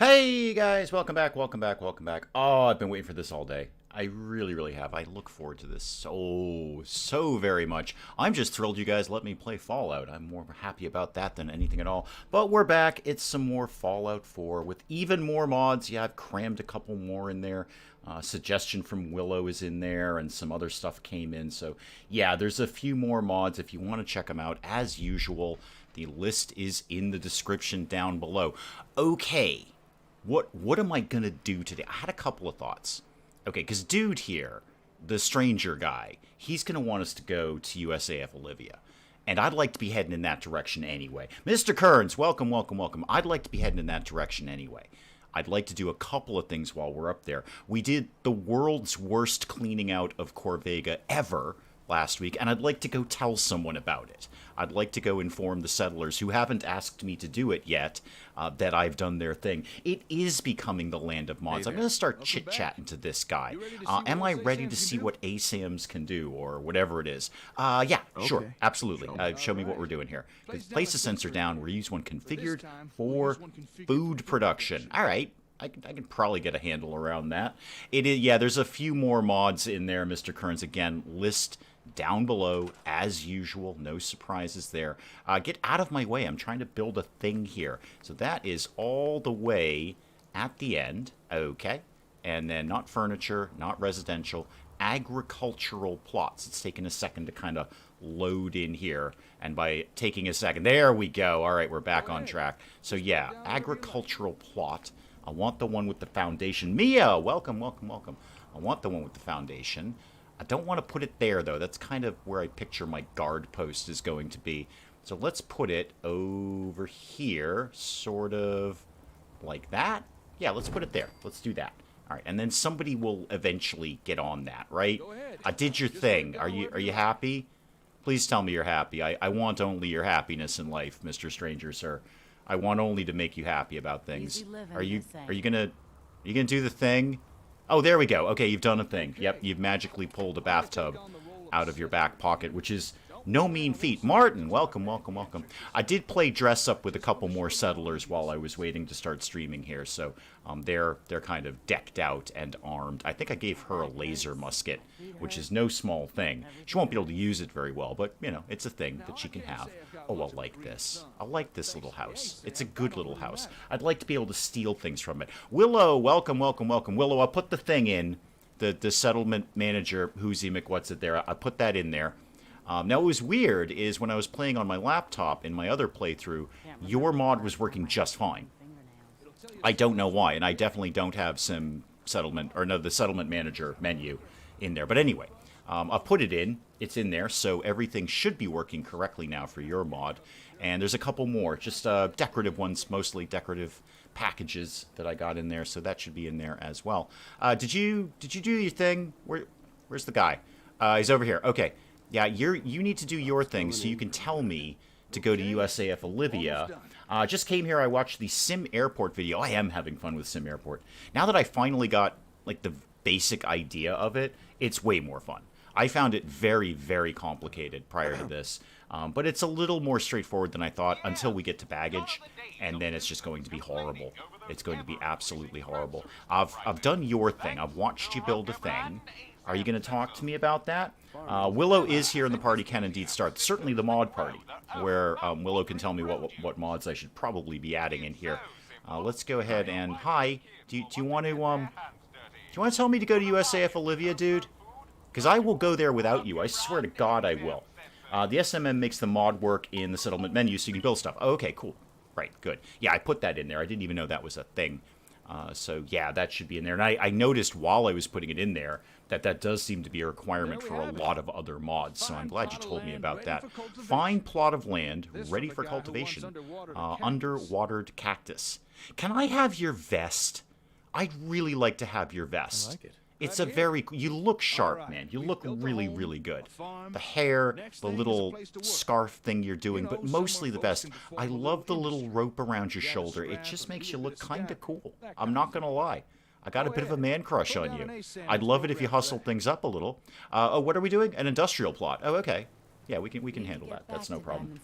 Hey guys, welcome back, welcome back, welcome back. Oh, I've been waiting for this all day. I really, really have. I look forward to this so very much. I'm just thrilled you guys let me play Fallout. I'm more happy about that than anything at all. But we're back. It's some more Fallout 4 with even more mods. Yeah, I've crammed a couple more in there. Suggestion from Willow is in there, and some other stuff came in. So yeah, there's a few more mods if you want to check them out. As usual, the list is in the description down below. Okay. What am I going to do today? I had a couple of thoughts. Okay, because dude here, the stranger guy, he's going to want us to go to USAF Olivia. And I'd like to be heading in that direction anyway. Mr. Kearns, welcome, welcome, welcome. I'd like to be heading in that direction anyway. I'd like to do a couple of things while we're up there. We did the world's worst cleaning out of Corvega ever last week, and I'd like to go tell someone about it. I'd like to go inform the settlers who haven't asked me to do it yet that I've done their thing. It is becoming the land of mods. I'm going to start chit-chatting to this guy. Am I ready to see what ASAMs can do, or whatever it is? Yeah, sure, absolutely. Show me what we're doing here. Place a sensor down. We'll use one configured for food production. All right. I can probably get a handle around that. Yeah, there's a few more mods in there, Mr. Kearns. Again, list down below, as usual. No surprises there. Get out of my way. I'm trying to build a thing here. So that is all the way at the end. Okay. And then not furniture, not residential, agricultural plots. It's taken a second to kind of load in here. And by taking a second, there we go. All right, we're back on track. So yeah, agricultural plot. I want the one with the foundation. Mia, welcome, welcome, welcome. I want the one with the foundation. I don't want to put it there, though. That's kind of where I picture my guard post is going to be. So let's put it over here, sort of like that. Yeah, let's put it there. Let's do that. All right, and then somebody will eventually get on that, right? I did your thing. Are you happy? Please tell me you're happy. I want only your happiness in life, Mr. Stranger, sir. I want only to make you happy about things. Are you gonna do the thing? Oh, there we go. Okay, you've done a thing. Yep, you've magically pulled a bathtub out of your back pocket, which is no mean feat. Martin, welcome, welcome, welcome. I did play dress up with a couple more settlers while I was waiting to start streaming here, so they're kind of decked out and armed. I think I gave her a laser musket, which is no small thing. She won't be able to use it very well, but, you know, it's a thing that she can have. Oh, I'll like this. I like this little house. It's a good little house. I'd like to be able to steal things from it. Willow, welcome, welcome, welcome. Willow, I'll put the thing in. The settlement manager, Hoosie McWhat's-it there. I put that in there. Now, what was weird is when I was playing on my laptop in my other playthrough, your mod was working just fine. I don't know why, and I definitely don't have the settlement manager menu in there. But anyway, I've put it in. It's in there, so everything should be working correctly now for your mod. And there's a couple more, just decorative ones, mostly decorative packages that I got in there, so that should be in there as well. Did you do your thing? Where's the guy? He's over here. Okay. Yeah, you need to do your thing so you can tell me to go to USAF Olivia. Just came here, I watched the Sim Airport video. I am having fun with Sim Airport. Now that I finally got, like, the basic idea of it, it's way more fun. I found it very, very complicated prior to this. But it's a little more straightforward than I thought until we get to baggage, and then it's just going to be horrible. It's going to be absolutely horrible. I've done your thing. I've watched you build a thing. Are you going to talk to me about that? Willow is here and the party can indeed start. Certainly the mod party, where Willow can tell me what mods I should probably be adding in here. Let's go ahead and... Hi, do you want to tell me to go to USAF Olivia, dude? Because I will go there without you. I swear to God I will. The SMM makes the mod work in the settlement menu so you can build stuff. Oh, okay, cool. Right, good. Yeah, I put that in there. I didn't even know that was a thing. So, yeah, that should be in there. And I noticed while I was putting it in there that does seem to be a requirement for a lot of other mods. So I'm glad you told me about that. Fine plot of land ready for cultivation. Underwatered cactus. Can I have your vest? I'd really like to have your vest. I like it. It's a very... You look sharp, man. You look really, really good. The hair, the little scarf thing you're doing, but mostly the vest. I love the little rope around your shoulder. It just makes you look kind of cool. I'm not going to lie. I got a bit of a man crush on you. I'd love it if you hustled things up a little. Oh, what are we doing? An industrial plot. Oh, okay. Yeah, we can handle that. That's no problem.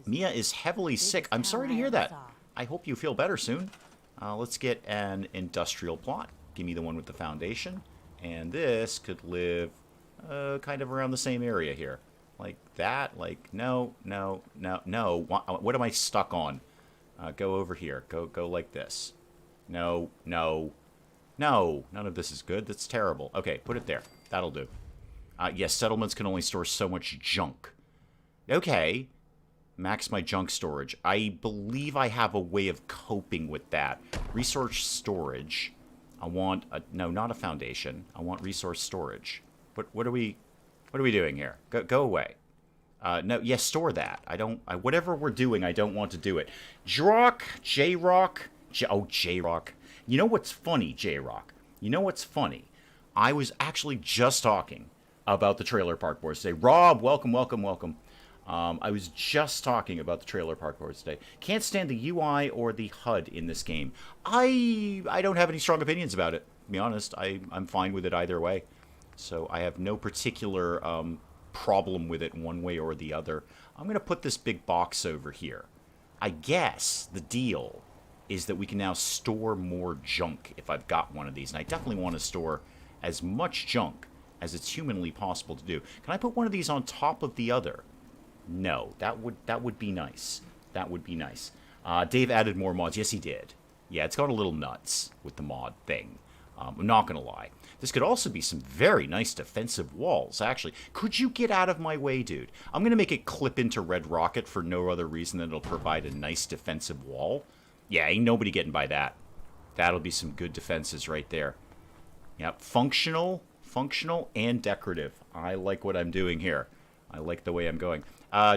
Mia is heavily sick. I'm sorry to hear that. I hope you feel better soon. Let's get an industrial plot. Give me the one with the foundation. And this could live kind of around the same area here. Like that. Like, no, no, no, no. What am I stuck on? Go over here. Go like this. No, no, no. None of this is good. That's terrible. Okay, put it there. That'll do. Yes, settlements can only store so much junk. Okay. Max my junk storage. I believe I have a way of coping with that. Resource storage. I want no, not a foundation. I want resource storage. What are we doing here? Go away. No, yes, store that. Whatever we're doing, I don't want to do it. J-Rock. J-Rock. You know what's funny, J-Rock? You know what's funny? I was actually just talking about the trailer park boards today. Rob, welcome, welcome, welcome. I was just talking about the trailer park boards today. Can't stand the UI or the HUD in this game. I don't have any strong opinions about it, to be honest. I'm fine with it either way. So I have no particular problem with it one way or the other. I'm going to put this big box over here. I guess the deal is that we can now store more junk if I've got one of these. And I definitely want to store as much junk as it's humanly possible to do. Can I put one of these on top of the other? No, that would be nice. That would be nice. Dave added more mods. Yes, he did. Yeah, it's got a little nuts with the mod thing. I'm not going to lie. This could also be some very nice defensive walls, actually. Could you get out of my way, dude? I'm going to make it clip into Red Rocket for no other reason than it'll provide a nice defensive wall. Yeah, ain't nobody getting by that. That'll be some good defenses right there. Yep, functional, and decorative. I like what I'm doing here. I like the way I'm going.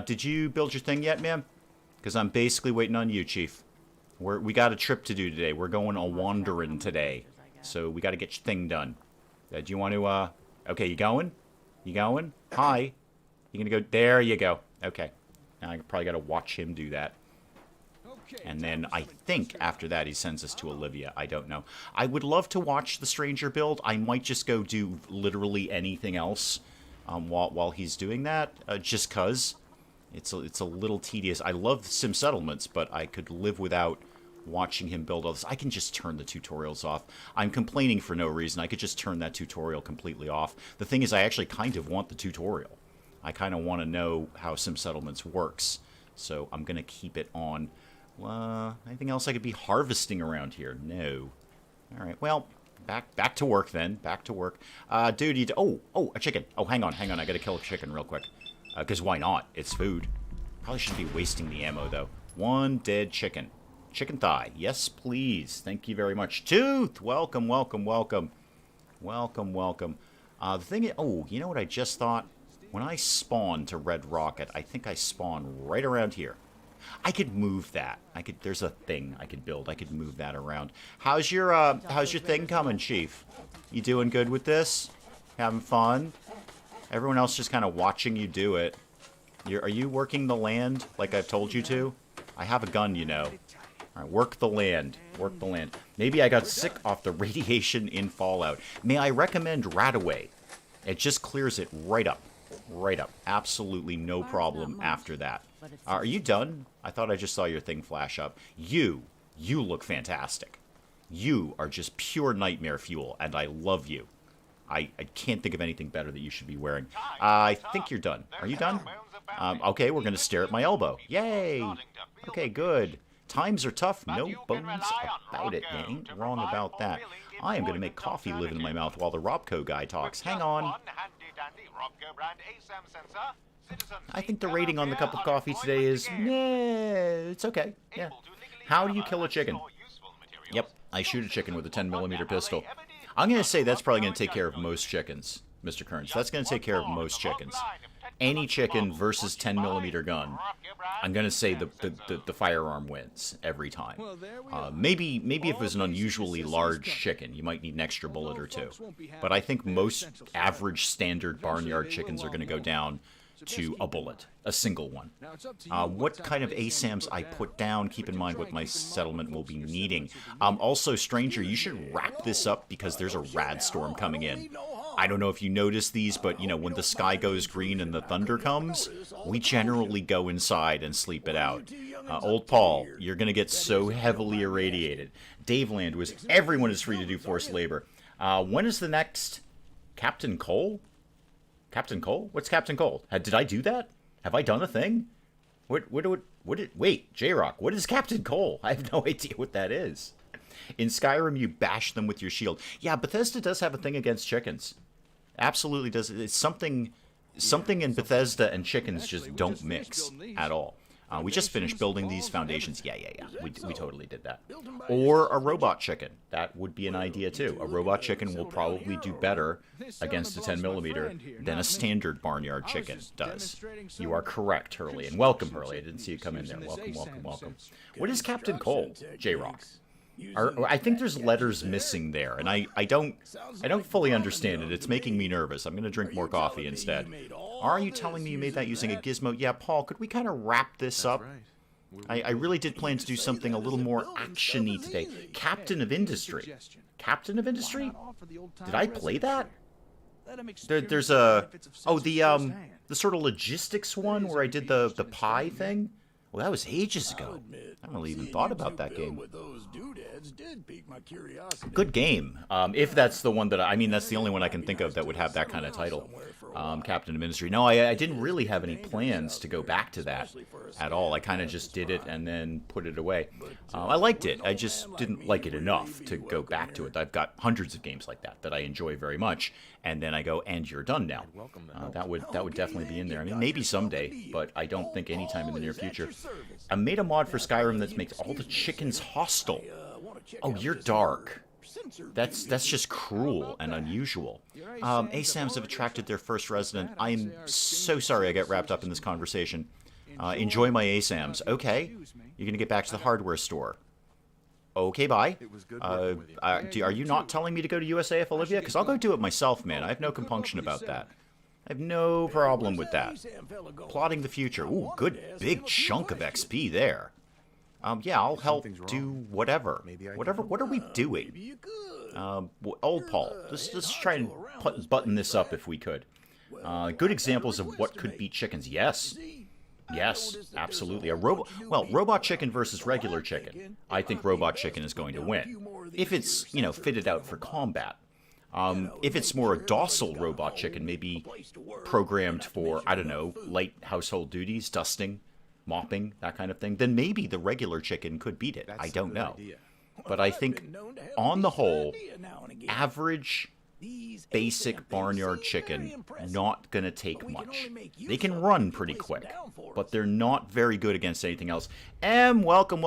Did you build your thing yet, man? Because I'm basically waiting on you, Chief. We got a trip to do today. We're going a-wandering today. So we got to get your thing done. Do you want to, okay, you going? You going? Hi. You gonna go? There you go. Okay. Now I probably got to watch him do that. And then I think after that he sends us to Olivia. I don't know. I would love to watch the Stranger build. I might just go do literally anything else while he's doing that. Just because it's a little tedious. I love Sim Settlements, but I could live without watching him build all this. I can just turn the tutorials off. I'm complaining for no reason. I could just turn that tutorial completely off. The thing is, I actually kind of want the tutorial. I kind of want to know how Sim Settlements works. So I'm going to keep it on. Anything else I could be harvesting around here? No. All right. Well, back to work then. Back to work. Dude, oh, a chicken. Oh, hang on. I got to kill a chicken real quick. Because why not? It's food. Probably shouldn't be wasting the ammo, though. One dead chicken. Chicken thigh. Yes, please. Thank you very much. Tooth! Welcome, welcome, welcome. Welcome, welcome. The thing is... Oh, you know what I just thought? When I spawn to Red Rocket, I think I spawn right around here. I could move that. There's a thing I could build. I could move that around. How's your thing coming, Chief? You doing good with this? Having fun? Everyone else just kind of watching you do it. Are you working the land like I've told you to? I have a gun, you know. All right, work the land. Work the land. Maybe I got sick off the radiation in Fallout. May I recommend Radaway? It just clears it right up. Right up. Absolutely no problem after that. Are you done? I thought I just saw your thing flash up. You look fantastic. You are just pure nightmare fuel, and I love you. I can't think of anything better that you should be wearing. I think you're done. Are you done? Okay, we're going to stare at my elbow. Yay! Okay, good. Times are tough, no bones about it. You ain't wrong about that. I am going to make coffee live in my mouth while the Robco guy talks. Hang on. I think the rating on the cup of coffee today is, yeah, it's okay. Yeah. How do you kill a chicken? Yep, I shoot a chicken with a 10mm pistol. I'm going to say that's probably going to take care of most chickens, Mr. Kearns. That's going to take care of most chickens. Any chicken versus 10mm gun, I'm going to say the firearm wins every time. Maybe if it was an unusually large chicken, you might need an extra bullet or two. But I think most average standard barnyard chickens are going to go down to a bullet, a single one. What kind of ASAMs I put down, keep in mind what my settlement will be needing. Also, Stranger, you should wrap this up because there's a rad storm coming in. I don't know if you notice these, but, you know, when the sky goes green and the thunder comes, we generally go inside and sleep it out. Old Paul, you're going to get so heavily irradiated. Daveland was, everyone is free to do forced labor. When is the next Captain Cole? Captain Cole? What's Captain Cole? Did I do that? Have I done a thing? Wait, J-Rock, what is Captain Cole? I have no idea what that is. In Skyrim, you bash them with your shield. Yeah, Bethesda does have a thing against chickens. Absolutely does. It's something in Bethesda and chickens just don't mix at all. We just finished building these foundations. Yeah. We totally did that. Or a robot chicken. That would be an idea, too. A robot chicken will probably do better against a 10mm than a standard barnyard chicken does. You are correct, Hurley. And welcome, Hurley. I didn't see you come in there. Welcome. What is Captain Cole, J-Rock? I think there's letters missing there, and I don't fully understand it. It's making me nervous. I'm going to drink more coffee instead. Are you telling me you made that using a gizmo? Yeah, Paul, could we kind of wrap this up? I really did plan to do something a little more action-y today. Captain of Industry. Captain of Industry? Did I play that? There's a... Oh, the sort of logistics one where I did the pie thing? Well, that was ages ago. I haven't really even thought about that game. Good game. If that's the one that I mean, that's the only one I can think of that would have that kind of title. Captain of Industry. No, I didn't really have any plans to go back to that at all. I kind of just did it and then put it away. I liked it. I just didn't like it enough to go back to it. I've got hundreds of games like that I enjoy very much, and then I go, and you're done now. That would definitely be in there. I mean, maybe someday, but I don't think anytime in the near future. I made a mod for Skyrim that makes all the chickens hostile. Oh, you're dark. That's just cruel and unusual. ASAMs have attracted their first resident. I'm so sorry I got wrapped up in this conversation. Enjoy my ASAMs. Okay. You're going to get back to the hardware store. Okay, bye. Are you not telling me to go to USAF, Olivia? Because I'll go do it myself, man. I have no compunction about that. I have no problem with that. Plotting the future. Ooh, good big chunk of XP there. Yeah, I'll help do whatever. What are we doing? Old Paul, let's try and button this up if we could. Good examples of what could beat chickens. Yes, absolutely. Robot chicken versus regular chicken. I think robot chicken is going to win. If it's, fitted out for combat. If it's more a docile robot chicken, maybe programmed for, I don't know, light household duties, dusting, mopping, that kind of thing, then maybe the regular chicken could beat it. I don't know. But I think, on the whole, average, basic barnyard chicken, not going to take much. They can run pretty quick, but they're not very good against anything else. Welcome.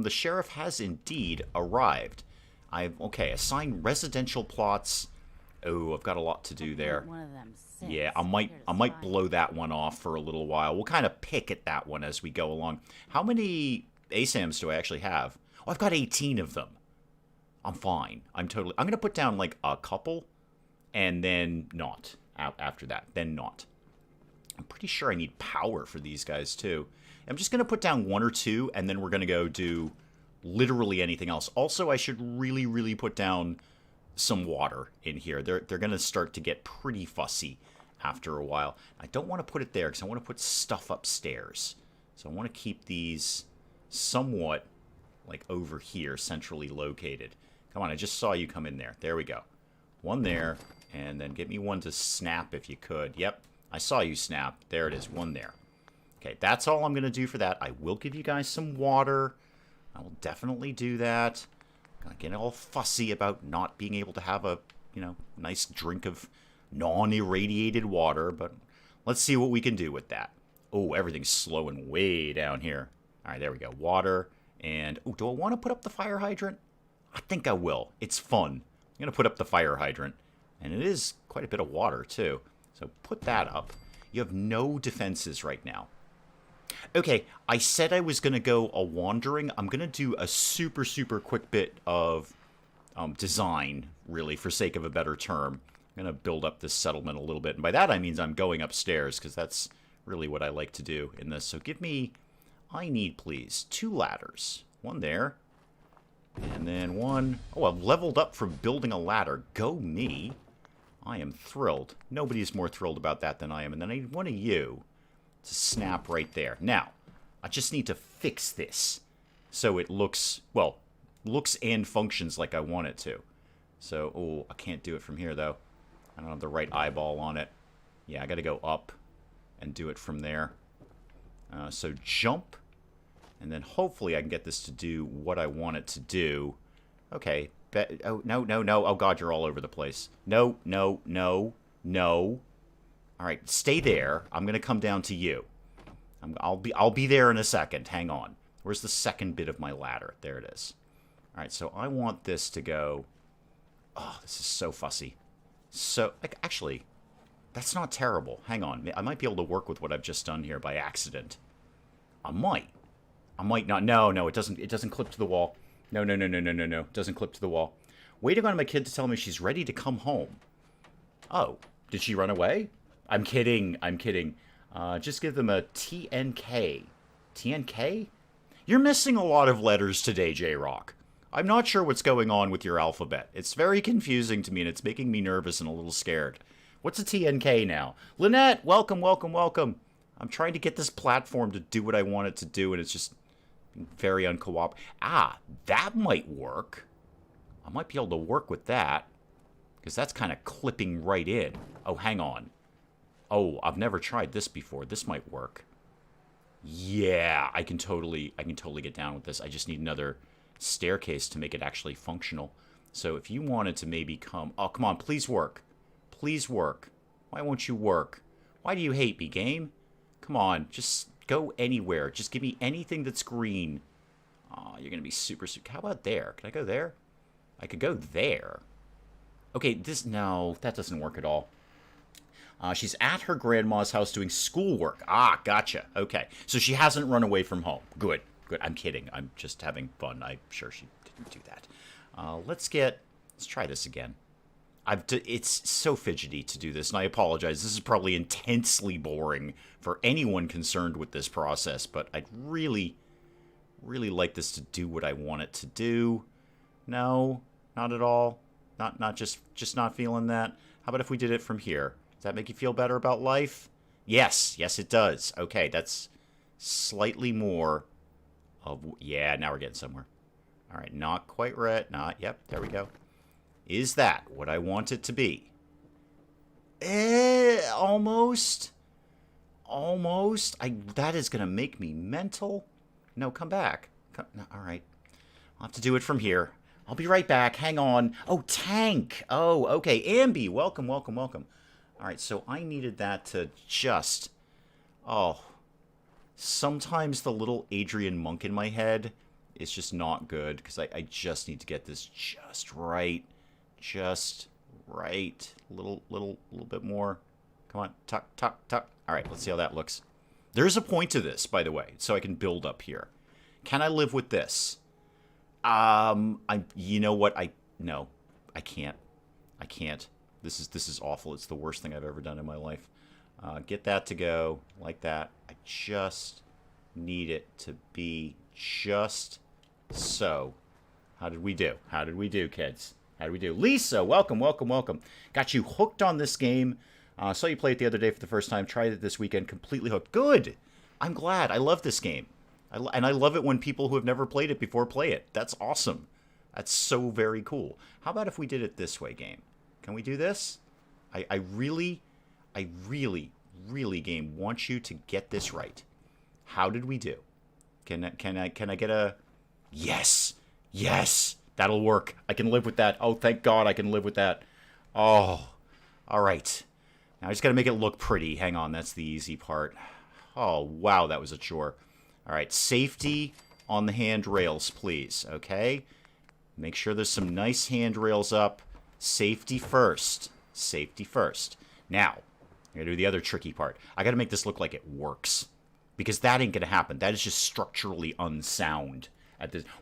The sheriff has indeed arrived. Assign residential plots. Oh, I've got a lot to do there. Yeah, I might blow that one off for a little while. We'll kind of pick at that one as we go along. How many ASAMs do I actually have? Oh, I've got 18 of them. I'm fine. I'm going to put down like a couple and then not after that. Then not. I'm pretty sure I need power for these guys too. I'm just going to put down one or two and then we're going to go do literally anything else. Also, I should really put down some water in here. They're going to start to get pretty fussy after a while. I don't want to put it there because I want to put stuff upstairs. So I want to keep these somewhat like over here, centrally located. Come on, I just saw you come in there. There we go. One there, and then get me one to snap if you could. Yep, I saw you snap. There it is, one there. Okay, that's all I'm going to do for that. I will give you guys some water. I will definitely do that. I'm getting all fussy about not being able to have a, nice drink of non-irradiated water, but let's see what we can do with that. Oh, everything's slowing way down here. All right, there we go. Water, and, oh, do I want to put up the fire hydrant? I think I will. It's fun. I'm going to put up the fire hydrant, and it is quite a bit of water, too. So put that up. You have no defenses right now. Okay, I said I was going to go a wandering. I'm going to do a super quick bit of design, really, for sake of a better term. I'm going to build up this settlement a little bit. And by that, I mean I'm going upstairs, because that's really what I like to do in this. So give me, I need, please, 2 ladders. One there, and then one. Oh, I've leveled up from building a ladder. Go me. I am thrilled. Nobody's more thrilled about that than I am. And then I need one of you to snap right there. Now, I just need to fix this so it looks, well, looks and functions like I want it to. So, oh, I can't do it from here, though. I don't have the right eyeball on it. Yeah, I got to go up and do it from there. So jump, and then hopefully I can get this to do what I want it to do. Okay. Oh, no, no, no. Oh, God, you're all over the place. No, no, no, no. All right, stay there. I'm going to come down to you. I'll be there in a second. Hang on. Where's the second bit of my ladder? There it is. All right, so I want this to go... Oh, this is so fussy. So, like, actually, that's not terrible. Hang on. I might be able to work with what I've just done here by accident. I might not. No, it doesn't clip to the wall. No. It doesn't clip to the wall. Waiting on my kid to tell me she's ready to come home. Oh, did she run away? I'm kidding. Just give them a TNK. TNK? You're missing a lot of letters today, J-Rock. I'm not sure what's going on with your alphabet. It's very confusing to me, and it's making me nervous and a little scared. What's a TNK now? Lynette, welcome, welcome, welcome. I'm trying to get this platform to do what I want it to do, and it's just very uncooperative. Ah, that might work. I might be able to work with that, because that's kind of clipping right in. Oh, hang on. Oh, I've never tried this before. This might work. Yeah, I can totally get down with this. I just need another staircase to make it actually functional. So if you wanted to maybe come... Oh, come on, please work. Please work. Why won't you work? Why do you hate me, game? Come on, just go anywhere. Just give me anything that's green. Oh, you're going to be super... How about there? Can I go there? I could go there. Okay, this... No, that doesn't work at all. She's at her grandma's house doing schoolwork. Ah, gotcha. Okay. So she hasn't run away from home. Good. Good. I'm kidding. I'm just having fun. I'm sure she didn't do that. Let's try this again. It's so fidgety to do this, and I apologize. This is probably intensely boring for anyone concerned with this process, but I'd really, really like this to do what I want it to do. No, not at all. Not just not feeling that. How about if we did it from here? Does that make you feel better about life? Yes. Yes, it does. Okay, that's slightly more of... Yeah, now we're getting somewhere. All right, not quite right. Yep, there we go. Is that what I want it to be? Almost. Almost. That is going to make me mental. No, come back. No, all right. I'll have to do it from here. I'll be right back. Hang on. Oh, tank. Oh, okay. Ambi, welcome, welcome, welcome. All right, so I needed that to just... Oh. Sometimes the little Adrian Monk in my head is just not good, because I just need to get this just right. Just right. Little bit more. Come on. Tuck, tuck, tuck. All right, let's see how that looks. There's a point to this, by the way, so I can build up here. Can I live with this? You know what? No, I can't. I can't. This is awful. It's the worst thing I've ever done in my life. Get that to go like that. I just need it to be just so. How did we do? How did we do, kids? How did we do? Lisa, welcome, welcome, welcome. Got you hooked on this game. Saw you play it the other day for the first time. Tried it this weekend. Completely hooked. Good. I'm glad. I love this game. And I love it when people who have never played it before play it. That's awesome. That's so very cool. How about if we did it this way, game? Can we do this? I really, game, want you to get this right. How did we do? Can I get a... Yes! Yes! That'll work. I can live with that. Oh, thank God I can live with that. Oh, all right. Now I just got to make it look pretty. Hang on, that's the easy part. Oh, wow, that was a chore. All right, safety on the handrails, please, okay? Make sure there's some nice handrails up. Safety first. Safety first. Now, I'm going to do the other tricky part. I got to make this look like it works, because that ain't going to happen. That is just structurally unsound.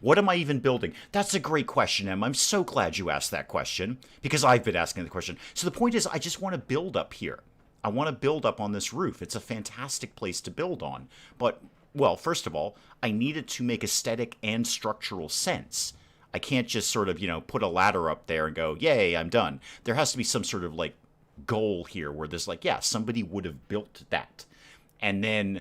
What am I even building? That's a great question, Em. I'm so glad you asked that question, because I've been asking the question. So the point is, I just want to build up here. I want to build up on this roof. It's a fantastic place to build on. But, well, first of all, I need it to make aesthetic and structural sense. I can't just sort of, put a ladder up there and go, yay, I'm done. There has to be some sort of, like, goal here where there's like, yeah, somebody would have built that. And then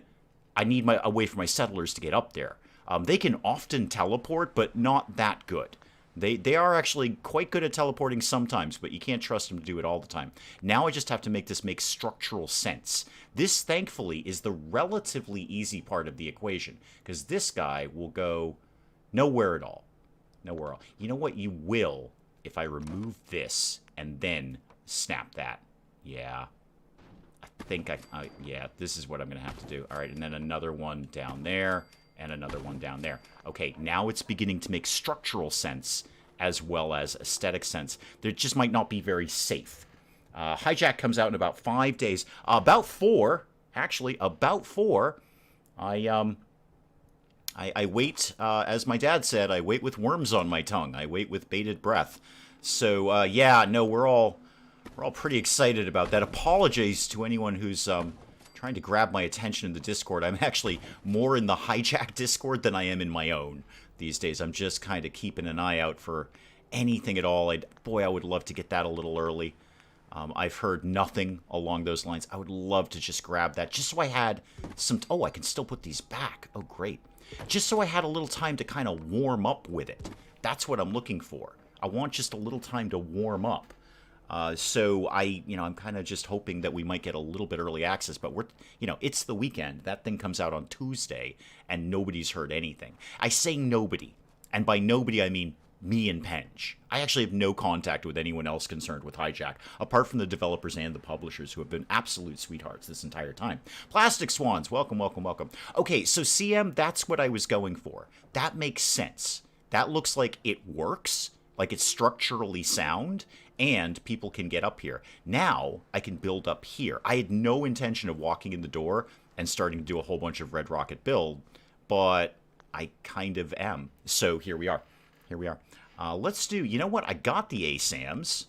I need a way for my settlers to get up there. They can often teleport, but not that good. They are actually quite good at teleporting sometimes, but you can't trust them to do it all the time. Now I just have to make this make structural sense. This, thankfully, is the relatively easy part of the equation, because this guy will go nowhere at all. Nowhere at all. You know what? You will if I remove this and then snap that. Yeah. I think yeah, this is what I'm going to have to do. All right, and then another one down there. And another one down there. Okay, now it's beginning to make structural sense as well as aesthetic sense. There just might not be very safe. Hijack comes out in about 5 days. About 4, actually, about 4. I wait, as my dad said, I wait with worms on my tongue. I wait with bated breath. So, yeah, no, we're all pretty excited about that. Apologies to anyone who's trying to grab my attention in the Discord. I'm actually more in the Hijack Discord than I am in my own these days. I'm just kind of keeping an eye out for anything at all. Boy, I would love to get that a little early. I've heard nothing along those lines. I would love to just grab that, just so I had some... Oh, I can still put these back. Oh, great. Just so I had a little time to kind of warm up with it. That's what I'm looking for. I want just a little time to warm up. So I'm kind of just hoping that we might get a little bit early access, but it's the weekend. That thing comes out on Tuesday, and nobody's heard anything. I say nobody, and by nobody I mean me and Penge. I actually have no contact with anyone else concerned with Hijack, apart from the developers and the publishers who have been absolute sweethearts this entire time. Plastic Swans, welcome, welcome, welcome. Okay, so CM, that's what I was going for. That makes sense. That looks like it works, like it's structurally sound, and people can get up here. Now, I can build up here. I had no intention of walking in the door and starting to do a whole bunch of Red Rocket build, but I kind of am. So here we are. Here we are. Let's do, you know what? I got the ASAMs.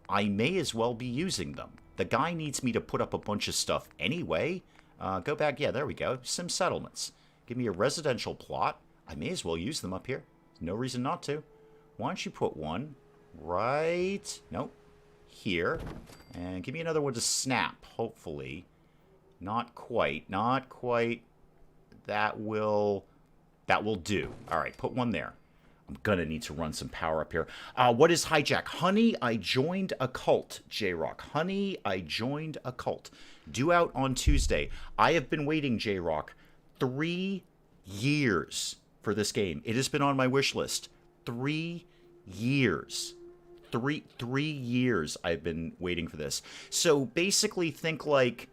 I may as well be using them. The guy needs me to put up a bunch of stuff anyway. Go back. Yeah, there we go. Sim settlements. Give me a residential plot. I may as well use them up here. No reason not to. Why don't you put one right... Nope. Here. And give me another one to snap, hopefully. Not quite. Not quite. That will do. Alright, put one there. I'm gonna need to run some power up here. What is Hijack? Honey, I joined a cult, J-Rock. Honey, I joined a cult. Due out on Tuesday. I have been waiting, J-Rock, 3 years for this game. It has been on my wish list. 3 years. Three years I've been waiting for this. So basically think like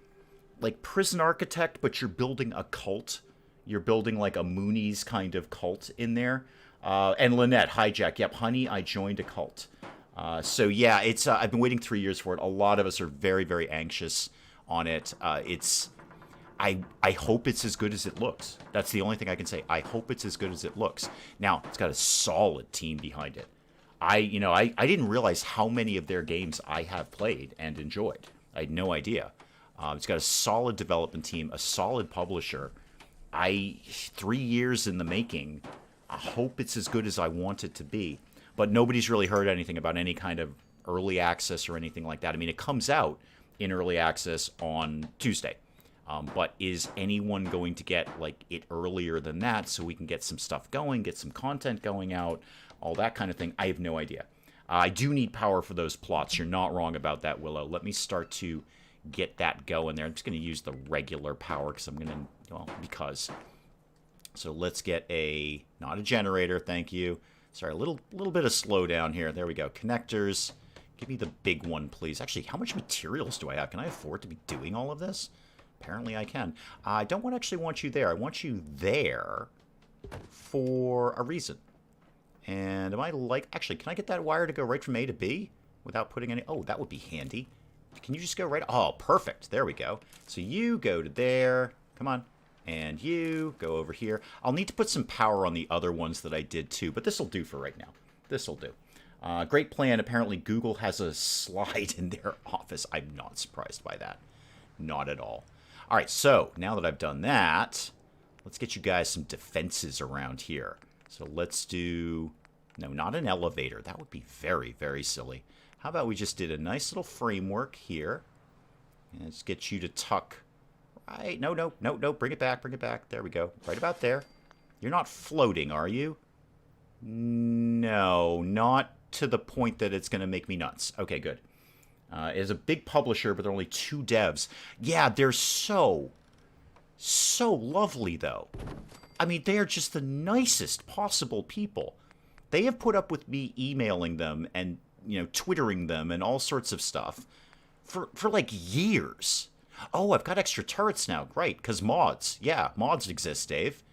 Prison Architect, but you're building a cult. You're building like a Moonies kind of cult in there. And Lynette, Hijack, yep, Honey, I joined a cult. So yeah, it's I've been waiting 3 years for it. A lot of us are very, very anxious on it. I hope it's as good as it looks. That's the only thing I can say. I hope it's as good as it looks. Now, it's got a solid team behind it. I didn't realize how many of their games I have played and enjoyed. I had no idea. It's got a solid development team, a solid publisher. 3 years in the making. I hope it's as good as I want it to be. But nobody's really heard anything about any kind of early access or anything like that. I mean, it comes out in early access on Tuesday. But is anyone going to get like it earlier than that so we can get some stuff going, get some content going out, all that kind of thing? I have no idea. I do need power for those plots. You're not wrong about that, Willow. Let me start to get that going there. I'm just going to use the regular power because I'm going to, well, because. So let's get not a generator, thank you. Sorry, a little bit of slowdown here. There we go. Connectors. Give me the big one, please. Actually, how much materials do I have? Can I afford to be doing all of this? Apparently I can. I don't actually want you there. I want you there for a reason. And am I actually, can I get that wire to go right from A to B without putting any... Oh, that would be handy. Can you just go right... Oh, perfect. There we go. So you go to there. Come on. And you go over here. I'll need to put some power on the other ones that I did too, but this will do for right now. This will do. Great plan. Apparently Google has a slide in their office. I'm not surprised by that. Not at all. All right, so now that I've done that, let's get you guys some defenses around here. So let's do... No, not an elevator. That would be very, very silly. How about we just did a nice little framework here. Let's get you to tuck. Right. No, no, no, no. Bring it back. Bring it back. There we go. Right about there. You're not floating, are you? No, not to the point that it's going to make me nuts. Okay, good. It is a big publisher, but there are only 2 devs. Yeah, they're so lovely, though. I mean, they are just the nicest possible people. They have put up with me emailing them and, you know, twittering them and all sorts of stuff for like years. Oh, I've got extra turrets now. Great, because mods. Yeah, mods exist, Dave.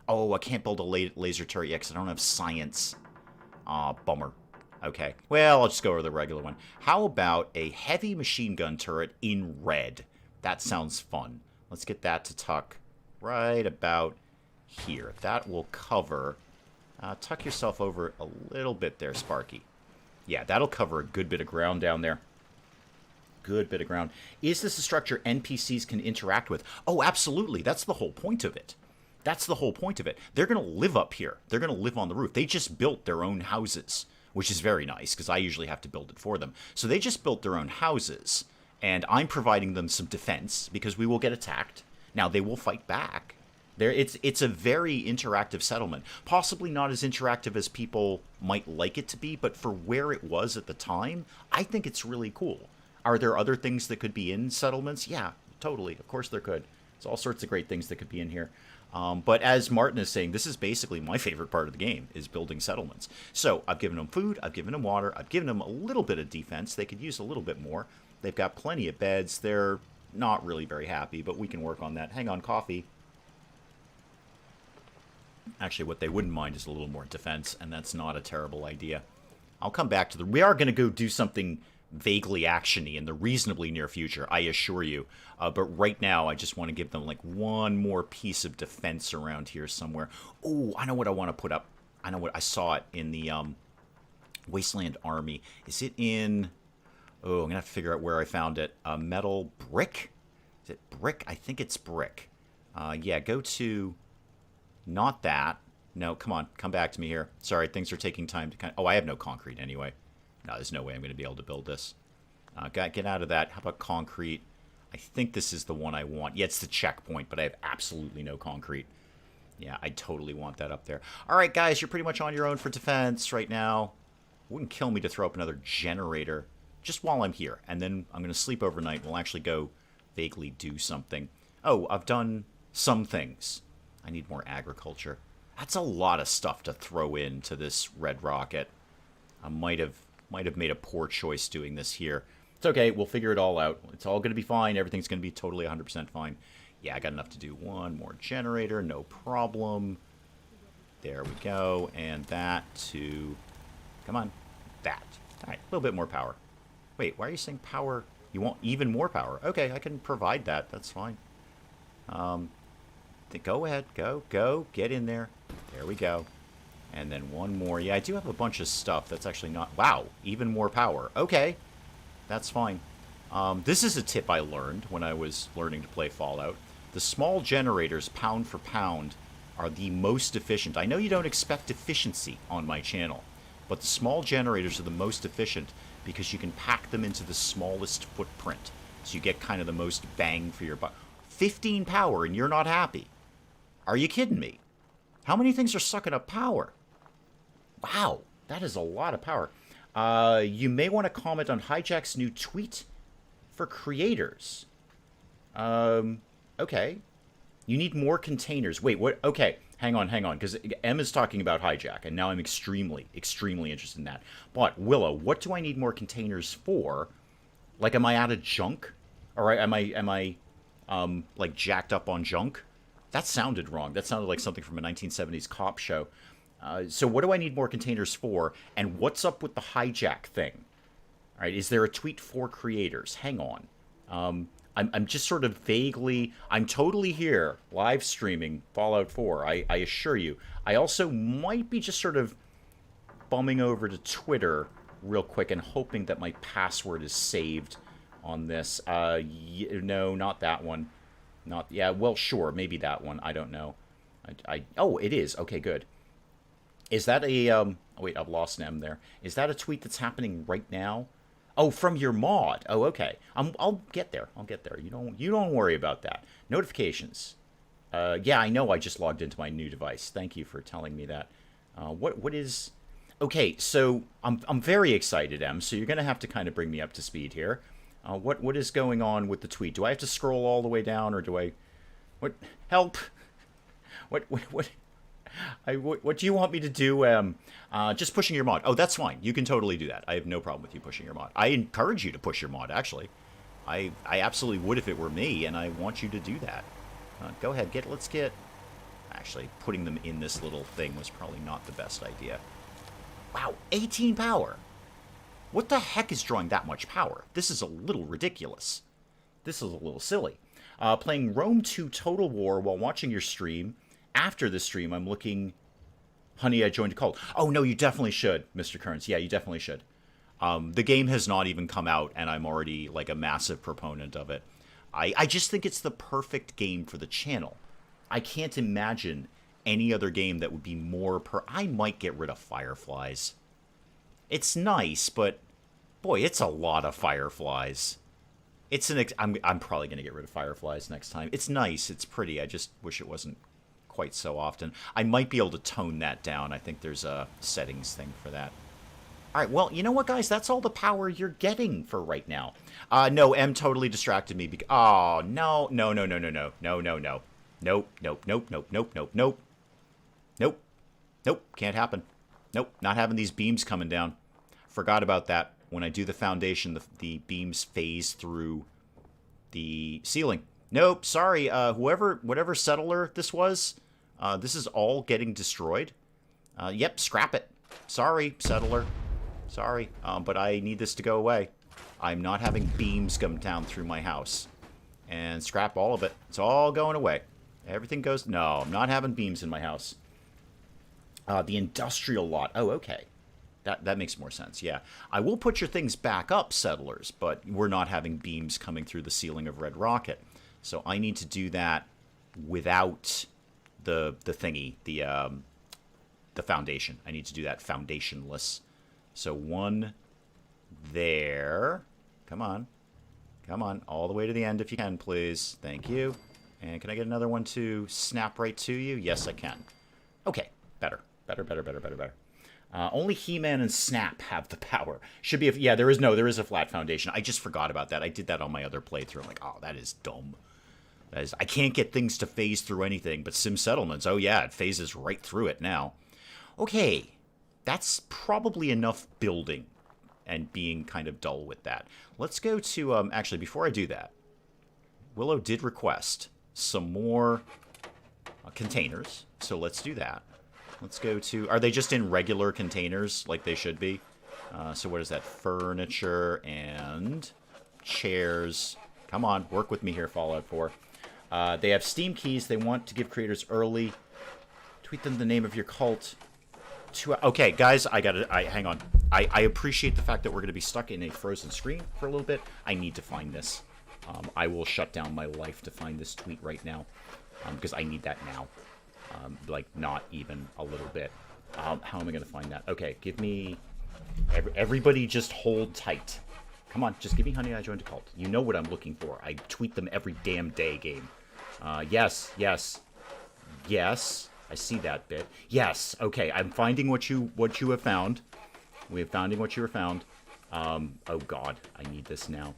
Oh, I can't build a laser turret yet because I don't have science. Aw, bummer. Okay, well, I'll just go over the regular one. How about a heavy machine gun turret in red? That sounds fun. Let's get that to tuck right about here. That will cover... tuck yourself over a little bit there, Sparky. Yeah, that'll cover a good bit of ground down there. Good bit of ground. Is this a structure NPCs can interact with? Oh, absolutely. That's the whole point of it. That's the whole point of it. They're going to live up here. They're going to live on the roof. They just built their own houses, which is very nice because I usually have to build it for them. So they just built their own houses, and I'm providing them some defense because we will get attacked. Now, they will fight back. It's a very interactive settlement. Possibly not as interactive as people might like it to be, but for where it was at the time, I think it's really cool. Are there other things that could be in settlements? Yeah, totally. Of course there could. There's all sorts of great things that could be in here. But as Martin is saying, this is basically my favorite part of the game, is building settlements. So I've given them food, I've given them water, I've given them a little bit of defense. They could use a little bit more. They've got plenty of beds. They're not really very happy, but we can work on that. Hang on, coffee. Actually, what they wouldn't mind is a little more defense, and that's not a terrible idea. I'll come back to we are going to go do something vaguely action-y in the reasonably near future, I assure you. But right now, I just want to give them like one more piece of defense around here somewhere. Oh, I know what I want to put up. I know what I saw it in the Wasteland Army. Is it in... Oh, I'm going to have to figure out where I found it. Metal brick? Is it brick? I think it's brick. Yeah, go to... Not that. No, come on. Come back to me here. Sorry, things are taking time to... Oh, I have no concrete anyway. No, there's no way I'm going to be able to build this. Get out of that. How about concrete? I think this is the one I want. Yeah, it's the checkpoint, but I have absolutely no concrete. Yeah, I totally want that up there. All right, guys, you're pretty much on your own for defense right now. Wouldn't kill me to throw up another generator just while I'm here. And then I'm going to sleep overnight. We'll actually go vaguely do something. Oh, I've done some things. I need more agriculture. That's a lot of stuff to throw into this red rocket. I might have made a poor choice doing this here. It's okay. We'll figure it all out. It's all going to be fine. Everything's going to be totally 100% fine. Yeah, I got enough to do one more generator. No problem. There we go. And that to... Come on. That. All right. A little bit more power. Wait, why are you saying power? You want even more power? Okay, I can provide that. That's fine. Go ahead. Go. Get in there. There we go. And then one more. Yeah, I do have a bunch of stuff that's actually not... Wow, even more power. Okay, that's fine. This is a tip I learned when I was learning to play Fallout. The small generators, pound for pound, are the most efficient. I know you don't expect efficiency on my channel, but the small generators are the most efficient because you can pack them into the smallest footprint. So you get kind of the most bang for your buck. 15 power and you're not happy. Are you kidding me? How many things are sucking up power? Wow, that is a lot of power. You may want to comment on Hijack's new tweet for creators. Okay. You need more containers. Wait, what? Okay, hang on, because M is talking about Hijack, and now I'm extremely interested in that. But, Willow, what do I need more containers for? Like, am I out of junk? Or am I like, jacked up on junk? That sounded wrong. That sounded like something from a 1970s cop show. So what do I need more containers for? And what's up with the Hijack thing? All right, is there a tweet for creators? Hang on. I'm just sort of vaguely... I'm totally here, live streaming Fallout 4, I assure you. I also might be just sort of bumming over to Twitter real quick and hoping that my password is saved on this. No, not that one. Yeah, well, sure, maybe that one. I don't know. Oh, it is. Okay, good. Is that a... oh, wait, I've lost an M there. Is that a tweet that's happening right now? Oh, from your mod. Oh, okay. I'll get there. I'll get there. You don't worry about that. Notifications. Yeah, I know I just logged into my new device. Thank you for telling me that. What is... Okay, so I'm very excited, Em, so you're going to have to kind of bring me up to speed here. What is going on with the tweet? Do I have to scroll all the way down, or do I... What? Help! What do you want me to do? Just pushing your mod. Oh, that's fine. You can totally do that. I have no problem with you pushing your mod. I encourage you to push your mod, actually. I absolutely would if it were me, and I want you to do that. Go ahead. Let's get... Actually, putting them in this little thing was probably not the best idea. Wow, 18 power. What the heck is drawing that much power? This is a little ridiculous. This is a little silly. Playing Rome 2 Total War while watching your stream. After the stream, I'm looking... Honey, I joined a cult. Oh, no, you definitely should, Mr. Kearns. Yeah, you definitely should. The game has not even come out, and I'm already, like, a massive proponent of it. I just think it's the perfect game for the channel. I can't imagine any other game that would be more I might get rid of Fireflies. It's nice, but boy, it's a lot of Fireflies. It's I'm probably going to get rid of Fireflies next time. It's nice, it's pretty. I just wish it wasn't quite so often. I might be able to tone that down. I think there's a settings thing for that. All right, well, you know what, guys? That's all the power you're getting for right now. No, M totally distracted me. Oh, no. Nope, can't happen. Nope, not having these beams coming down. Forgot about that. When I do the foundation, the beams phase through the ceiling. Nope, sorry, whatever settler this was, this is all getting destroyed. Yep, scrap it. Sorry, settler. Sorry, but I need this to go away. I'm not having beams come down through my house. And scrap all of it. It's all going away. Everything goes... No, I'm not having beams in my house. The industrial lot. Oh, okay. That makes more sense, yeah. I will put your things back up, settlers, but we're not having beams coming through the ceiling of Red Rocket. So I need to do that without the thingy, the foundation. I need to do that foundationless. So one there. Come on. Come on. All the way to the end if you can, please. Thank you. And can I get another one to snap right to you? Yes, I can. Okay. Better. Better. Only He-Man and Snap have the power. Should be... Yeah, there is a flat foundation. I just forgot about that. I did that on my other playthrough. I'm like, oh, that is dumb. I can't get things to phase through anything, but Sim Settlements, oh yeah, it phases right through it now. Okay, that's probably enough building and being kind of dull with that. Let's go to, actually, before I do that, Willow did request some more containers, so let's do that. Let's go to, are they just in regular containers like they should be? So what is that? Furniture and chairs. Come on, work with me here, Fallout 4. They have Steam keys. They want to give creators early. Tweet them the name of your cult. Okay, guys, hang on. I appreciate the fact that we're going to be stuck in a frozen screen for a little bit. I need to find this. I will shut down my life to find this tweet right now. Because I need that now. Like, not even a little bit. How am I going to find that? Okay, give me... Everybody just hold tight. Come on, just give me Honey, I Joined a Cult. You know what I'm looking for. I tweet them every damn day, game. Yes. I see that bit. Yes, okay, I'm finding what you have found. We have finding what you have found. Oh god, I need this now.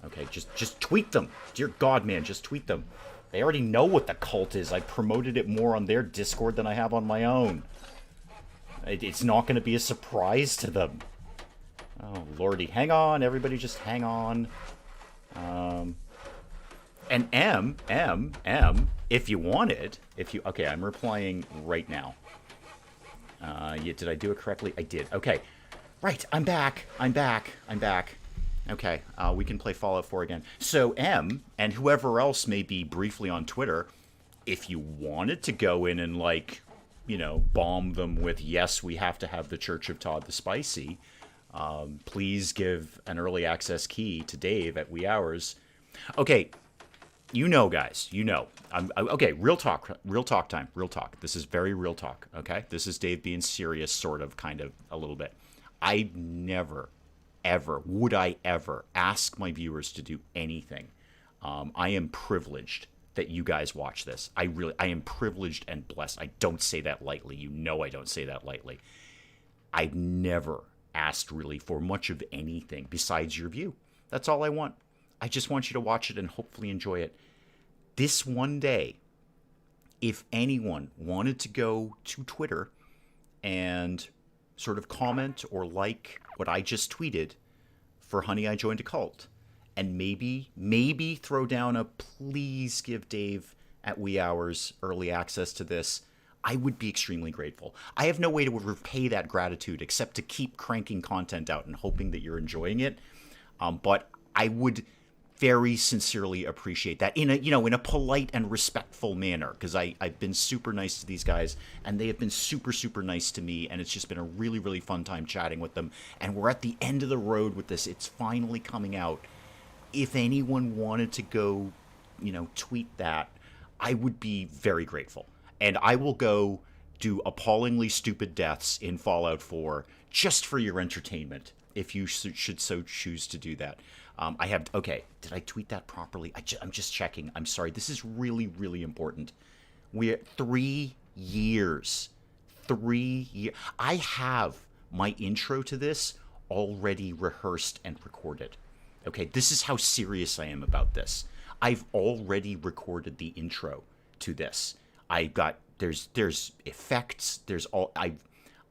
Okay, just tweet them. Dear God, man, just tweet them. They already know what the cult is. I promoted it more on their Discord than I have on my own. It's not going to be a surprise to them. Oh, lordy. Hang on, everybody just hang on. And M, if you want it, okay, I'm replying right now. Yeah, did I do it correctly? I did. Okay. Right, I'm back. Okay, we can play Fallout 4 again. So, M, and whoever else may be briefly on Twitter, if you wanted to go in and, like, you know, bomb them with, yes, we have to have the Church of Todd the Spicy, please give an early access key to Dave at wee hours. Okay, you know, guys, you know. Okay, real talk time, real talk. This is very real talk, okay? This is Dave being serious, sort of, kind of, a little bit. I never would I ever ask my viewers to do anything, I am privileged that you guys watch this. I am privileged and blessed. I don't say that lightly. You know I don't say that lightly. I've never asked really for much of anything besides your view. That's all I want. I just want you to watch it and hopefully enjoy it. This one day, if anyone wanted to go to Twitter and sort of comment or like what I just tweeted for Honey, I Joined a Cult, and maybe throw down a please give Dave at wee hours early access to this, I would be extremely grateful. I have no way to repay that gratitude except to keep cranking content out and hoping that you're enjoying it. But I would very sincerely appreciate that in a polite and respectful manner, because I've been super nice to these guys and they have been super, super nice to me, and it's just been a really, really fun time chatting with them. And we're at the end of the road with this. It's finally coming out. If anyone wanted to go, tweet that, I would be very grateful. And I will go do appallingly stupid deaths in Fallout 4 just for your entertainment, if you should so choose to do that. Okay, did I tweet that properly? I'm just checking. I'm sorry. This is really, really important. We're 3 years. 3 years. I have my intro to this already rehearsed and recorded. Okay, this is how serious I am about this. I've already recorded the intro to this. There's effects.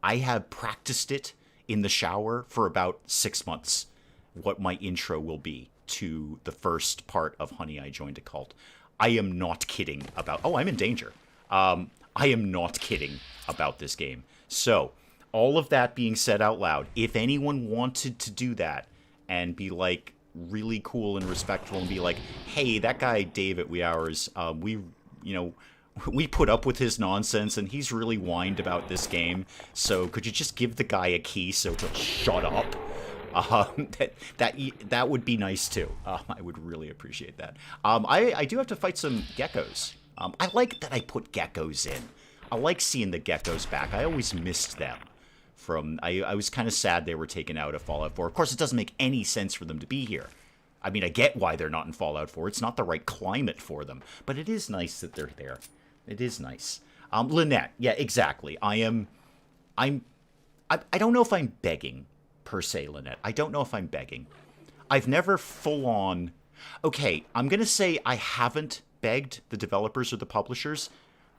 I have practiced it in the shower for about 6 months. What my intro will be to the first part of Honey, I Joined a Cult. I am not kidding about... Oh, I'm in danger. I am not kidding about this game. So, all of that being said out loud, if anyone wanted to do that and be like really cool and respectful and be like, hey, that guy Dave at Wee Hours, we put up with his nonsense and he's really whined about this game, so could you just give the guy a key so he'll shut up? That would be nice too. I would really appreciate that. I do have to fight some geckos. I like that I put geckos in. I like seeing the geckos back. I always missed them. I was kind of sad they were taken out of Fallout 4. Of course, it doesn't make any sense for them to be here. I mean, I get why they're not in Fallout 4. It's not the right climate for them. But it is nice that they're there. It is nice. Lynette, yeah, exactly. I don't know if I'm begging, per se, Lynette. I don't know if I'm begging. I've never full on... Okay, I'm going to say I haven't begged the developers or the publishers,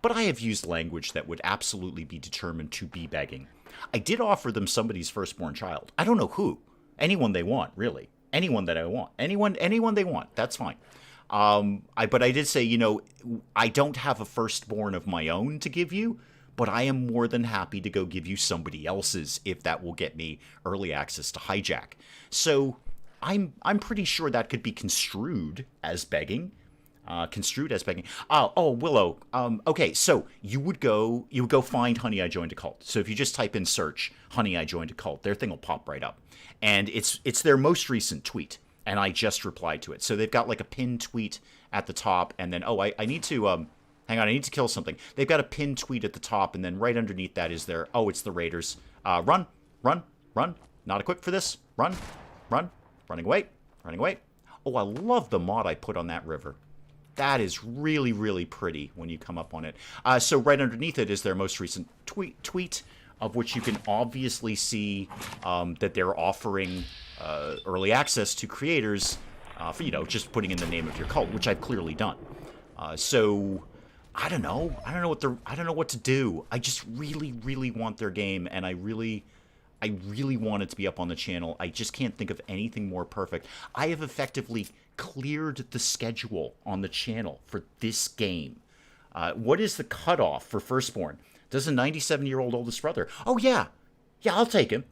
but I have used language that would absolutely be determined to be begging. I did offer them somebody's firstborn child. I don't know who. Anyone they want, really. Anyone that I want. Anyone they want. That's fine. But I did say, I don't have a firstborn of my own to give you, but I am more than happy to go give you somebody else's if that will get me early access to Hijack. So I'm pretty sure that could be construed as begging. Oh, Willow. Okay, so you would go find Honey, I Joined a Cult. So if you just type in search Honey, I Joined a Cult, their thing will pop right up. And it's their most recent tweet. And I just replied to it. So they've got like a pinned tweet at the top, and then, I need to, hang on, I need to kill something. They've got a pinned tweet at the top, and then right underneath that is their, it's the Raiders. Run, not equipped for this, running away. Oh, I love the mod I put on that river. That is really, really pretty when you come up on it. So right underneath it is their most recent tweet, of which you can obviously see that they're offering early access to creators for, just putting in the name of your cult, which I've clearly done. So I don't know what to do. I just really, really want their game, and I really want it to be up on the channel. I just can't think of anything more perfect. I have effectively cleared the schedule on the channel for this game. What is the cutoff for Firstborn? Does a 97-year-old oldest brother? Oh, yeah. Yeah, I'll take him.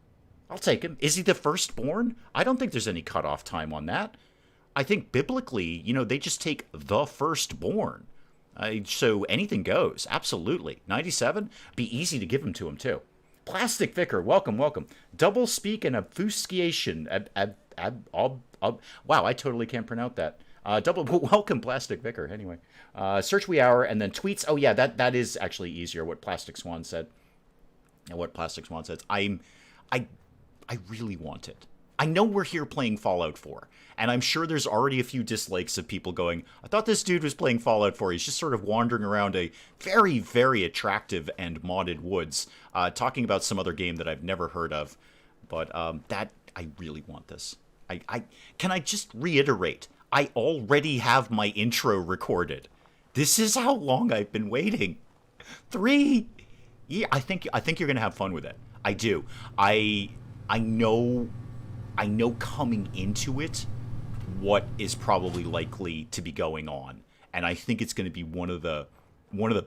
Is he the firstborn? I don't think there's any cutoff time on that. I think biblically, they just take the firstborn. So anything goes. Absolutely. 97? Be easy to give him to him, too. Plastic Vicar, welcome. Double speak and obfuscation. Wow, I totally can't pronounce that. Welcome, Plastic Vicar. Anyway, search Wee Hour and then tweets. Oh yeah, that is actually easier. What Plastic Swan said. I really want it. I know we're here playing Fallout 4, and I'm sure there's already a few dislikes of people going, I thought this dude was playing Fallout 4. He's just sort of wandering around a very, very attractive and modded woods, talking about some other game that I've never heard of. But I really want this. Can I just reiterate? I already have my intro recorded. This is how long I've been waiting. 3 years. I think you're gonna have fun with it. I do. I know coming into it what is probably likely to be going on, and I think it's going to be one of the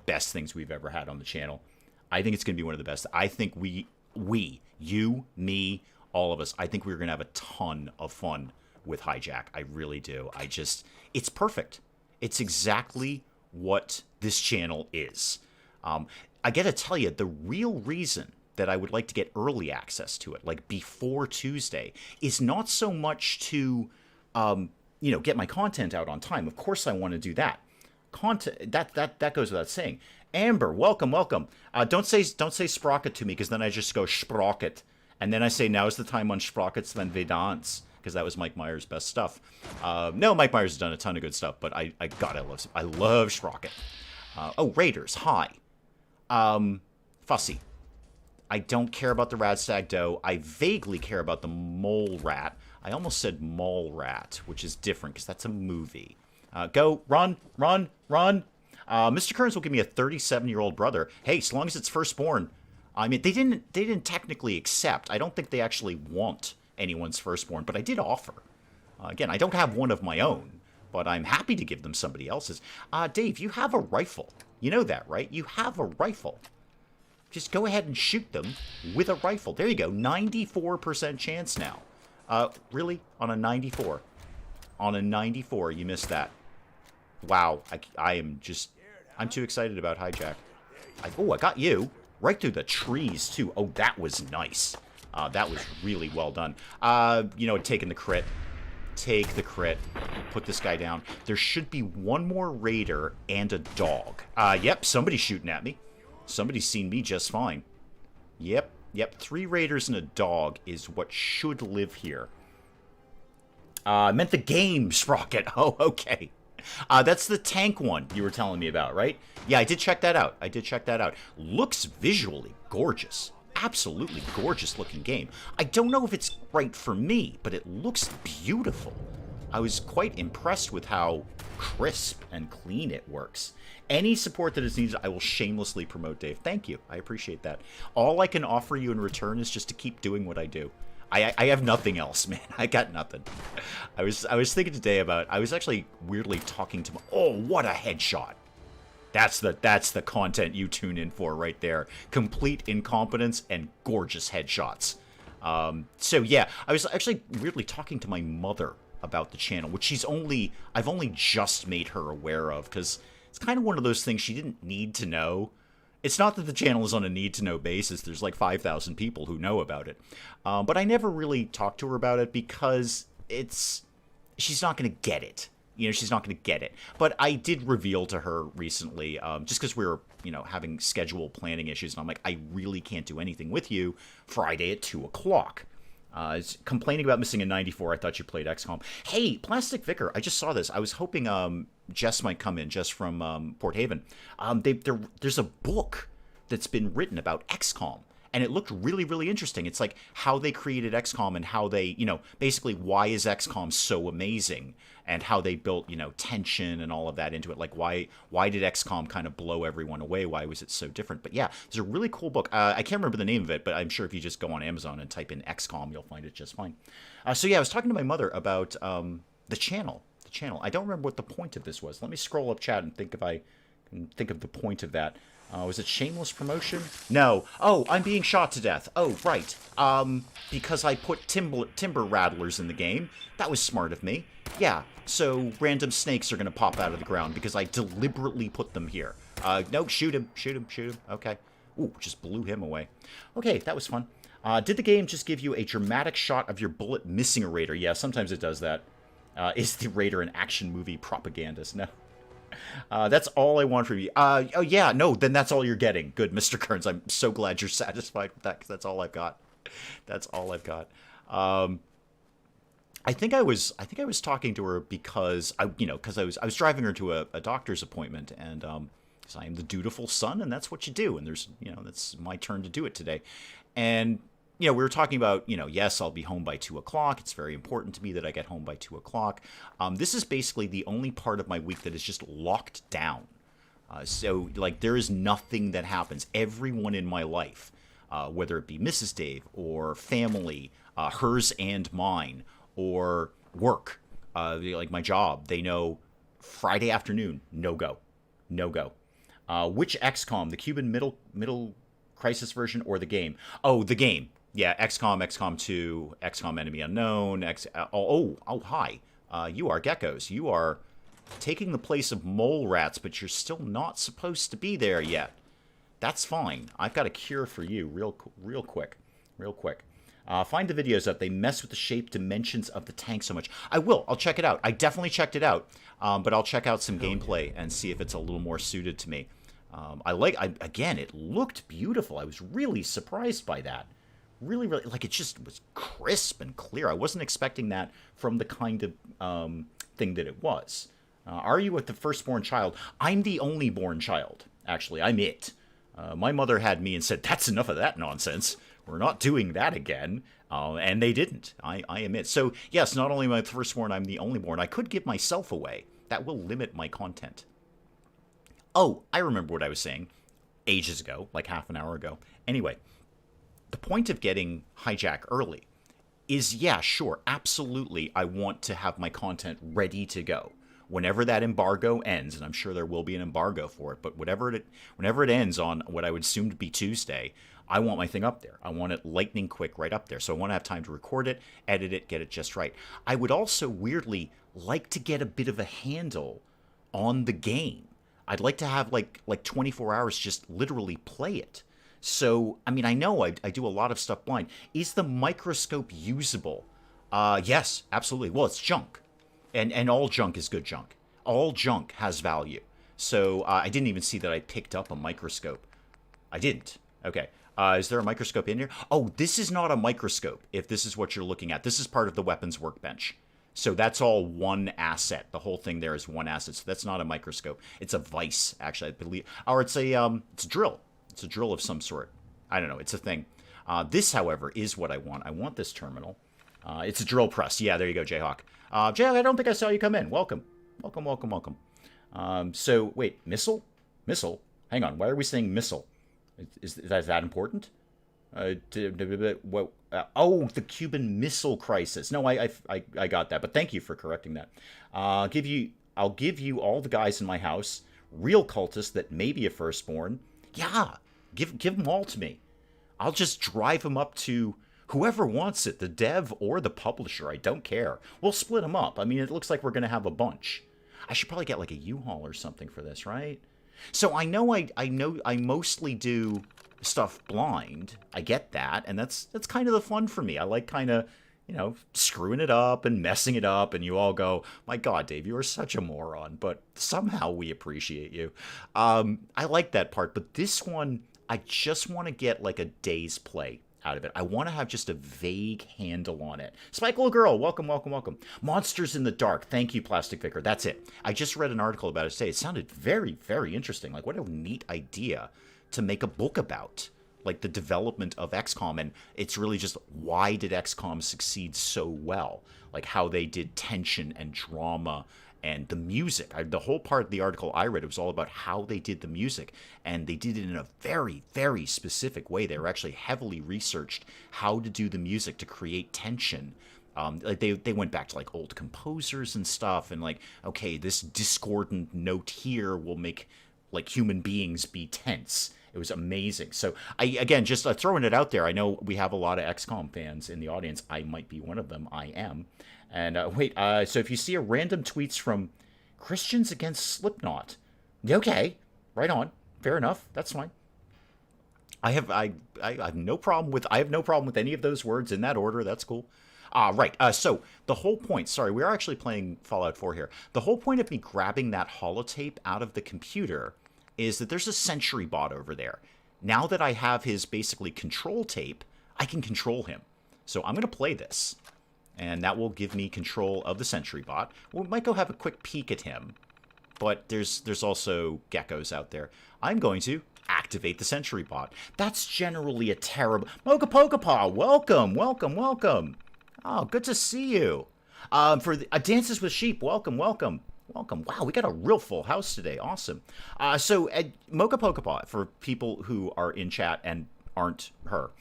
best things we've ever had on the channel. I think it's going to be one of the best. I think we, you, me, all of us, I think we're going to have a ton of fun with Hijack. I really do. It's perfect. It's exactly what this channel is. I got to tell you, the real reason that I would like to get early access to it, like before Tuesday, is not so much to, get my content out on time. Of course I want to do that. Content, that goes without saying. Amber, welcome. Don't say sprocket to me, because then I just go sprocket. And then I say, now's the time on sprockets, then Vedance, because that was Mike Myers' best stuff. No, Mike Myers has done a ton of good stuff, but I love sprocket. Raiders, hi. Fussy. I don't care about the Radstag Doe. I vaguely care about the Mole Rat. I almost said Mole Rat, which is different because that's a movie. Go, run. Mr. Kearns will give me a 37-year-old brother. Hey, as long as it's firstborn. I mean, they didn't technically accept. I don't think they actually want anyone's firstborn, but I did offer. Again, I don't have one of my own, but I'm happy to give them somebody else's. Dave, you have a rifle. You know that, right? You have a rifle. Just go ahead and shoot them with a rifle. There you go. 94% chance now. Really? On a 94? On a 94, you missed that. Wow. I'm too excited about Hijack. I got you. Right through the trees, too. Oh, that was nice. That was really well done. Taking the crit. Take the crit. Put this guy down. There should be one more raider and a dog. Yep, somebody's shooting at me. Somebody's seen me just fine. Yep. 3 raiders and a dog is what should live here. I meant the game, Sprocket. Oh, okay. That's the tank one you were telling me about, right? Yeah, I did check that out. Looks visually gorgeous. Absolutely gorgeous looking game. I don't know if it's right for me, but it looks beautiful. I was quite impressed with how crisp and clean it works. Any support that is needed, I will shamelessly promote, Dave. Thank you. I appreciate that. All I can offer you in return is just to keep doing what I do. I have nothing else, man. I got nothing. I was thinking today about, I was actually weirdly talking to my, oh, what a headshot. That's the content you tune in for right there. Complete incompetence and gorgeous headshots. So yeah, I was actually weirdly talking to my mother about the channel, which I've only just made her aware of, because it's kind of one of those things she didn't need to know. It's not that the channel is on a need-to-know basis. There's like 5,000 people who know about it. But I never really talked to her about it because she's not going to get it. She's not going to get it. But I did reveal to her recently, just because we were, having schedule planning issues, and I'm like, I really can't do anything with you Friday at 2 o'clock. Complaining about missing a 94. I thought you played XCOM. Hey, Plastic Vicar, I just saw this. I was hoping Jess might come in, Jess from Port Haven. There's a book that's been written about XCOM, and it looked really, really interesting. It's like how they created XCOM and how they, basically why is XCOM so amazing, and how they built, tension and all of that into it. Like why did XCOM kind of blow everyone away? Why was it so different? But yeah, there's a really cool book. I can't remember the name of it, but I'm sure if you just go on Amazon and type in XCOM, you'll find it just fine. So yeah, I was talking to my mother about the channel. I don't remember what the point of this was. Let me scroll up chat and think if I can think of the point of that. Was it shameless promotion? No. Oh, I'm being shot to death. Oh, right. Because I put timber rattlers in the game. That was smart of me. Yeah, so random snakes are going to pop out of the ground because I deliberately put them here. No, shoot him. Okay. Ooh, just blew him away. Okay, that was fun. Did the game just give you a dramatic shot of your bullet missing a raider? Yeah, sometimes it does that. Is the raider an action movie propagandist? No. That's all I want from you. Oh, yeah, no, then that's all you're getting. Good, Mr. Kearns. I'm so glad you're satisfied with that, because that's all I've got. That's all I've got. I talking to her because I was driving her to a doctor's appointment, and 'cause I am the dutiful son, and that's what you do, and that's my turn to do it today. And we were talking about, yes, I'll be home by 2 o'clock. It's very important to me that I get home by 2 o'clock. This is basically the only part of my week that is just locked down. So like there is nothing that happens. Everyone in my life, whether it be Mrs. Dave or family, hers and mine, or work, like my job, they know Friday afternoon, no go. Which XCOM, the Cuban middle crisis version or the game? Oh, the game. Yeah, XCOM 2, XCOM Enemy Unknown, hi. You are geckos. You are taking the place of mole rats, but you're still not supposed to be there yet. That's fine. I've got a cure for you real quick. Find the videos up. They mess with the shape dimensions of the tank so much. I will. I'll check it out. I definitely checked it out, but I'll check out some gameplay and see if it's a little more suited to me. Again, it looked beautiful. I was really surprised by that. Really, like it just was crisp and clear. I wasn't expecting that from the kind of thing that it was. Are you with the firstborn child? I'm the only born child. Actually, I'm it. My mother had me and said, that's enough of that nonsense. We're not doing that again. And they didn't. I am it. So, yes, not only am I the firstborn, I'm the only born. I could give myself away. That will limit my content. Oh, I remember what I was saying ages ago, like half an hour ago. Anyway, the point of getting Hijack early is, yeah, sure, absolutely, I want to have my content ready to go. Whenever that embargo ends, and I'm sure there will be an embargo for it, but whenever it ends on what I would assume to be Tuesday, I want my thing up there. I want it lightning quick right up there. So I want to have time to record it, edit it, get it just right. I would also weirdly like to get a bit of a handle on the game. I'd like to have like 24 hours just literally play it. So, I mean, I know I do a lot of stuff blind. Is the microscope usable? Yes, absolutely. Well, it's junk. And all junk is good junk. All junk has value. So I didn't even see that I picked up a microscope. I didn't. Okay. Is there a microscope in here? Oh, this is not a microscope, if this is what you're looking at. This is part of the weapons workbench. So that's all one asset. The whole thing there is one asset. So that's not a microscope. It's a vise, actually, I believe. Or it's a drill. It's a drill of some sort. I don't know. It's a thing. This, however, is what I want. I want this terminal. It's a drill press. Yeah, there you go, Jayhawk. Jayhawk, I don't think I saw you come in. Welcome. Welcome. So, wait, missile? Missile? Hang on. Why are we saying missile? Is that important? Oh, the Cuban Missile Crisis. No, I got that, but thank you for correcting that. I'll give you all the guys in my house, real cultists that may be a firstborn. Yeah, give them all to me. I'll just drive them up to whoever wants it, the dev or the publisher. I don't care. We'll split them up. I mean, it looks like we're going to have a bunch. I should probably get like a U-Haul or something for this, right? So I know I mostly do stuff blind. I get that, and that's kind of the fun for me. I like kind of, screwing it up and messing it up, and you all go, my God, Dave, you are such a moron, but somehow we appreciate you. I like that part, but this one, I just want to get like a day's play out of it. I want to have just a vague handle on it. Spike Little Girl, welcome. Monsters in the Dark. Thank you, Plastic Vicar. That's it. I just read an article about it today. It sounded very, very interesting. Like, what a neat idea to make a book about, like the development of XCOM. And it's really just, why did XCOM succeed so well? Like how they did tension and drama and the music. The whole part of the article I read, it was all about how they did the music. And they did it in a very, very specific way. They were actually heavily researched how to do the music to create tension. Like they went back to like old composers and stuff. And like, okay, this discordant note here will make like human beings be tense. It was amazing. So again, just throwing it out there. I know we have a lot of XCOM fans in the audience. I might be one of them. I am. And so if you see a random tweets from Christians against Slipknot, okay, right on, fair enough, that's fine. I have no problem with any of those words in that order. That's cool. Right. So the whole point. Sorry, we are actually playing Fallout 4 here. The whole point of me grabbing that holotape out of the computer is that there's a sentry bot over there. Now that I have his basically control tape, I can control him. So I'm going to play this. and that will give me control of the sentry bot. We might go have a quick peek at him, but there's also geckos out there. I'm going to activate the sentry bot. That's generally a terrible... Mocha Pokepaw, welcome, welcome, welcome. Oh, good to see you. For the, Dances with Sheep, welcome, welcome. Welcome. Wow, we got a real full house today. Awesome. So, Mocha Pokepaw, for people who are in chat and aren't her,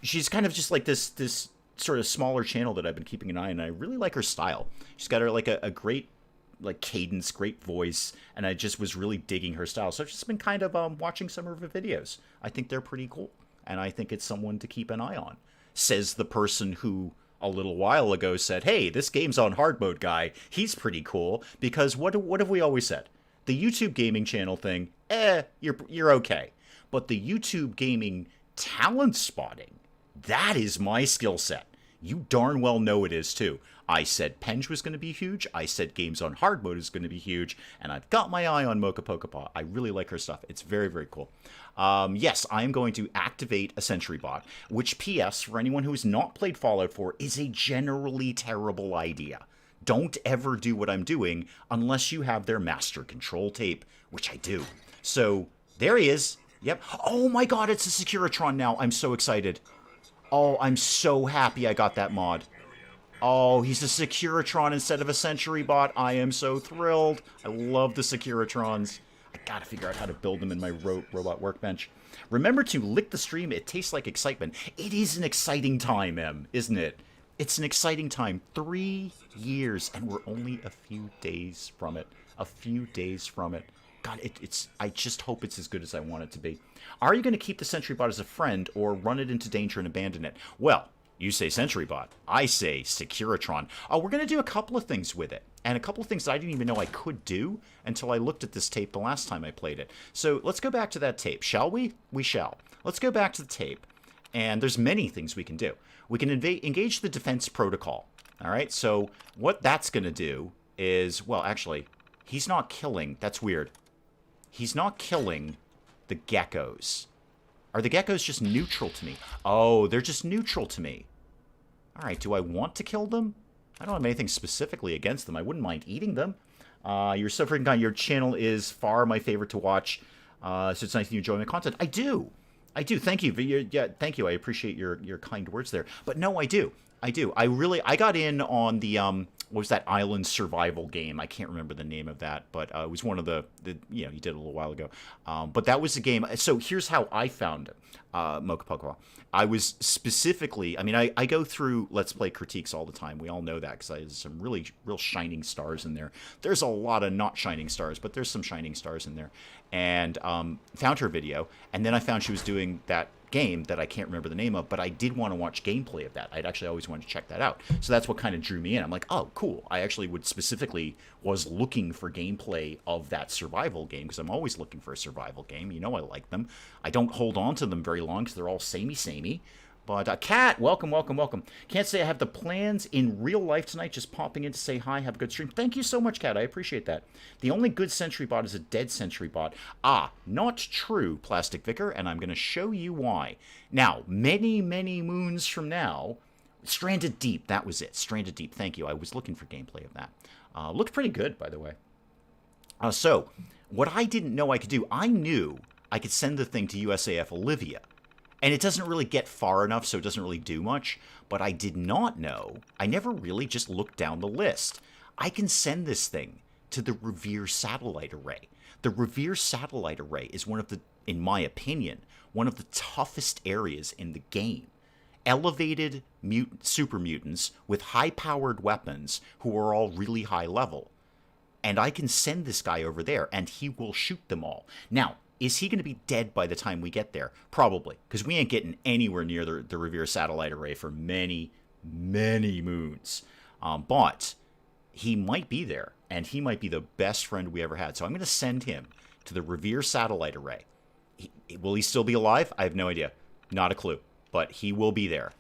she's kind of just like this sort of smaller channel that I've been keeping an eye on, and I really like her style. She's got her like a great like cadence, great voice, and I just was really digging her style. So I've just been kind of watching some of her videos. I think they're pretty cool, and I think it's someone to keep an eye on. Says the person who a little while ago said, hey, this game's on hard mode guy. He's pretty cool. Because what have we always said? The YouTube gaming channel thing, you're okay. But the YouTube gaming talent spotting, that is my skill set. You darn well know it is too. I said Penge was going to be huge. I said games on hard mode is going to be huge. And I've got my eye on Mocha Pokepaw. I really like her stuff. It's very, very cool. Yes, I am going to activate a sentry bot, which, P.S., for anyone who has not played Fallout 4, is a generally terrible idea. Don't ever do what I'm doing unless you have their master control tape, which I do. So, there he is. Yep. Oh my god, it's a Securitron now. I'm so excited. Oh, I'm so happy I got that mod. Oh, he's a Securitron instead of a sentry bot. I am so thrilled. I love the Securitrons. I gotta figure out how to build them in my robot workbench. Remember to lick the stream. It tastes like excitement. It is an exciting time, Em, isn't it? It's an exciting time. 3 years, and we're only a few days from it. A few days from it. God, I just hope it's as good as I want it to be. Are you going to keep the sentry bot as a friend or run it into danger and abandon it? Well, you say sentry bot. I say Securitron. Oh, we're going to do a couple of things with it. And a couple of things that I didn't even know I could do until I looked at this tape the last time I played it. So let's go back to that tape, shall we? We shall. Let's go back to the tape. And there's many things we can do. We can engage the defense protocol. All right, so what that's going to do is, well, actually, he's not killing. That's weird. He's not killing the geckos. Are the geckos just neutral to me? Oh, they're just neutral to me. All right, do I want to kill them? I don't have anything specifically against them. I wouldn't mind eating them. You're so freaking kind. Your channel is far my favorite to watch. So it's nice that you enjoy my content. I do. I do. Thank you. Yeah, thank you. I appreciate your kind words there. But no, I do. I do. I got in on the, what was that island survival game? I can't remember the name of that, but it was one of the you know, you did a little while ago. But that was the game. So here's how I found Mocha Pokemon. I was specifically, I mean, I go through Let's Play critiques all the time. We all know that because there's some real shining stars in there. There's a lot of not shining stars, but there's some shining stars in there. And found her video, and then I found she was doing that game that I can't remember the name of, but I did want to watch gameplay of that. I'd actually always wanted to check that out. So that's what kind of drew me in. I'm like, oh, cool. I actually was looking for gameplay of that survival game, because I'm always looking for a survival game. You know I like them. I don't hold on to them very long because they're all samey. But, Kat, welcome, welcome, welcome. Can't say I have the plans in real life tonight, just popping in to say hi, have a good stream. Thank you so much, Kat, I appreciate that. The only good sentry bot is a dead sentry bot. Ah, not true, Plastic Vicar, and I'm going to show you why. Now, many, many moons from now, Stranded Deep, that was it. Stranded Deep, thank you. I was looking for gameplay of that. Looked pretty good, by the way. So, what I didn't know I could do, I knew I could send the thing to USAF Olivia. And it doesn't really get far enough, so it doesn't really do much. But I did not know. I never really just looked down the list. I can send this thing to the Revere Satellite Array. The Revere Satellite Array is one of the, in my opinion, one of the toughest areas in the game. Elevated super mutants with high-powered weapons who are all really high level. And I can send this guy over there, and he will shoot them all. Now, is he going to be dead by the time we get there? Probably, because we ain't getting anywhere near the Revere Satellite Array for many, many moons. But he might be there, and he might be the best friend we ever had. So I'm going to send him to the Revere Satellite Array. Will he still be alive? I have no idea. Not a clue. But he will be there.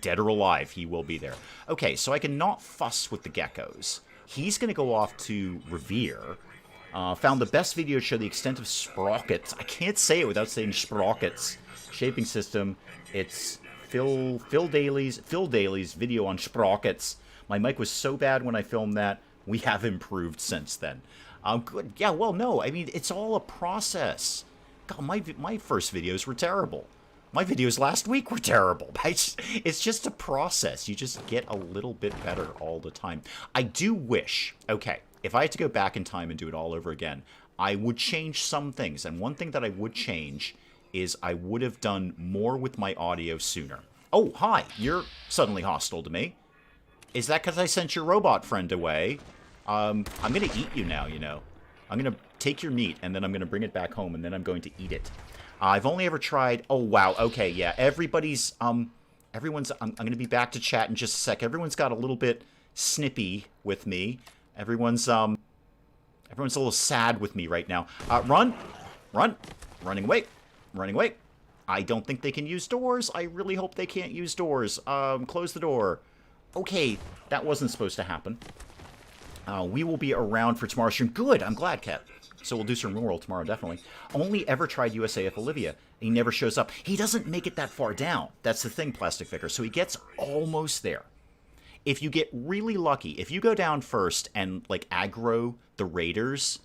Dead or alive, he will be there. Okay, so I can not fuss with the geckos. He's going to go off to Revere. Found the best video to show the extent of sprockets. I can't say it without saying sprockets. Shaping system. It's Phil Daly's video on sprockets. My mic was so bad when I filmed that. We have improved since then. Good. Yeah, well, no. I mean, it's all a process. God, my first videos were terrible. My videos last week were terrible. It's just a process. You just get a little bit better all the time. I do wish, okay, if I had to go back in time and do it all over again, I would change some things. And one thing that I would change is I would have done more with my audio sooner. Oh, hi. You're suddenly hostile to me. Is that because I sent your robot friend away? I'm going to eat you now, you know. I'm going to take your meat, and then I'm going to bring it back home, and then I'm going to eat it. I've only ever tried... Oh, wow. Okay, yeah. Everyone's... I'm going to be back to chat in just a sec. Everyone's got a little bit snippy with me. Everyone's a little sad with me right now. Run! Run! Running away! Running away! I don't think they can use doors. I really hope they can't use doors. Close the door. Okay, that wasn't supposed to happen. We will be around for tomorrow's stream. Good, I'm glad, Kat. So we'll do some Rework tomorrow, definitely. Only ever tried USAF Olivia. He never shows up. He doesn't make it that far down. That's the thing, Plastic Vicar. So he gets almost there. If you get really lucky, if you go down first and, like, aggro the raiders,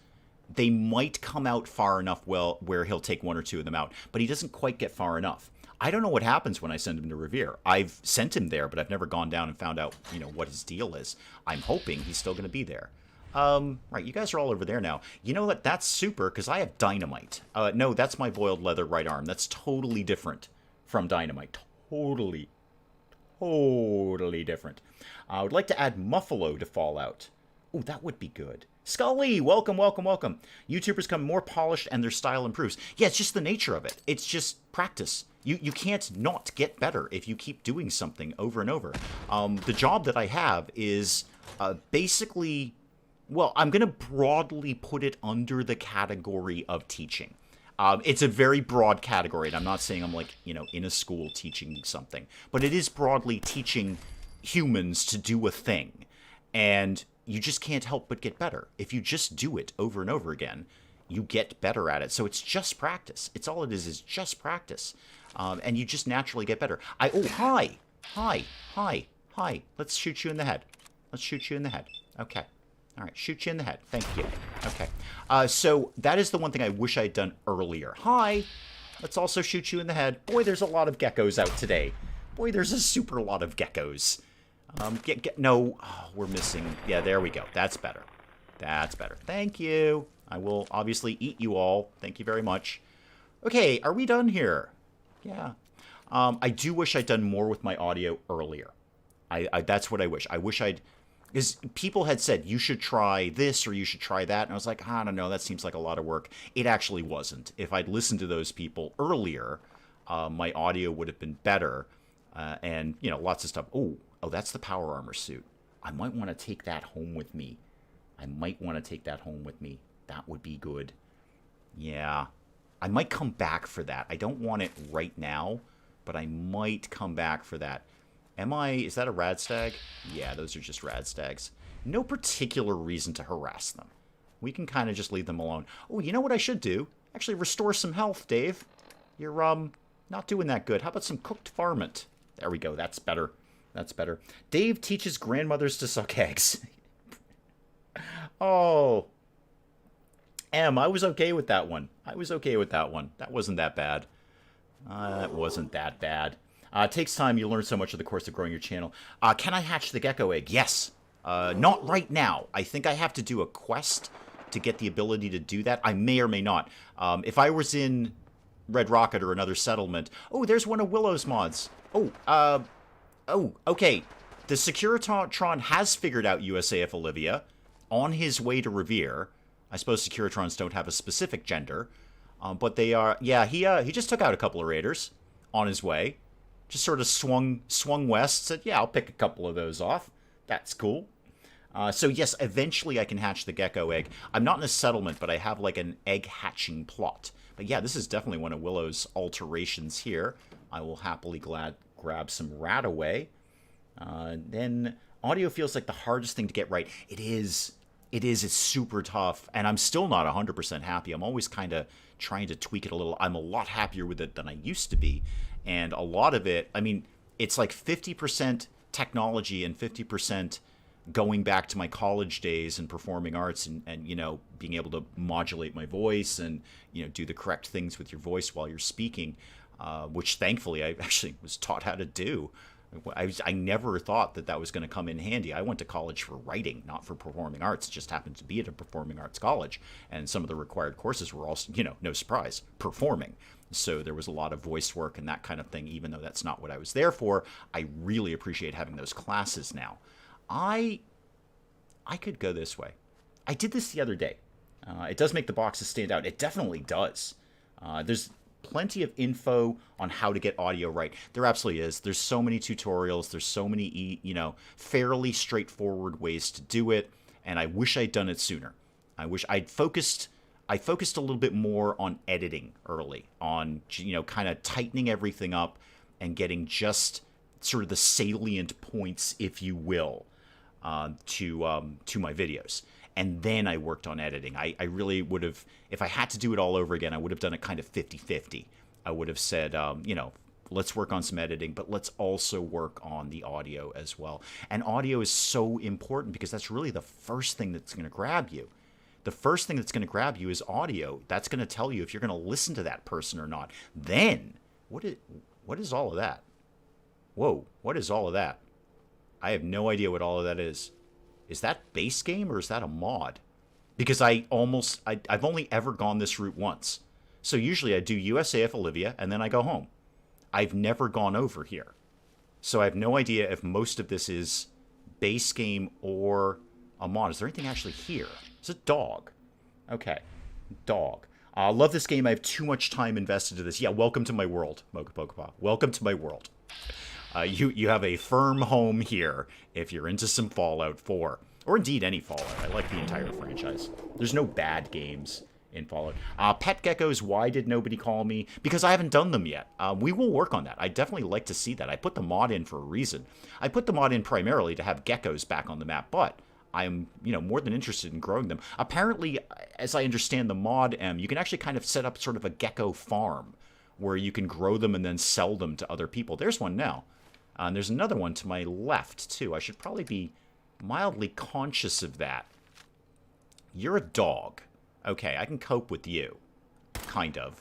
they might come out far enough where he'll take one or two of them out. But he doesn't quite get far enough. I don't know what happens when I send him to Revere. I've sent him there, but I've never gone down and found out, you know, what his deal is. I'm hoping he's still going to be there. Right, you guys are all over there now. You know what? That's super, because I have dynamite. No, that's my boiled leather right arm. That's totally different from dynamite. Totally different. I would like to add Muffalo to Fallout. Oh, that would be good. Scully, welcome, welcome, welcome. YouTubers become more polished and their style improves. Yeah, it's just the nature of it. It's just practice. You can't not get better if you keep doing something over and over. The job that I have is basically... Well, I'm going to broadly put it under the category of teaching. It's a very broad category, and I'm not saying I'm, like, you know, in a school teaching something. But it is broadly teaching humans to do a thing. And you just can't help but get better. If you just do it over and over again, you get better at it. So it's just practice. It's all it is just practice. And you just naturally get better. Oh, hi. Hi. Let's shoot you in the head. Let's shoot you in the head. Okay. All right, shoot you in the head. Thank you. Okay. So that is the one thing I wish I'd done earlier. Hi. Let's also shoot you in the head. Boy, there's a lot of geckos out today. Boy, there's a super lot of geckos. No, we're missing. Yeah, there we go. That's better. That's better. Thank you. I will obviously eat you all. Thank you very much. Okay, are we done here? Yeah. I do wish I'd done more with my audio earlier. That's what I wish. I wish I'd... Because people had said, you should try this or you should try that. And I was like, I don't know, that seems like a lot of work. It actually wasn't. If I'd listened to those people earlier, my audio would have been better. And, you know, lots of stuff. Oh, that's the power armor suit. I might want to take that home with me. That would be good. Yeah. I might come back for that. I don't want it right now, but I might come back for that. Is that a rad stag? Yeah, those are just rad stags. No particular reason to harass them. We can kind of just leave them alone. Oh, you know what I should do? Actually restore some health, Dave. You're, not doing that good. How about some cooked varmint? There we go. That's better. That's better. Dave teaches grandmothers to suck eggs. Oh. I was okay with that one. That wasn't that bad. It takes time. You learn so much of the course of growing your channel. Can I hatch the gecko egg? Yes. Not right now. I think I have to do a quest to get the ability to do that. I may or may not. If I was in Red Rocket or another settlement... Oh, there's one of Willow's mods. Okay. The Securitron has figured out USAF Olivia on his way to Revere. I suppose Securitrons don't have a specific gender. But they are... Yeah, he just took out a couple of raiders on his way. Just sort of swung west, said, yeah, I'll pick a couple of those off. That's cool. So yes, eventually I can hatch the gecko egg. I'm not in a settlement, but I have like an egg hatching plot. But yeah, this is definitely one of Willow's alterations here. I will happily grab some rat away. Then audio feels like the hardest thing to get right. It is. It's super tough. And I'm still not 100% happy. I'm always kind of trying to tweak it a little. I'm a lot happier with it than I used to be. And a lot of it, I mean, it's like 50% technology and 50% going back to my college days and performing arts and you know, being able to modulate my voice and, you know, do the correct things with your voice while you're speaking, which thankfully I actually was taught how to do. I never thought that that was going to come in handy. I went to college for writing, not for performing arts. It just happened to be at a performing arts college. And some of the required courses were also, you know, no surprise, performing. So there was a lot of voice work and that kind of thing, even though that's not what I was there for. I really appreciate having those classes now. I could go this way. I did this the other day. It does make the boxes stand out. It definitely does. There's plenty of info on how to get audio right. There absolutely is. There's so many tutorials. There's so many, you know, fairly straightforward ways to do it. And I wish I'd done it sooner. I wish I'd focused. I focused a little bit more on editing early, on, you know, kind of tightening everything up and getting just sort of the salient points, if you will, to my videos. And then I worked on editing. I really would have, if I had to do it all over again, I would have done it kind of 50-50. I would have said, you know, let's work on some editing, but let's also work on the audio as well. And audio is so important because that's really the first thing that's going to grab you. The first thing that's going to grab you is audio. That's going to tell you if you're going to listen to that person or not. Then, what is all of that? Whoa, what is all of that? I have no idea what all of that is. Is that base game or is that a mod? Because I've only ever gone this route once. So usually I do USAF Olivia and then I go home. I've never gone over here. So I have no idea if most of this is base game or a mod. Is there anything actually here? It's a dog. Okay, dog. I love this game. I have too much time invested in this. Yeah, welcome to my world, Mocha Pokepop. Welcome to my world. You have a firm home here if you're into some Fallout 4. Or indeed any Fallout. I like the entire franchise. There's no bad games in Fallout. Pet Geckos, why did nobody call me? Because I haven't done them yet. We will work on that. I definitely like to see that. I put the mod in for a reason. I put the mod in primarily to have geckos back on the map, but I'm, you know, more than interested in growing them. Apparently, as I understand the mod, you can actually kind of set up sort of a gecko farm where you can grow them and then sell them to other people. There's one now. And there's another one to my left, too. I should probably be mildly conscious of that. You're a dog. Okay, I can cope with you. Kind of.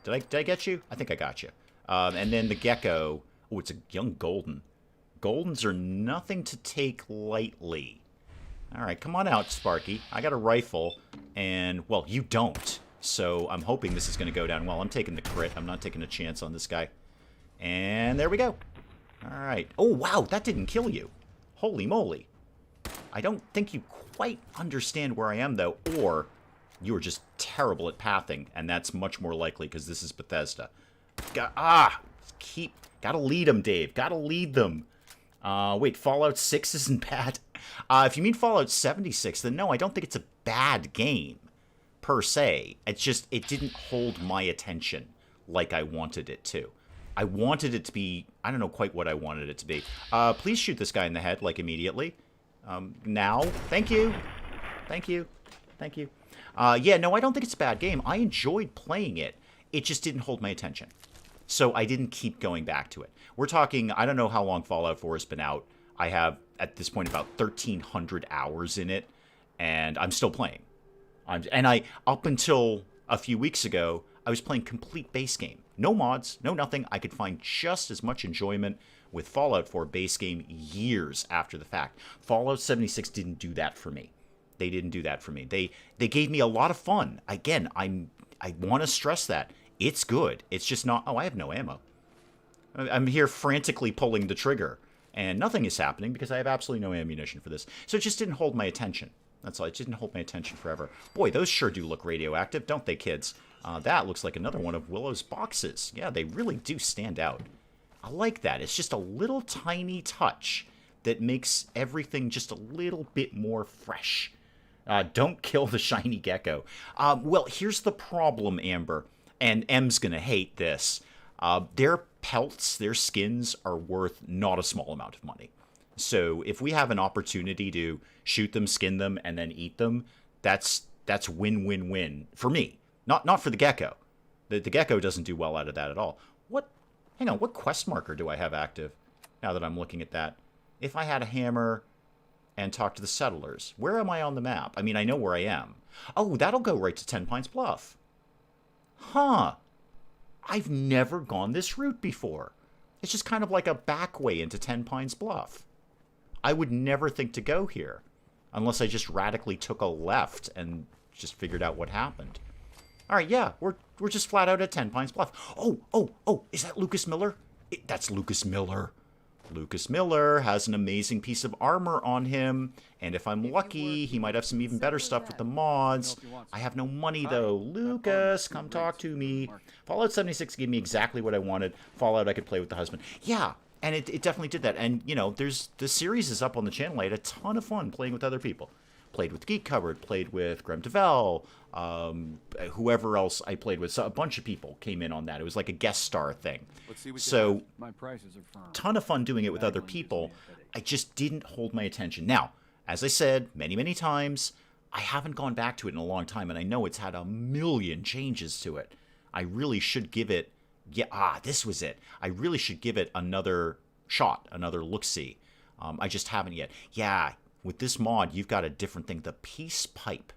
Did I get you? I think I got you. And then the gecko. Oh, it's a young golden. Goldens are nothing to take lightly. All right, come on out, Sparky. I got a rifle, and, well, you don't. So I'm hoping this is going to go down well. I'm taking the crit. I'm not taking a chance on this guy. And there we go. All right. Oh, wow, that didn't kill you. Holy moly. I don't think you quite understand where I am, though, or you are just terrible at pathing, and that's much more likely because this is Bethesda. Gotta lead them, Dave. Gotta lead them. Wait, Fallout 6 isn't bad? If you mean Fallout 76, then no, I don't think it's a bad game, per se. It's just, it didn't hold my attention like I wanted it to. I wanted it to be, I don't know quite what I wanted it to be. Please shoot this guy in the head, like, immediately. Now. Thank you. Thank you. Thank you. Yeah, no, I don't think it's a bad game. I enjoyed playing it. It just didn't hold my attention. So I didn't keep going back to it. We're talking, I don't know how long Fallout 4 has been out. I have, at this point, about 1,300 hours in it, and I'm still playing. Up until a few weeks ago, I was playing complete base game. No mods, no nothing. I could find just as much enjoyment with Fallout 4 base game years after the fact. Fallout 76 didn't do that for me. They didn't do that for me. They gave me a lot of fun. Again, I want to stress that. It's good. It's just not... Oh, I have no ammo. I'm here frantically pulling the trigger, and nothing is happening because I have absolutely no ammunition for this. So it just didn't hold my attention. That's all. It didn't hold my attention forever. Boy, those sure do look radioactive, don't they, kids? That looks like another one of Willow's boxes. Yeah, they really do stand out. I like that. It's just a little tiny touch that makes everything just a little bit more fresh. Don't kill the shiny gecko. Well, here's the problem, Amber. And M's going to hate this. Their pelts, their skins are worth not a small amount of money. So if we have an opportunity to shoot them, skin them, and then eat them, that's win-win-win for me. Not for the gecko. The gecko doesn't do well out of that at all. Hang on, what quest marker do I have active? now that I'm looking at that. If I had a hammer and talk to the settlers, where am I on the map? I mean, I know where I am. Oh, that'll go right to 10 Pines Bluff. Huh. I've never gone this route before. It's just kind of like a back way into 10 Pines Bluff. I would never think to go here unless I just radically took a left and just figured out what happened. All right, yeah, we're just flat out at 10 Pines Bluff. Oh, is that Lucas Miller? That's Lucas Miller. Lucas Miller has an amazing piece of armor on him, and if I'm lucky, he might have some even better stuff with the mods. I have no money, though. Lucas, come talk to me. Fallout 76 gave me exactly what I wanted. Fallout I could play with the husband. Yeah, and it definitely did that. And, you know, the series is up on the channel. I had a ton of fun playing with other people. Played with Geek Covered, played with Graham DeVell, whoever else I played with. So a bunch of people came in on that. It was like a guest star thing. So, my prices are firm. Ton of fun doing it with other people. I just didn't hold my attention. Now, as I said many, many times, I haven't gone back to it in a long time, and I know it's had a million changes to it. I really should give it... Yeah, this was it. I really should give it another shot, another look-see. I just haven't yet. Yeah, with this mod, you've got a different thing. The Peace Pipe.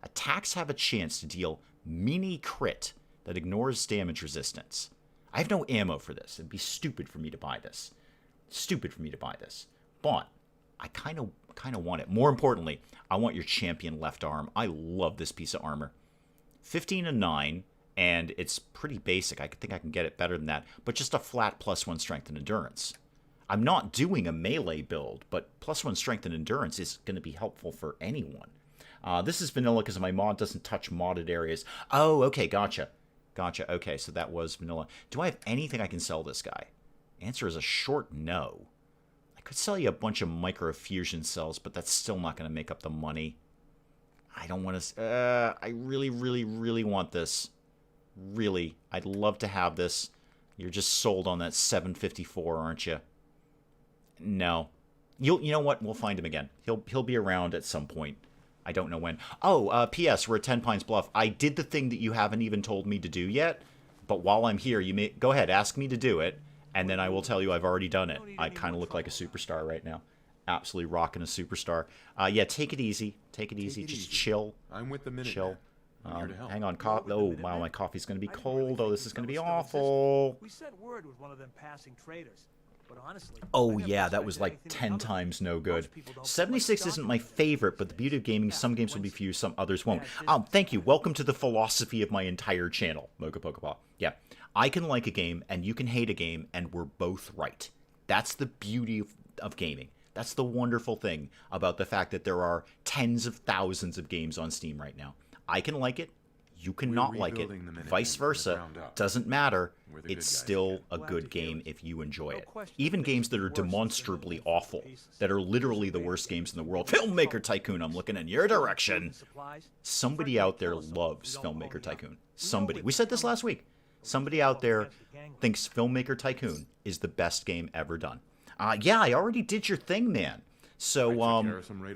Attacks have a chance to deal mini crit that ignores damage resistance. I have no ammo for this. It'd be stupid for me to buy this. Stupid for me to buy this. But I kind of want it. More importantly, I want your champion left arm. I love this piece of armor. 15 and 9, and it's pretty basic. I think I can get it better than that. But just a flat +1 strength and endurance. I'm not doing a melee build, but +1 strength and endurance is going to be helpful for anyone. This is vanilla because my mod doesn't touch modded areas. Oh, okay, gotcha. Gotcha, okay, so that was vanilla. Do I have anything I can sell this guy? Answer is a short no. I could sell you a bunch of microfusion cells, but that's still not going to make up the money. I don't want to... I really, really, really want this. Really. I'd love to have this. You're just sold on that 754, aren't you? No. You know what? We'll find him again. He'll be around at some point. I don't know when. Oh, P.S. We're at 10 Pines Bluff. I did the thing that you haven't even told me to do yet, but while I'm here, you may... Go ahead, ask me to do it, and then I will tell you I've already done it. I kind of look like a superstar right now. Absolutely rocking a superstar. Yeah, take it easy. Take it easy. Just chill. I'm with the minute. Chill. Hang on. Oh, wow, my coffee's going to be cold. Oh, this is going to be awful. We sent word with one of them passing traders. But honestly, oh yeah, that was like 10 times no good. 76 isn't my favorite, but the beauty of gaming, some games will be for you, some others won't. Thank you. Welcome to the philosophy of my entire channel, Mocha Pokeball. Yeah, I can like a game, and you can hate a game, and we're both right. That's the beauty of gaming. That's the wonderful thing about the fact that there are tens of thousands of games on Steam right now. I can like it. You cannot like it. Vice versa. Doesn't matter. It's still a good game if you enjoy it. Even games that are demonstrably awful, that are literally the worst games in the world. Filmmaker Tycoon, I'm looking in your direction. Somebody out there loves Filmmaker Tycoon. Somebody. We said this last week. Somebody out there thinks Filmmaker Tycoon is the best game ever done. Yeah, I already did your thing, man. So,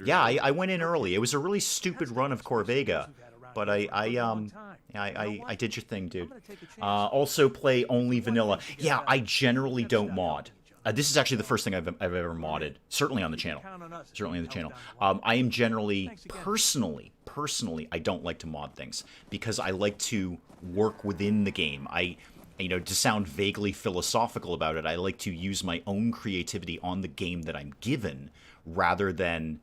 yeah, I went in early. It was a really stupid run of Corvega. But I did your thing, dude. Also play only vanilla. Yeah, I generally don't mod. This is actually the first thing I've ever modded. Certainly on the channel. Certainly on the channel. I am generally, personally, I don't like to mod things because I like to work within the game. To sound vaguely philosophical about it, I like to use my own creativity on the game that I'm given rather than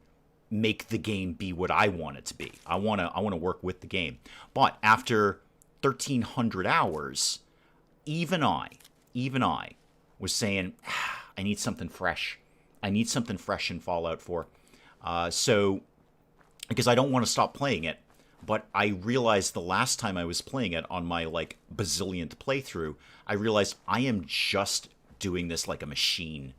make the game be what I want it to be. I want to work with the game. But after 1,300 hours, even I was saying, I need something fresh. I need something fresh in Fallout 4. So, because I don't want to stop playing it, but I realized the last time I was playing it on my, like, bazillionth playthrough, I realized I am just doing this like a machine.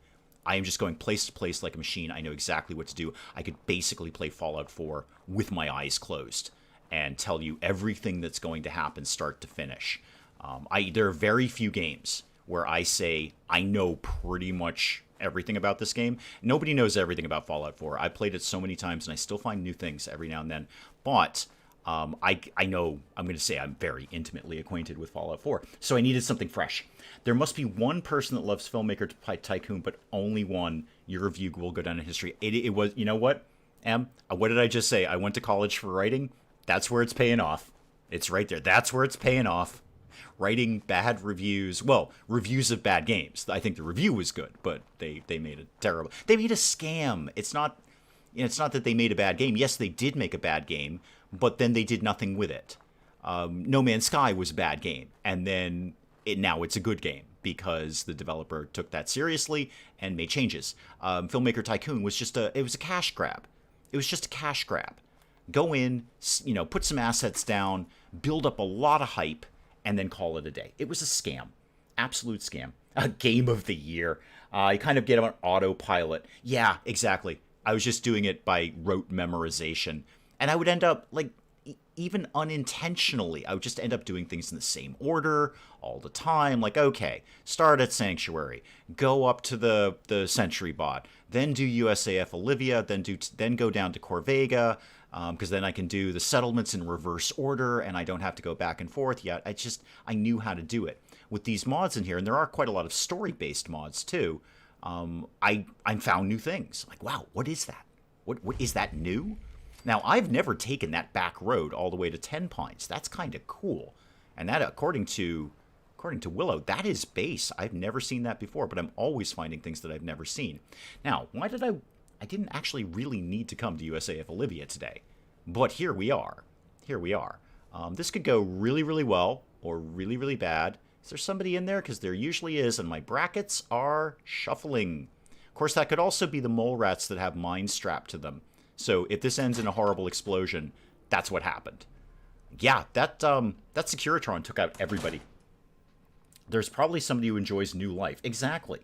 I am just going place to place like a machine. I know exactly what to do. I could basically play Fallout 4 with my eyes closed and tell you everything that's going to happen start to finish. There are very few games where I say I know pretty much everything about this game. Nobody knows everything about Fallout 4. I played it so many times and I still find new things every now and then. But I know I'm going to say I'm very intimately acquainted with Fallout 4, so I needed something fresh. There must be one person that loves Filmmaker Tycoon, but only one. Your review will go down in history. It was, you know what, Em? What did I just say? I went to college for writing. That's where it's paying off. It's right there. That's where it's paying off. Writing bad reviews. Well, reviews of bad games. I think the review was good, but they made it terrible. They made a scam. It's not, it's not that they made a bad game. Yes, they did make a bad game, but then they did nothing with it. No Man's Sky was a bad game, and then now it's a good game because the developer took that seriously and made changes. Filmmaker Tycoon was just it was a cash grab. It was just a cash grab. Go in, put some assets down, build up a lot of hype, and then call it a day. It was a scam. Absolute scam. A game of the year. You kind of get on autopilot. Yeah, exactly. I was just doing it by rote memorization. And I would end up, even unintentionally, I would just end up doing things in the same order all the time. Like, okay, start at Sanctuary, go up to the Sentry bot, then do USAF Olivia, then go down to Corvega, because then I can do the settlements in reverse order, and I don't have to go back and forth. Yeah, I knew how to do it. With these mods in here, and there are quite a lot of story-based mods too, I found new things. Like, wow, what is that? What is that new? Now, I've never taken that back road all the way to Ten Pines. That's kind of cool. And that, according to Willow, that is base. I've never seen that before, but I'm always finding things that I've never seen. Now, why did I didn't actually really need to come to USAF Olivia today. But here we are. Here we are. This could go really, really well or really, really bad. Is there somebody in there? Because there usually is, and my brackets are shuffling. Of course, that could also be the mole rats that have mines strapped to them. So if this ends in a horrible explosion, that's what happened. Yeah, that Securitron took out everybody. There's probably somebody who enjoys new life. Exactly.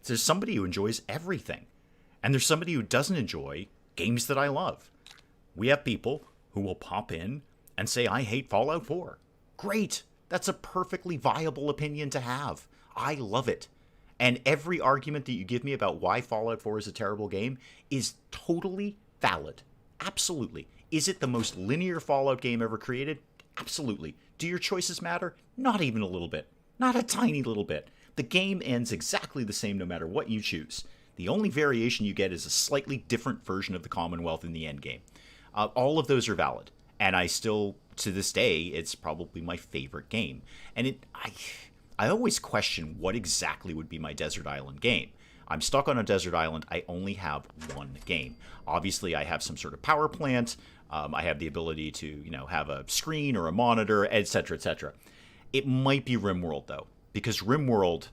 There's somebody who enjoys everything. And there's somebody who doesn't enjoy games that I love. We have people who will pop in and say, I hate Fallout 4. Great. That's a perfectly viable opinion to have. I love it. And every argument that you give me about why Fallout 4 is a terrible game is totally valid. Absolutely. Is it the most linear Fallout game ever created? Absolutely. Do your choices matter? Not even a little bit. Not a tiny little bit. The game ends exactly the same no matter what you choose. The only variation you get is a slightly different version of the Commonwealth in the end game. All of those are valid. And I still, to this day, it's probably my favorite game. And I always question what exactly would be my desert island game. I'm stuck on a desert island. I only have one game. Obviously, I have some sort of power plant. I have the ability to, have a screen or a monitor, etc., etc. It might be RimWorld, though, because RimWorld,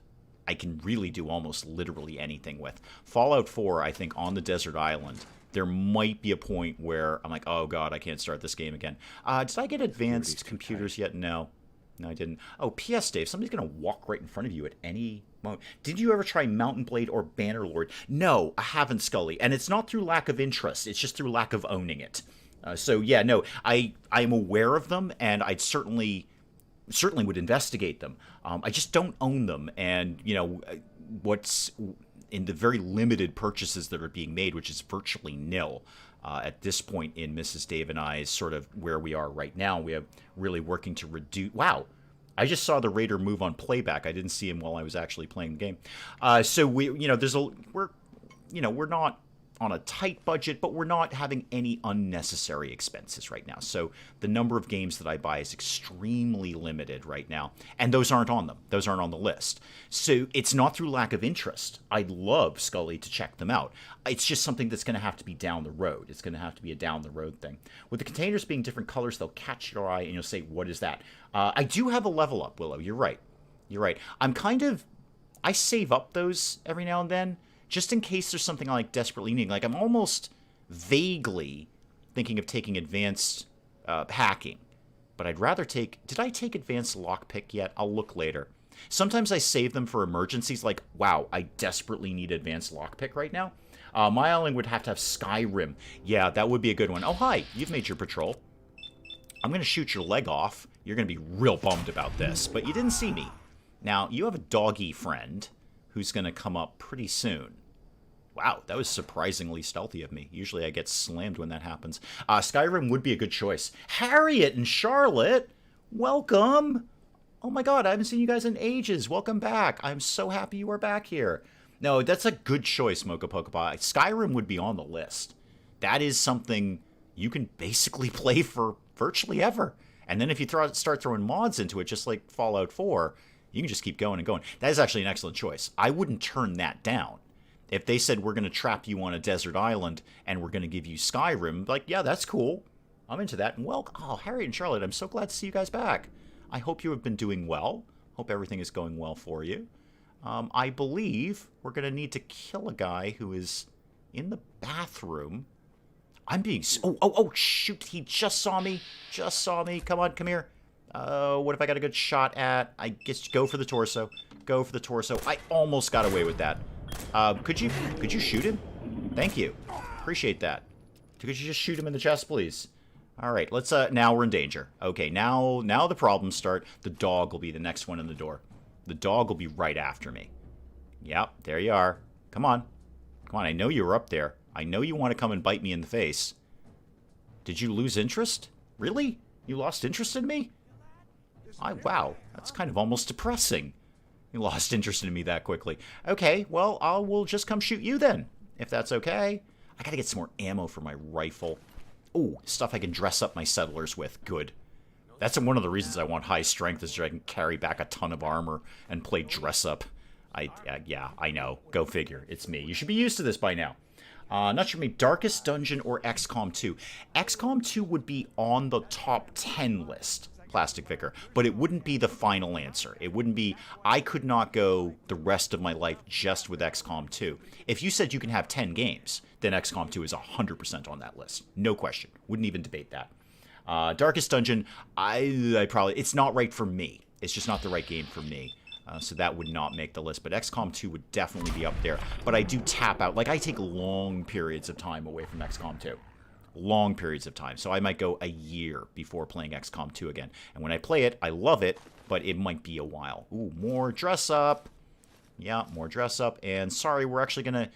I can really do almost literally anything with. Fallout 4, I think, on the desert island, there might be a point where I'm like, oh, God, I can't start this game again. Did I get advanced computers yet? No. No, I didn't. Oh, P.S. Dave, somebody's going to walk right in front of you at any moment. Did you ever try Mountain Blade or Bannerlord? No, I haven't, Scully. And it's not through lack of interest. It's just through lack of owning it. So, yeah, no, I'm aware of them, and I'd certainly would investigate them. I just don't own them. And, what's in the very limited purchases that are being made, which is virtually nil, at this point in Mrs. Dave and I's sort of where we are right now, we have really working to reduce. Wow, I just saw the Raider move on playback. I didn't see him while I was actually playing the game. So we're not on a tight budget, but we're not having any unnecessary expenses right now. So the number of games that I buy is extremely limited right now, and those aren't on them. Those aren't on the list. So it's not through lack of interest. I'd love, Scully, to check them out. It's just something that's going to have to be down the road. It's going to have to be a down the road thing. With the containers being different colors, they'll catch your eye, and you'll say, what is that? I do have a level up, Willow. You're right. You're right. I save up those every now and then, just in case there's something I like desperately needing. Like, I'm almost vaguely thinking of taking advanced hacking. But I'd rather take... Did I take advanced lockpick yet? I'll look later. Sometimes I save them for emergencies, like, wow, I desperately need advanced lockpick right now. My island would have to have Skyrim. Yeah, that would be a good one. Oh, hi. You've made your patrol. I'm going to shoot your leg off. You're going to be real bummed about this, but you didn't see me. Now, you have a doggy friend who's going to come up pretty soon. Wow, that was surprisingly stealthy of me. Usually I get slammed when that happens. Skyrim would be a good choice. Harriet and Charlotte, welcome. Oh my god, I haven't seen you guys in ages. Welcome back. I'm so happy you are back here. No, that's a good choice, Mocha Pokepie. Skyrim would be on the list. That is something you can basically play for virtually ever. And then if you start throwing mods into it, just like Fallout 4, you can just keep going and going. That is actually an excellent choice. I wouldn't turn that down. If they said, we're going to trap you on a desert island and we're going to give you Skyrim, like, yeah, that's cool. I'm into that. And oh, Harriet and Charlotte, I'm so glad to see you guys back. I hope you have been doing well. Hope everything is going well for you. I believe we're going to need to kill a guy who is in the bathroom. I'm being... Oh, shoot. He just saw me. Just saw me. Come on, come here. What if I got a good shot at... I guess go for the torso. Go for the torso. I almost got away with that. Could you shoot him? Thank you. Appreciate that. Could you just shoot him in the chest, please? All right, let's, now we're in danger. Okay, now the problems start. The dog will be the next one in the door. The dog will be right after me. Yep, there you are. Come on. Come on, I know you were up there. I know you want to come and bite me in the face. Did you lose interest? Really? You lost interest in me? Wow, that's kind of almost depressing. You lost interest in me that quickly. Okay, well, I will just come shoot you then, if that's okay. I gotta get some more ammo for my rifle. Ooh, stuff I can dress up my settlers with. Good. That's one of the reasons I want high strength, is so I can carry back a ton of armor and play dress up. Yeah, I know. Go figure. It's me. You should be used to this by now. Not sure, maybe Darkest Dungeon or XCOM 2. XCOM 2 would be on the top 10 list, Plastic Vicar, but it wouldn't be the final answer. It wouldn't be, I could not go the rest of my life just with XCOM 2. If you said you can have 10 games, then XCOM 2 is 100% on that list. No question. Wouldn't even debate that. Darkest Dungeon, I probably, it's not right for me. It's just not the right game for me. So that would not make the list. But XCOM 2 would definitely be up there. But I do tap out. Like, I take long periods of time away from XCOM 2. Long periods of time. So I might go a year before playing XCOM 2 again. And when I play it, I love it, but it might be a while. Ooh, more dress up. Yeah, more dress up. And sorry, we're actually going to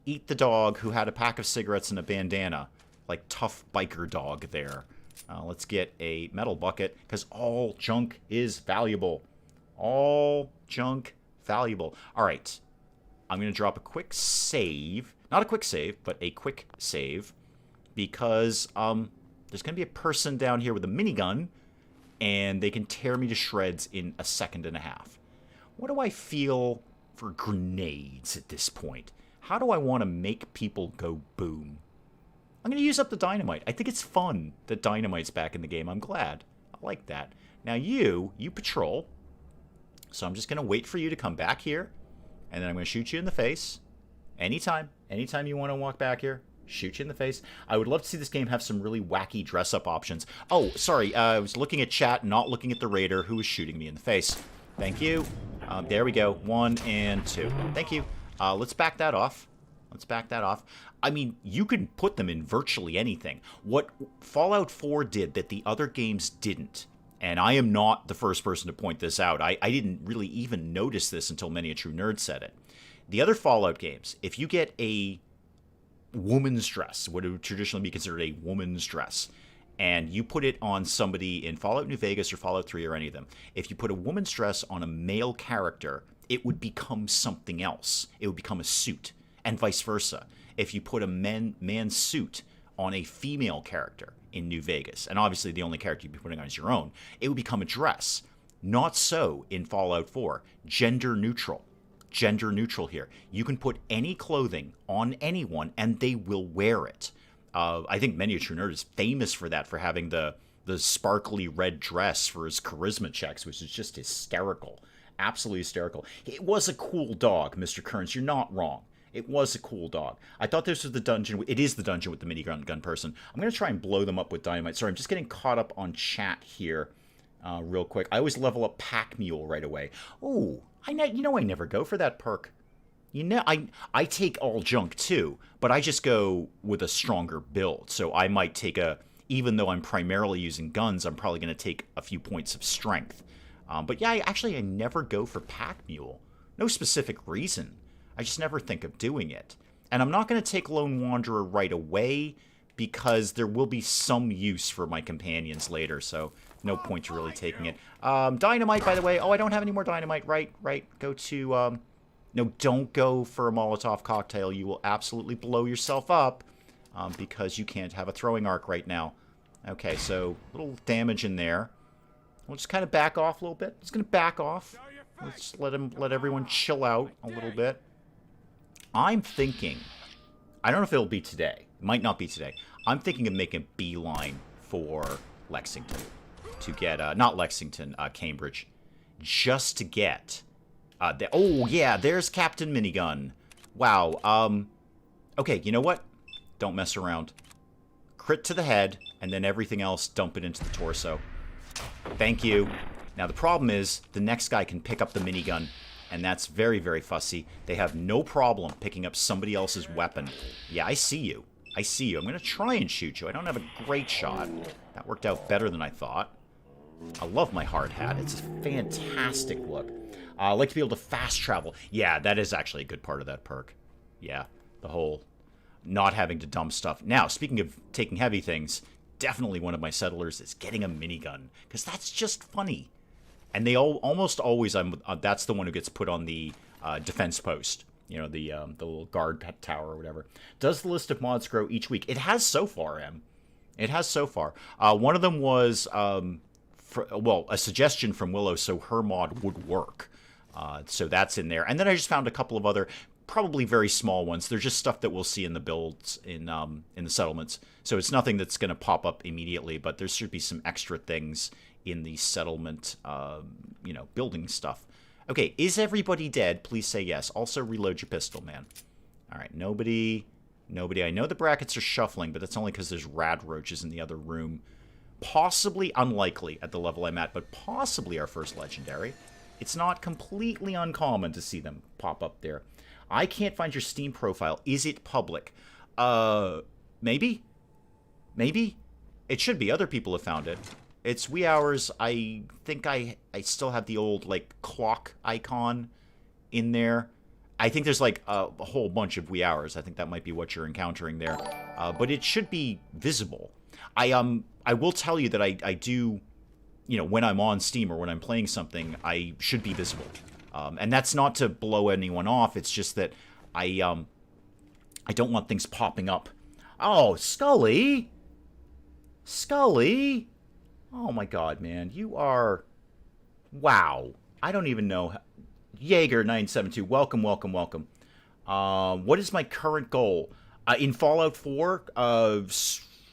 eat the dog who had a pack of cigarettes and a bandana. Like tough biker dog there. Let's get a metal bucket, because all junk is valuable. All junk valuable. All right. I'm going to drop a quick save. Not a quick save, but a quick save. Because there's going to be a person down here with a minigun, and they can tear me to shreds in a second and a half. What do I feel for grenades at this point? How do I want to make people go boom? I'm going to use up the dynamite. I think it's fun that dynamite's back in the game. I'm glad. I like that. Now you patrol. So I'm just going to wait for you to come back here, and then I'm going to shoot you in the face. Anytime you want to walk back here, shoot you in the face. I would love to see this game have some really wacky dress-up options. Oh, sorry, I was looking at chat, not looking at the raider who was shooting me in the face. Thank you. There we go. 1 and 2. Thank you. Let's back that off. Let's back that off. I mean, you can put them in virtually anything. What Fallout 4 did that the other games didn't, and I am not the first person to point this out. I didn't really even notice this until Many a True Nerd said it. The other Fallout games, if you get a woman's dress, what would traditionally be considered a woman's dress, and you put it on somebody in Fallout New Vegas or Fallout 3 or any of them, if you put a woman's dress on a male character, it would become something else. It would become a suit, and vice versa. If you put a man's suit on a female character in New Vegas, and obviously the only character you'd be putting on is your own, it would become a dress. Not so in Fallout 4. Gender neutral. Gender neutral here. You can put any clothing on anyone and they will wear it. I think Many a True Nerd is famous for that, for having the sparkly red dress for his charisma checks, which is just hysterical. Absolutely hysterical. It was a cool dog, Mr. Kearns. You're not wrong. It was a cool dog. I thought this was the dungeon. It is the dungeon with the minigun person. I'm going to try and blow them up with dynamite. Sorry, I'm just getting caught up on chat here real quick. I always level up Pack Mule right away. Oh, I never go for that perk. You know, I take all junk too, but I just go with a stronger build. So I might take even though I'm primarily using guns, I'm probably going to take a few points of strength. But yeah, I never go for Pack Mule. No specific reason. I just never think of doing it. And I'm not going to take Lone Wanderer right away because there will be some use for my companions later, so no point to really taking it. Dynamite, by the way. Oh, I don't have any more dynamite. Right. Go to... No, don't go for a Molotov cocktail. You will absolutely blow yourself up because you can't have a throwing arc right now. Okay, so little damage in there. We'll just kind of back off a little bit. It's going to back off. Let's let everyone chill out a little bit. I'm thinking, I don't know if it'll be today. It might not be today. I'm thinking of making a beeline for Lexington to get, not Lexington, Cambridge, just to get, oh yeah, there's Captain Minigun. Wow. Okay, you know what? Don't mess around. Crit to the head, and then everything else, dump it into the torso. Thank you. Now, the problem is, the next guy can pick up the minigun, and that's very, very fussy. They have no problem picking up somebody else's weapon. Yeah, I see you. I see you. I'm going to try and shoot you. I don't have a great shot. That worked out better than I thought. I love my hard hat. It's a fantastic look. I like to be able to fast travel. Yeah, that is actually a good part of that perk. Yeah, the whole not having to dump stuff. Now, speaking of taking heavy things, definitely one of my settlers is getting a minigun, because that's just funny. And they almost always, that's the one who gets put on the defense post. You know, the little guard tower or whatever. Does the list of mods grow each week? It has so far, Em. It has so far. One of them was, well, a suggestion from Willow, so her mod would work. So that's in there. And then I just found a couple of other, probably very small ones. They're just stuff that we'll see in the builds in the settlements. So it's nothing that's going to pop up immediately, but there should be some extra things in the settlement, you know, building stuff. Okay, is everybody dead? Please say yes. Also, reload your pistol, man. All right, nobody. I know the brackets are shuffling, but that's only because there's rad roaches in the other room. Possibly unlikely at the level I'm at, but possibly our first legendary. It's not completely uncommon to see them pop up there. I can't find your Steam profile. Is it public? Maybe? Maybe? It should be. Other people have found it. It's wee hours. I think I still have the old, like, clock icon in there. I think there's, like, a whole bunch of wee hours. I think that might be what you're encountering there. But it should be visible. I will tell you that I do, you know, when I'm on Steam or when I'm playing something, I should be visible. And that's not to blow anyone off. It's just that I don't want things popping up. Oh, Scully! Scully! Oh my god, man. You are... Wow. I don't even know... Jaeger972, welcome. What is my current goal? In Fallout 4, I'm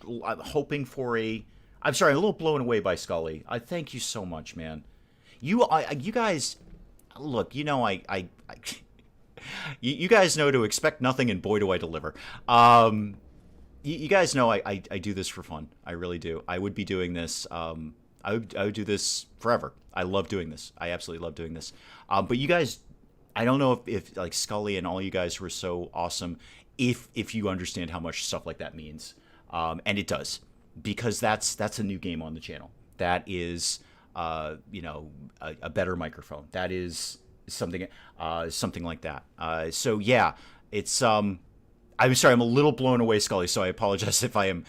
hoping for a... I'm sorry, I'm a little blown away by Scully. I thank you so much, man. You guys... Look, you know, you guys know to expect nothing, and boy, do I deliver. You guys know I do this for fun. I really do. I would be doing this. I would do this forever. I love doing this. I absolutely love doing this. But you guys, I don't know if like Scully and all you guys who are so awesome, if you understand how much stuff like that means. And it does, because that's a new game on the channel. That is, you know, a better microphone. That is something like that. So yeah, it's I'm sorry, I'm a little blown away, Scully, so I apologize if I am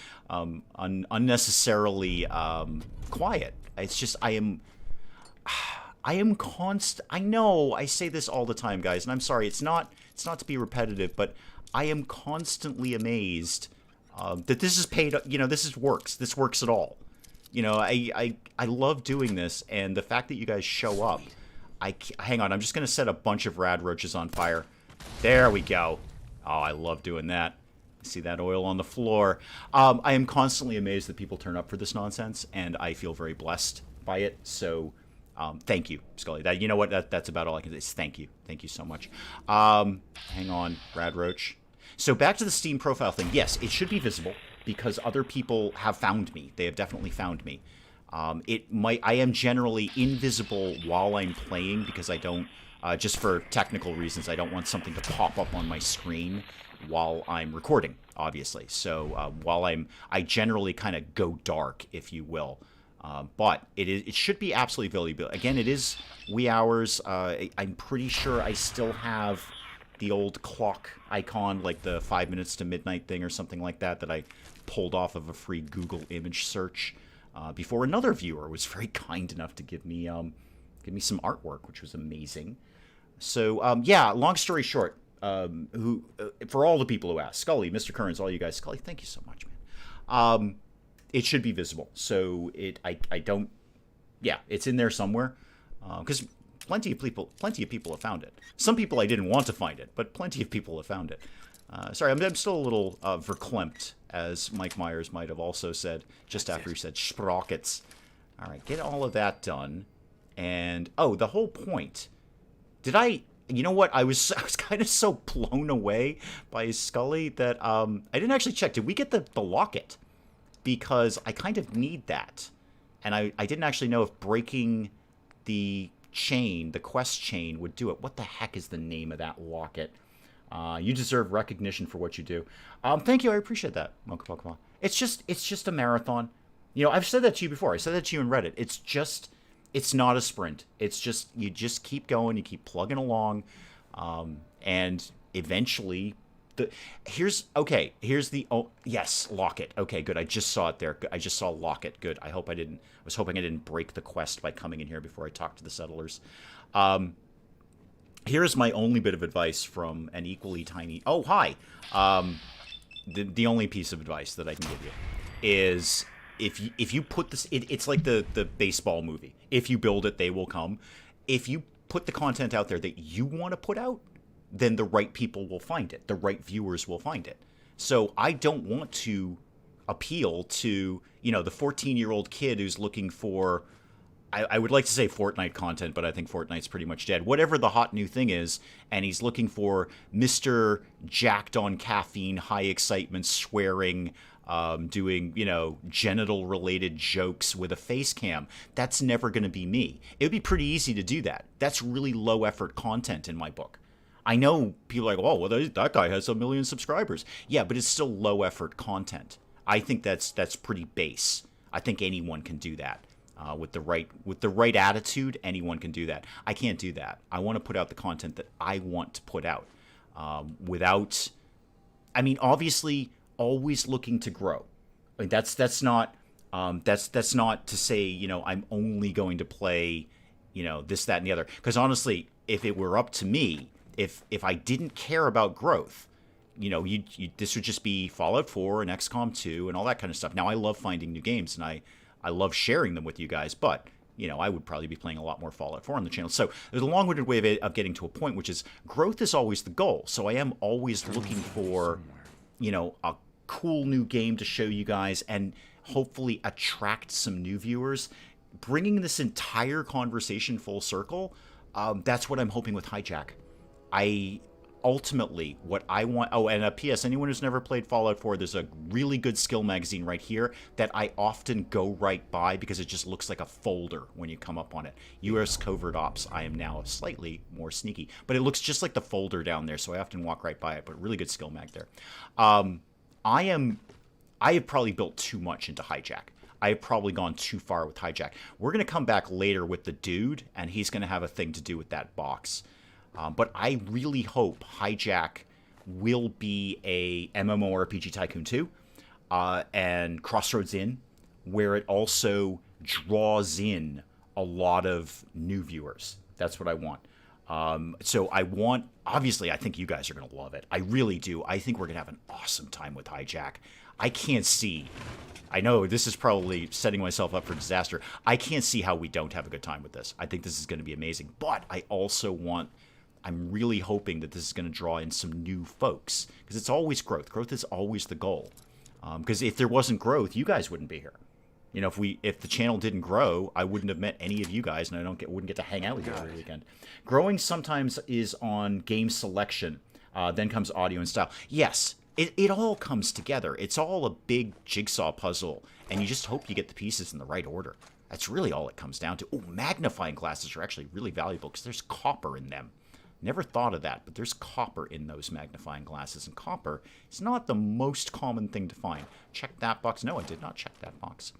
unnecessarily quiet. It's just I am I know I say this all the time, guys, and I'm sorry. It's not to be repetitive, but I am constantly amazed that this is paid. You know, this works. This works at all. You know, I love doing this, and the fact that you guys show up. Hang on, I'm just gonna set a bunch of rad roaches on fire. There we go. Oh, I love doing that. See that oil on the floor. I am constantly amazed that people turn up for this nonsense, and I feel very blessed by it. So, thank you, Scully. You know what? That's about all I can say. Is thank you. Thank you so much. Hang on, Rad Roach. So back to the Steam profile thing. Yes, it should be visible because other people have found me. They have definitely found me. I am generally invisible while I'm playing because I don't. Just for technical reasons, I don't want something to pop up on my screen while I'm recording, obviously. So while I generally kind of go dark, if you will. But it should be absolutely visible. Again, it is wee hours. I'm pretty sure I still have the old clock icon, like the 5 minutes to midnight thing or something like that I pulled off of a free Google image search before another viewer was very kind enough to give me some artwork, which was amazing. So, yeah, long story short, for all the people who asked, Scully, Mr. Kearns, all you guys, Scully, thank you so much, man. It should be visible. So I don't, yeah, it's in there somewhere. Because plenty of people have found it. Some people I didn't want to find it, but plenty of people have found it. Sorry, I'm still a little verklempt, as Mike Myers might have also said just after he said sprockets. All right, get all of that done. And, oh, the whole point. You know what? I was kind of so blown away by Scully that I didn't actually check. Did we get the locket? Because I kind of need that. And I didn't actually know if breaking the chain, the quest chain, would do it. What the heck is the name of that locket? You deserve recognition for what you do. Thank you. I appreciate that, Mocha Pokemon. It's just a marathon. You know, I've said that to you before. I said that to you in Reddit. It's not a sprint. It's just, you just keep going. You keep plugging along. And eventually, here's the, yes, locket. Okay, good. I just saw it there. I just saw locket. Good. I was hoping I didn't break the quest by coming in here before I talked to the settlers. Here's my only bit of advice from an equally tiny... Oh, hi! The only piece of advice that I can give you is if you put this... It's like the baseball movie. If you build it, they will come. If you put the content out there that you want to put out, then the right people will find it. The right viewers will find it. So I don't want to appeal to, the 14-year-old kid who's looking for... I would like to say Fortnite content, but I think Fortnite's pretty much dead. Whatever the hot new thing is, and he's looking for Mr. Jacked on caffeine, high excitement, swearing, doing, genital-related jokes with a face cam. That's never going to be me. It would be pretty easy to do that. That's really low-effort content in my book. I know people are like, oh, well, that guy has 1 million subscribers. Yeah, but it's still low-effort content. I think that's pretty base. I think anyone can do that. With the right attitude, anyone can do that. I can't do that. I want to put out the content that I want to put out, obviously, always looking to grow. I mean, that's not to say I'm only going to play this, that, and the other. Because honestly, if it were up to me, if I didn't care about growth, this would just be Fallout 4 and XCOM 2 and all that kind of stuff. Now I love finding new games and I love sharing them with you guys, but, I would probably be playing a lot more Fallout 4 on the channel. So there's a long-winded way of getting to a point, which is growth is always the goal. So I am always looking for, a cool new game to show you guys and hopefully attract some new viewers. Bringing this entire conversation full circle, that's what I'm hoping with Hijack. Ultimately, what I want... Oh, and a PS, anyone who's never played Fallout 4, there's a really good skill magazine right here that I often go right by because it just looks like a folder when you come up on it. U.S. Covert Ops. I am now slightly more sneaky, but it looks just like the folder down there, so I often walk right by it, but really good skill mag there. I have probably built too much into Hijack. I have probably gone too far with Hijack. We're going to come back later with the dude, and he's going to have a thing to do with that box. But I really hope Hijack will be a MMORPG Tycoon 2 and Crossroads Inn, where it also draws in a lot of new viewers. That's what I want. So I want, obviously, I think you guys are going to love it. I really do. I think we're going to have an awesome time with Hijack. I can't see, I know this is probably setting myself up for disaster. I can't see how we don't have a good time with this. I think this is going to be amazing. But I also I'm really hoping that this is going to draw in some new folks, because it's always growth. Growth is always the goal. Because if there wasn't growth, you guys wouldn't be here. If the channel didn't grow, I wouldn't have met any of you guys, and I wouldn't get to hang out with you every weekend. Growing sometimes is on game selection, then comes audio and style. Yes, it all comes together. It's all a big jigsaw puzzle, and you just hope you get the pieces in the right order. That's really all it comes down to. Oh, magnifying glasses are actually really valuable because there's copper in them. Never thought of that, but there's copper in those magnifying glasses, and copper is not the most common thing to find. Check that box. No, I did not check that box.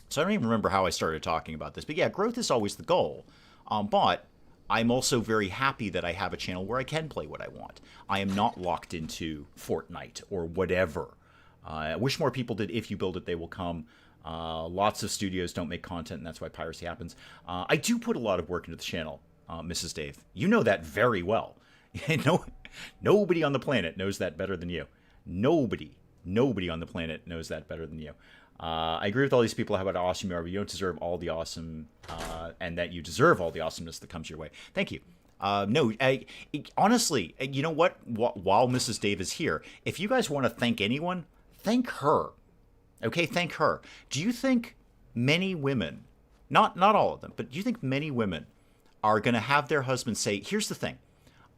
So I don't even remember how I started talking about this, but yeah, growth is always the goal. But I'm also very happy that I have a channel where I can play what I want. I am not locked into Fortnite or whatever. I wish more people did. If you build it, they will come. Lots of studios don't make content, and that's why piracy happens. I do put a lot of work into the channel, Mrs. Dave. You know that very well. Nobody on the planet knows that better than you. Nobody on the planet knows that better than you. I agree with all these people how about awesome you are, but you don't deserve all the awesome, and that you deserve all the awesomeness that comes your way. Thank you. No, honestly, you know what? While Mrs. Dave is here, if you guys want to thank anyone, thank her. Okay, thank her. Do you think many women, not all of them, but do you think many women are going to have their husbands say, here's the thing,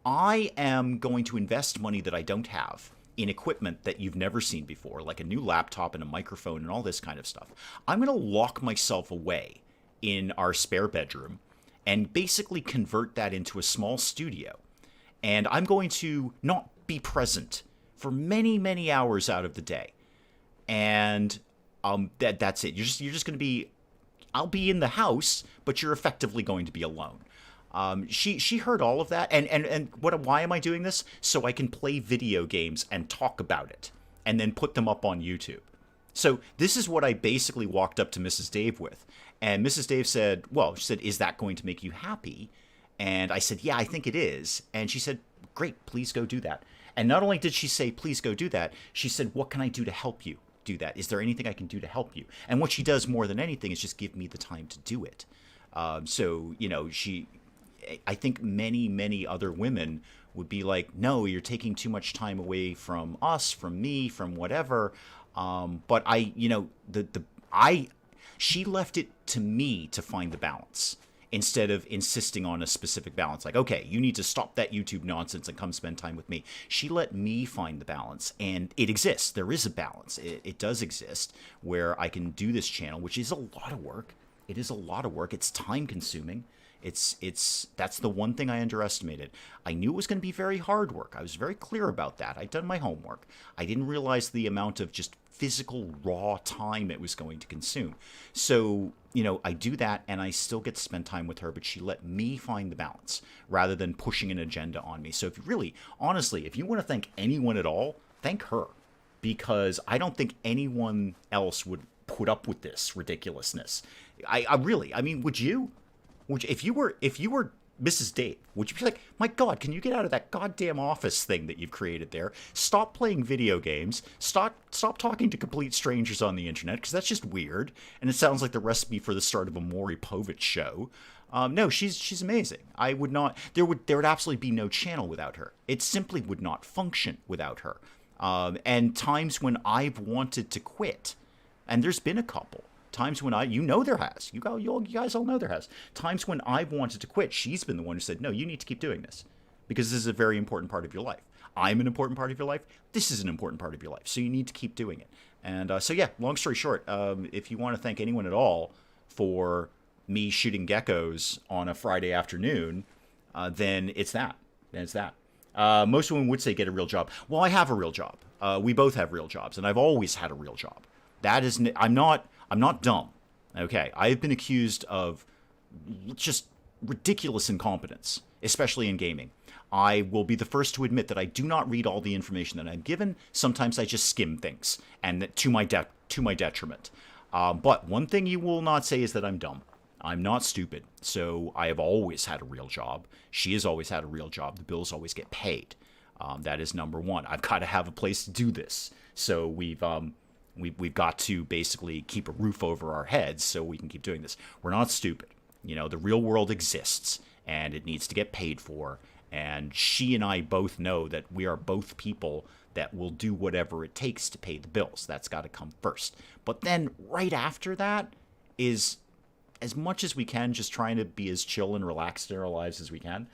I am going to invest money that I don't have in equipment that you've never seen before, like a new laptop and a microphone and all this kind of stuff. I'm going to lock myself away in our spare bedroom and basically convert that into a small studio. And I'm going to not be present for many, many hours out of the day. And that's it. You're just going to be, I'll be in the house, but you're effectively going to be alone. She heard all of that, and why am I doing this? So I can play video games and talk about it, and then put them up on YouTube. So this is what I basically walked up to Mrs. Dave with, and Mrs. Dave said, well, she said, is that going to make you happy? And I said, yeah, I think it is. And she said, great, please go do that. And not only did she say, please go do that, she said, what can I do to help you do that? Is there anything I can do to help you? And what she does more than anything is just give me the time to do it. So, you know, I think many other women would be like, no, you're taking too much time away from us, from me, from whatever. But she left it to me to find the balance instead of insisting on a specific balance. Like, okay, you need to stop that YouTube nonsense and come spend time with me. She let me find the balance, and it exists. There is a balance. It does exist where I can do this channel, which is a lot of work. It is a lot of work. It's time consuming. That's the one thing I underestimated. I knew it was going to be very hard work. I was very clear about that. I'd done my homework. I didn't realize the amount of just physical raw time it was going to consume. So, you know, I do that and I still get to spend time with her, but she let me find the balance rather than pushing an agenda on me. So if you really, honestly, if you want to thank anyone at all, thank her, because I don't think anyone else would put up with this ridiculousness. I mean, would you? If you were Mrs. Dave, would you be like, my God, can you get out of that goddamn office thing that you've created there? Stop playing video games. Stop talking to complete strangers on the internet, because that's just weird. And it sounds like the recipe for the start of a Maury Povich show. No, she's amazing. I would not. There would absolutely be no channel without her. It simply would not function without her. And times when I've wanted to quit, and there's been a couple. Times when there has. You guys all know there has. Times when I've wanted to quit, she's been the one who said, no, you need to keep doing this, because this is a very important part of your life. I'm an important part of your life. This is an important part of your life. So you need to keep doing it. And so yeah, long story short, if you want to thank anyone at all for me shooting geckos on a Friday afternoon, then it's that. Most women would say get a real job. Well, I have a real job. We both have real jobs, and I've always had a real job. I'm not dumb, okay? I've been accused of just ridiculous incompetence, especially in gaming. I will be the first to admit that I do not read all the information that I'm given. Sometimes I just skim things, and that to my detriment. But one thing you will not say is that I'm dumb. I'm not stupid. So I have always had a real job. She has always had a real job. The bills always get paid. That is number one. I've got to have a place to do this. So we've got to basically keep a roof over our heads so we can keep doing this. We're not stupid. You know, the real world exists, and it needs to get paid for. And she and I both know that we are both people that will do whatever it takes to pay the bills. That's got to come first. But then right after that is, as much as we can, just trying to be as chill and relaxed in our lives as we can.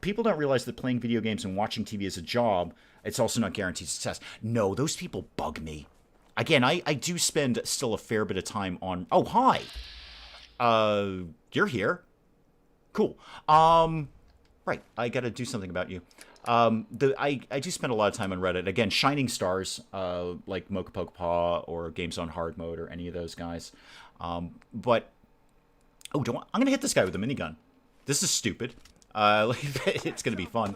People don't realize that playing video games and watching TV is a job. It's also not guaranteed success. No, those people bug me. Again, I do spend still a fair bit of time on... Oh, hi! You're here. Cool. Right, I gotta do something about you. I do spend a lot of time on Reddit. Again, Shining Stars, like Mocha Poke Paw or Games on Hard Mode or any of those guys. But... Oh, I'm gonna hit this guy with a minigun. This is stupid. It's gonna be fun.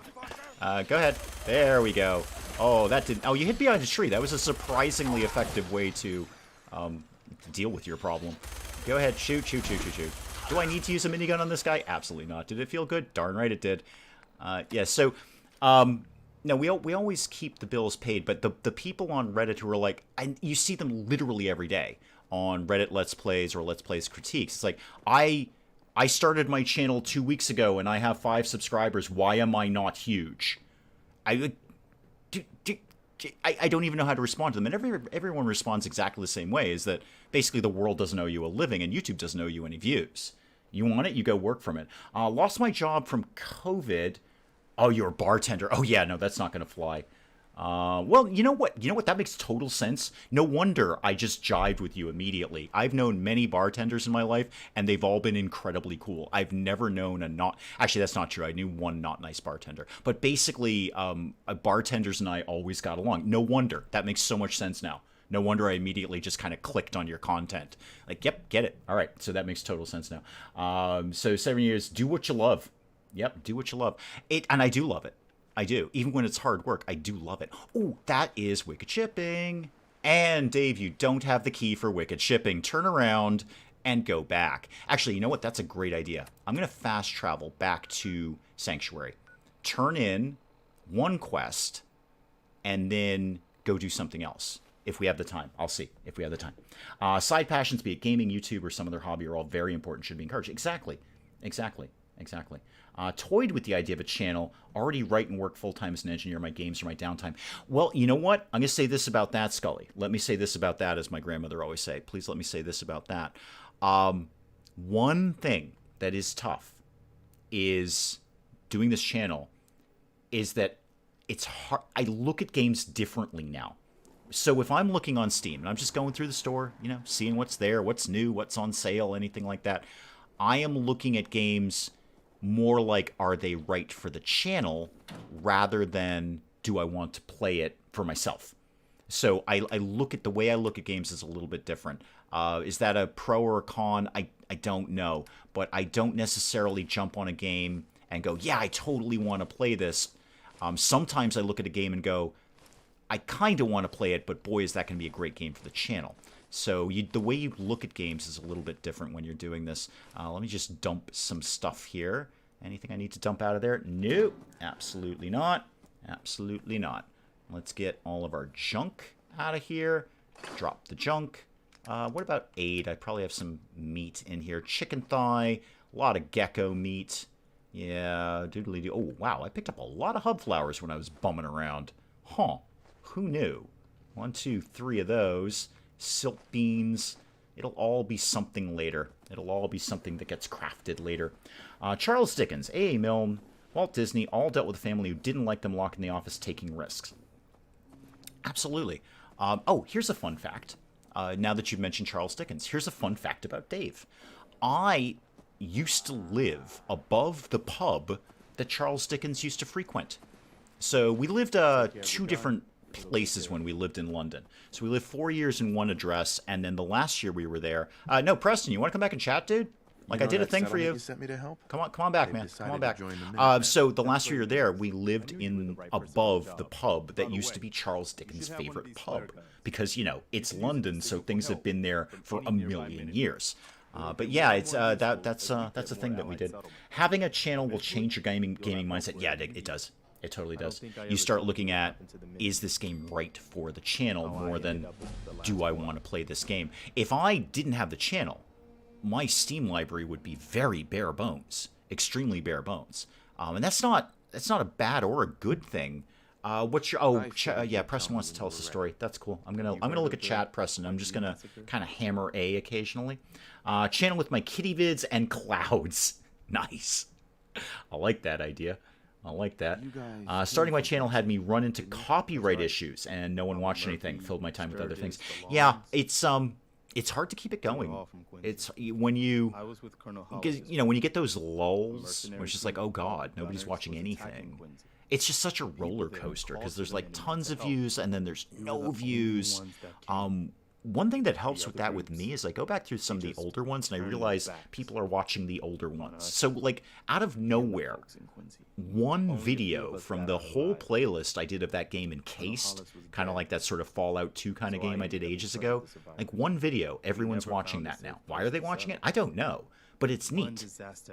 Go ahead. There we go. Oh, that didn't... Oh, you hit behind a tree. That was a surprisingly effective way to deal with your problem. Go ahead. Shoot, shoot, shoot, shoot, shoot. Do I need to use a minigun on this guy? Absolutely not. Did it feel good? Darn right it did. Yeah, so... no, we always keep the bills paid, but the people on Reddit who are like... And you see them literally every day on Reddit Let's Plays or Let's Plays Critiques. It's like, I started my channel 2 weeks ago and I have 5 subscribers. Why am I not huge? I don't even know how to respond to them. And everyone responds exactly the same way, is that basically the world doesn't owe you a living and YouTube doesn't owe you any views. You want it, you go work from it. Lost my job from COVID. Oh, you're a bartender. Oh, yeah, no, that's not going to fly. Well, you know what? That makes total sense. No wonder I just jived with you immediately. I've known many bartenders in my life, and they've all been incredibly cool. I've never known a not... Actually, that's not true. I knew one not nice bartender. But basically, bartenders and I always got along. No wonder. That makes so much sense now. No wonder I immediately just kind of clicked on your content. Like, yep, get it. All right, so that makes total sense now. So 7 years, do what you love. Yep, do what you love. And I do love it. I do. Even when it's hard work, I do love it. Oh, that is Wicked Shipping. And, Dave, you don't have the key for Wicked Shipping. Turn around and go back. Actually, you know what? That's a great idea. I'm going to fast travel back to Sanctuary. Turn in one quest, and then go do something else. If we have the time. I'll see if we have the time. Side passions, be it gaming, YouTube, or some other hobby, are all very important, should be encouraged. Exactly. Exactly. Exactly. Toyed with the idea of a channel, already write and work full-time as an engineer, my games or my downtime. Well, you know what? I'm going to say this about that, Scully. Let me say this about that, as my grandmother always say. Please let me say this about that. One thing that is tough is doing this channel is that it's hard. I look at games differently now. So if I'm looking on Steam and I'm just going through the store, you know, seeing what's there, what's new, what's on sale, anything like that, I am looking at games more like, are they right for the channel, rather than do I want to play it for myself. So I look at the way I look at games is a little bit different. Is that a pro or a con? I don't know. But I don't necessarily jump on a game and go, yeah, I totally want to play this. Sometimes I look at a game and go, I kind of want to play it, but boy, is that going to be a great game for the channel. So the way you look at games is a little bit different when you're doing this. Let me just dump some stuff here. Anything I need to dump out of there? Nope. Absolutely not. Absolutely not. Let's get all of our junk out of here. Drop the junk. What about aid? I probably have some meat in here. Chicken thigh. A lot of gecko meat. Yeah, doodly-doo. Oh, wow. I picked up a lot of hub flowers when I was bumming around. Huh. Who knew? 1, 2, 3 of those. Silk beans. It'll all be something later. It'll all be something that gets crafted later. Charles Dickens, A.A. Milne, Walt Disney all dealt with a family who didn't like them locked in the office taking risks. Absolutely. Oh, here's a fun fact. Now that you've mentioned Charles Dickens, here's a fun fact about Dave. I used to live above the pub that Charles Dickens used to frequent. So we lived 2 different places when we lived in London. So we lived 4 years in one address, and then the last year we were there. No, Preston, you want to come back and chat, dude? Like, I did a thing for you. Sent me to help? Come on back, man. Come on back. So the last year there, we lived in above the pub that used to be Charles Dickens' favorite pub. Because, you know, it's London, so things have been there for a million years. But yeah, it's that's a thing that we did. Having a channel will change your gaming mindset. Yeah, it does. It totally does. You start looking at, is this game right for the channel more than, do I want to play this game? If I didn't have the channel, my Steam library would be very bare bones, extremely bare bones. And that's not a bad or a good thing. What's your yeah, Preston wants to tell us a story. That's cool. I'm gonna look at chat, Preston. I'm just gonna kind of hammer A occasionally. Channel with my kitty vids and clouds. Nice. I like that idea. I like that. Starting my channel had me run into copyright issues, and no one watched anything. Filled my time with other things. Yeah, it's hard to keep it going. It's when you, because you know, when you get those lulls, where it's just like, oh god, nobody's watching anything. It's just such a roller coaster because there's like tons of views and then there's no views. one thing that helps with that with me is I go back through some of the older ones and I realize people are watching the older ones. So, like, out of nowhere, one video from the whole playlist I did of that game Encased, kind of like that sort of Fallout 2 kind of game I did ages ago, like one video, everyone's watching that now. Why are they watching it? I don't know, but it's neat.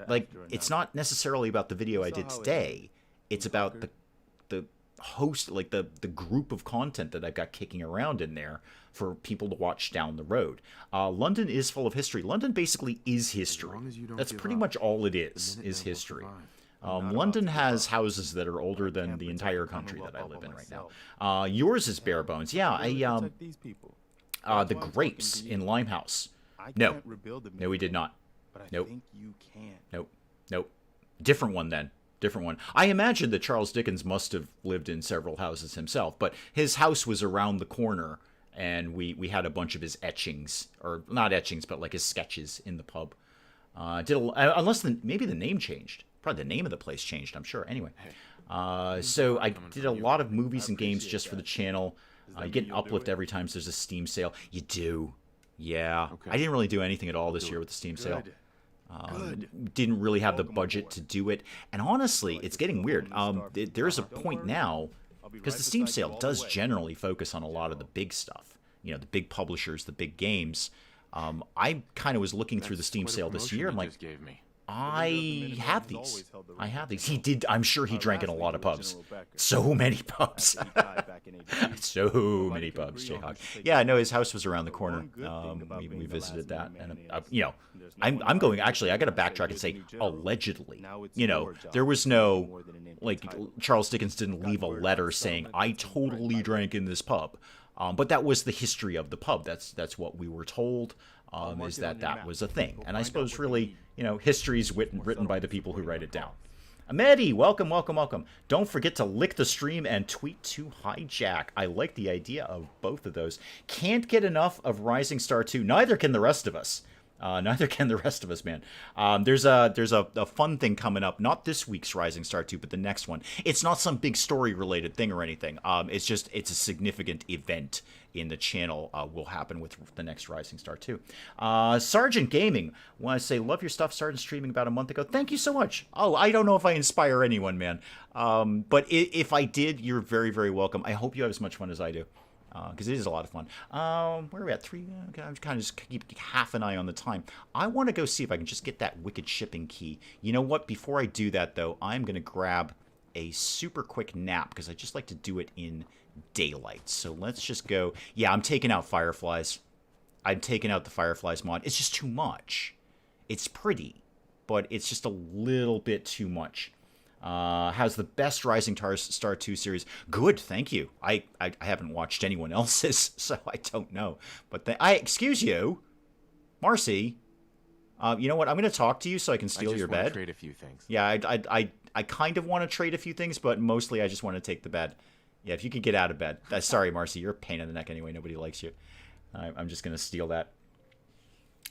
Like, it's not necessarily about the video I did today. It's about the host, like the group of content that I've got kicking around in there for people to watch down the road. London is full of history. London basically is history. That's pretty much all it is history. London has houses that are older than the entire country that I live in right now. Yours is bare bones. Yeah, the grapes in Limehouse. No, we did not. Nope. Nope. Different one then. Different one. I imagine that Charles Dickens must have lived in several houses himself, but his house was around the corner, and we had a bunch of his etchings, or not etchings, but like his sketches in the pub. Unless maybe the name changed. Probably the name of the place changed, I'm sure. Anyway, so I did a lot of movies and games just for the channel. You get an uplift every time there's a Steam sale. You do. Yeah. I didn't really do anything at all this year with the Steam sale. Didn't really have the budget to do it. And honestly, it's getting weird. There's a point now, because the Steam sale does generally focus on a lot of the big stuff. You know, the big publishers, the big games. I kind of was looking through the Steam sale this year. I'm like, I have these. He did. I'm sure he drank in a lot of pubs. So many pubs. So many pubs, Jayhawk. Yeah, no, his house was around the corner. We visited that, and you know, I'm going. Actually, I got to backtrack and say allegedly. You know, there was no, like, Charles Dickens didn't leave a letter saying I totally drank in this pub. But that was the history of the pub. That's what we were told. Is that was a thing. And I suppose really, you know, history's written by the people who write it down. Amedi, welcome. Don't forget to lick the stream and tweet to Hijack. I like the idea of both of those. Can't get enough of Rising Star 2. Neither can the rest of us. Neither can the rest of us, man. There's a fun thing coming up. Not this week's Rising Star 2, but the next one. It's not some big story-related thing or anything. It's a significant event in the channel will happen with the next Rising Star 2. Sergeant Gaming, want to say, love your stuff. Started streaming about a month ago. Thank you so much. Oh, I don't know if I inspire anyone, man. But if I did, you're very, very welcome. I hope you have as much fun as I do. Because it is a lot of fun. Where are we at? 3? Okay, I'm kind of just keep half an eye on the time. I want to go see if I can just get that wicked shipping key. You know what? Before I do that, though, I'm going to grab a super quick nap because I just like to do it in daylight. So let's just go. Yeah, I'm taking out Fireflies. I'm taking out the Fireflies mod. It's just too much. It's pretty, but it's just a little bit too much. Has the best Rising Star 2 series. Good, thank you. I haven't watched anyone else's, so I don't know. But excuse you, Marcy. You know what? I'm going to talk to you so I can steal your bed. Trade a few things. Yeah, I kind of want to trade a few things, but mostly I just want to take the bed. Yeah, if you could get out of bed. Sorry, Marcy, you're a pain in the neck anyway. Nobody likes you. I'm just going to steal that.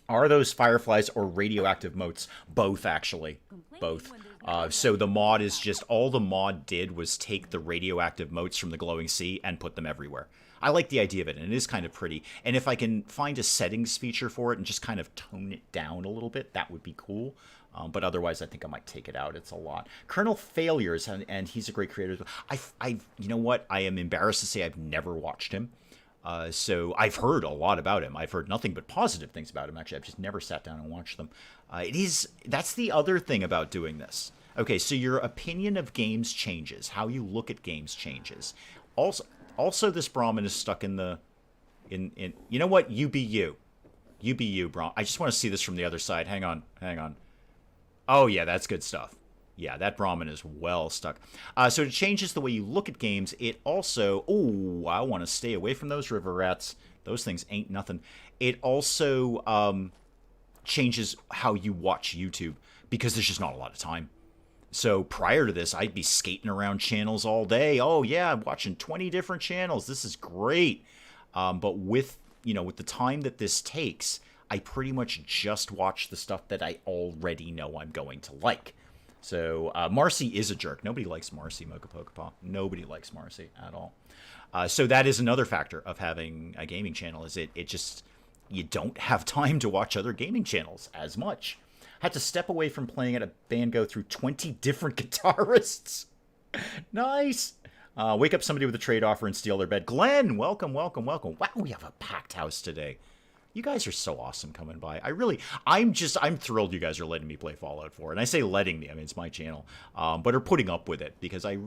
Are those Fireflies or radioactive motes? Both, actually. Both. So the mod is just, all the mod did was take the radioactive motes from the glowing sea and put them everywhere. I like the idea of it, and it is kind of pretty. And if I can find a settings feature for it and just kind of tone it down a little bit, that would be cool. But otherwise, I think I might take it out. It's a lot. Colonel Failures, and he's a great creator. You know what? I am embarrassed to say I've never watched him. So I've heard a lot about him. I've heard nothing but positive things about him. Actually, I've just never sat down and watched them. That's the other thing about doing this. Okay, so your opinion of games changes. How you look at games changes. Also, this Brahmin is stuck in the, you know what? You be you. You be you, Brahmin. I just want to see this from the other side. Hang on. Oh yeah, that's good stuff. Yeah, that Brahmin is well stuck. So it changes the way you look at games. It also... Oh, I want to stay away from those river rats. Those things ain't nothing. It also changes how you watch YouTube, because there's just not a lot of time. So prior to this, I'd be skating around channels all day. Oh, yeah, I'm watching 20 different channels. This is great. But with the time that this takes, I pretty much just watch the stuff that I already know I'm going to like. So, Marcy is a jerk. Nobody likes Marcy, Mocha Pokepaw. Nobody likes Marcy at all. So that is another factor of having a gaming channel, is it just, you don't have time to watch other gaming channels as much. Had to step away from playing at a band, go through 20 different guitarists. Nice. Wake up somebody with a trade offer and steal their bed. Glenn, welcome, welcome, welcome. Wow, we have a packed house today. You guys are so awesome coming by. I'm thrilled you guys are letting me play Fallout 4. And I say letting me, I mean, it's my channel. But are putting up with it, because I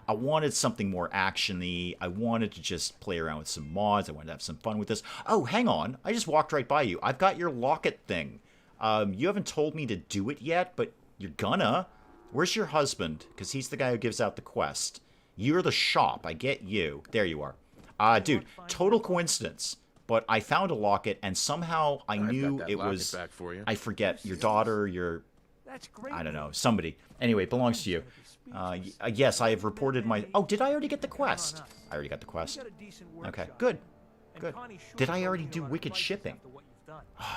wanted something more action-y. I wanted to just play around with some mods. I wanted to have some fun with this. Oh, hang on. I just walked right by you. I've got your locket thing. You haven't told me to do it yet, but you're gonna. Where's your husband? Because he's the guy who gives out the quest. You're the shop. I get you. There you are. Dude, total coincidence. But I found a locket, and somehow I knew it was, back for you. I forget, your daughter, I don't know, somebody. Anyway, it belongs to you. Yes, I have reported my, oh, did I already get the quest? I already got the quest. Okay, good, good. Did I already do wicked shipping?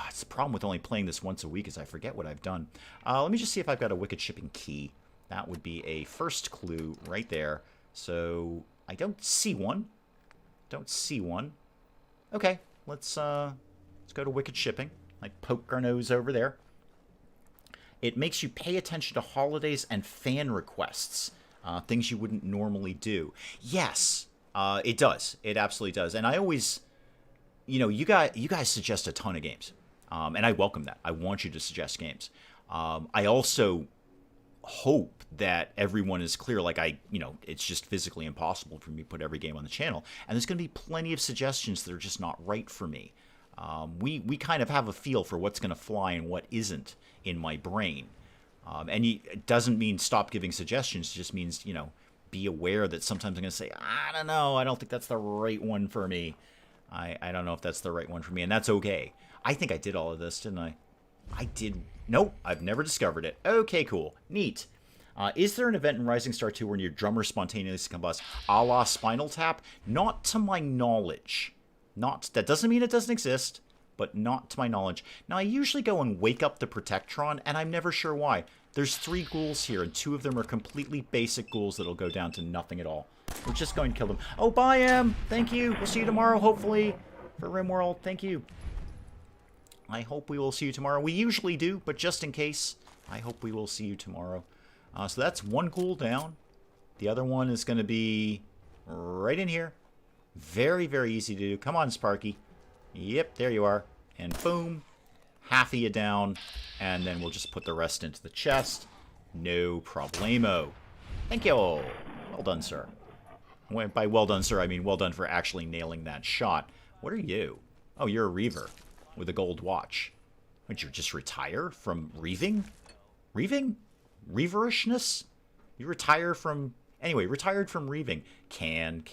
It's the problem with only playing this once a week, is I forget what I've done. Let me just see if I've got a wicked shipping key. That would be a first clue right there. So, I don't see one. Don't see one. Okay, let's go to wicked shipping. Like, poke our nose over there. It makes you pay attention to holidays and fan requests, things you wouldn't normally do. Yes, it does. It absolutely does. And I always, you guys suggest a ton of games, and I welcome that. I want you to suggest games. I also hope that everyone is clear, like it's just physically impossible for me to put every game on the channel, and there's going to be plenty of suggestions that are just not right for me. We kind of have a feel for what's going to fly and what isn't in my brain, and it doesn't mean stop giving suggestions. It just means, be aware that sometimes I'm going to say, I don't know, I don't think that's the right one for me. I don't know if that's the right one for me, and that's okay. I think I did all of this, didn't I? I did. Nope, I've never discovered it. Okay, cool. Neat. Is there an event in Rising Star 2 where your drummer spontaneously combusts, a la Spinal Tap? Not to my knowledge. That doesn't mean it doesn't exist, but not to my knowledge. Now, I usually go and wake up the Protectron, and I'm never sure why. There's 3 ghouls here, and 2 of them are completely basic ghouls that'll go down to nothing at all. We're just going to kill them. Oh, bye, Em! Thank you! We'll see you tomorrow, hopefully, for RimWorld. Thank you. I hope we will see you tomorrow. We usually do, but just in case, I hope we will see you tomorrow. So that's 1 ghoul down. The other one is going to be right in here. Very, very easy to do. Come on, Sparky. Yep, there you are. And boom. Half of you down. And then we'll just put the rest into the chest. No problemo. Thank you. Well done, sir. By well done, sir, I mean well done for actually nailing that shot. What are you? Oh, you're a Reaver with a gold watch. Would you just retire from reaving? Reaving? Reaverishness? You retire from... Anyway, retired from reaving. Can,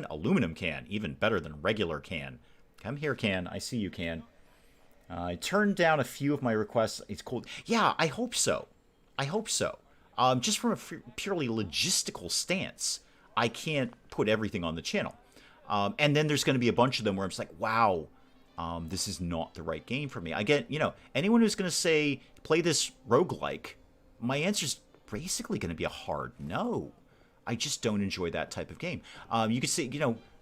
aluminum can. Even better than regular can. Come here, can. I see you, can. I turned down a few of my requests. It's cool. Yeah, I hope so. I hope so. Just from a purely logistical stance, I can't put everything on the channel. And then there's going to be a bunch of them where I'm just like, wow, this is not the right game for me. I get, anyone who's going to say, play this roguelike, my answer's basically going to be a hard no. I just don't enjoy that type of game. You could say,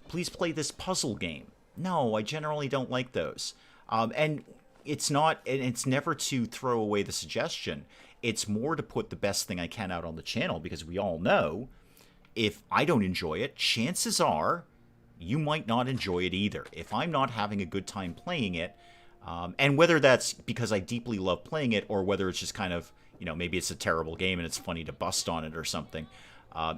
please play this puzzle game. No, I generally don't like those. And it's never to throw away the suggestion. It's more to put the best thing I can out on the channel, because we all know if I don't enjoy it, chances are you might not enjoy it either. If I'm not having a good time playing it, and whether that's because I deeply love playing it or whether it's just kind of, maybe it's a terrible game and it's funny to bust on it or something.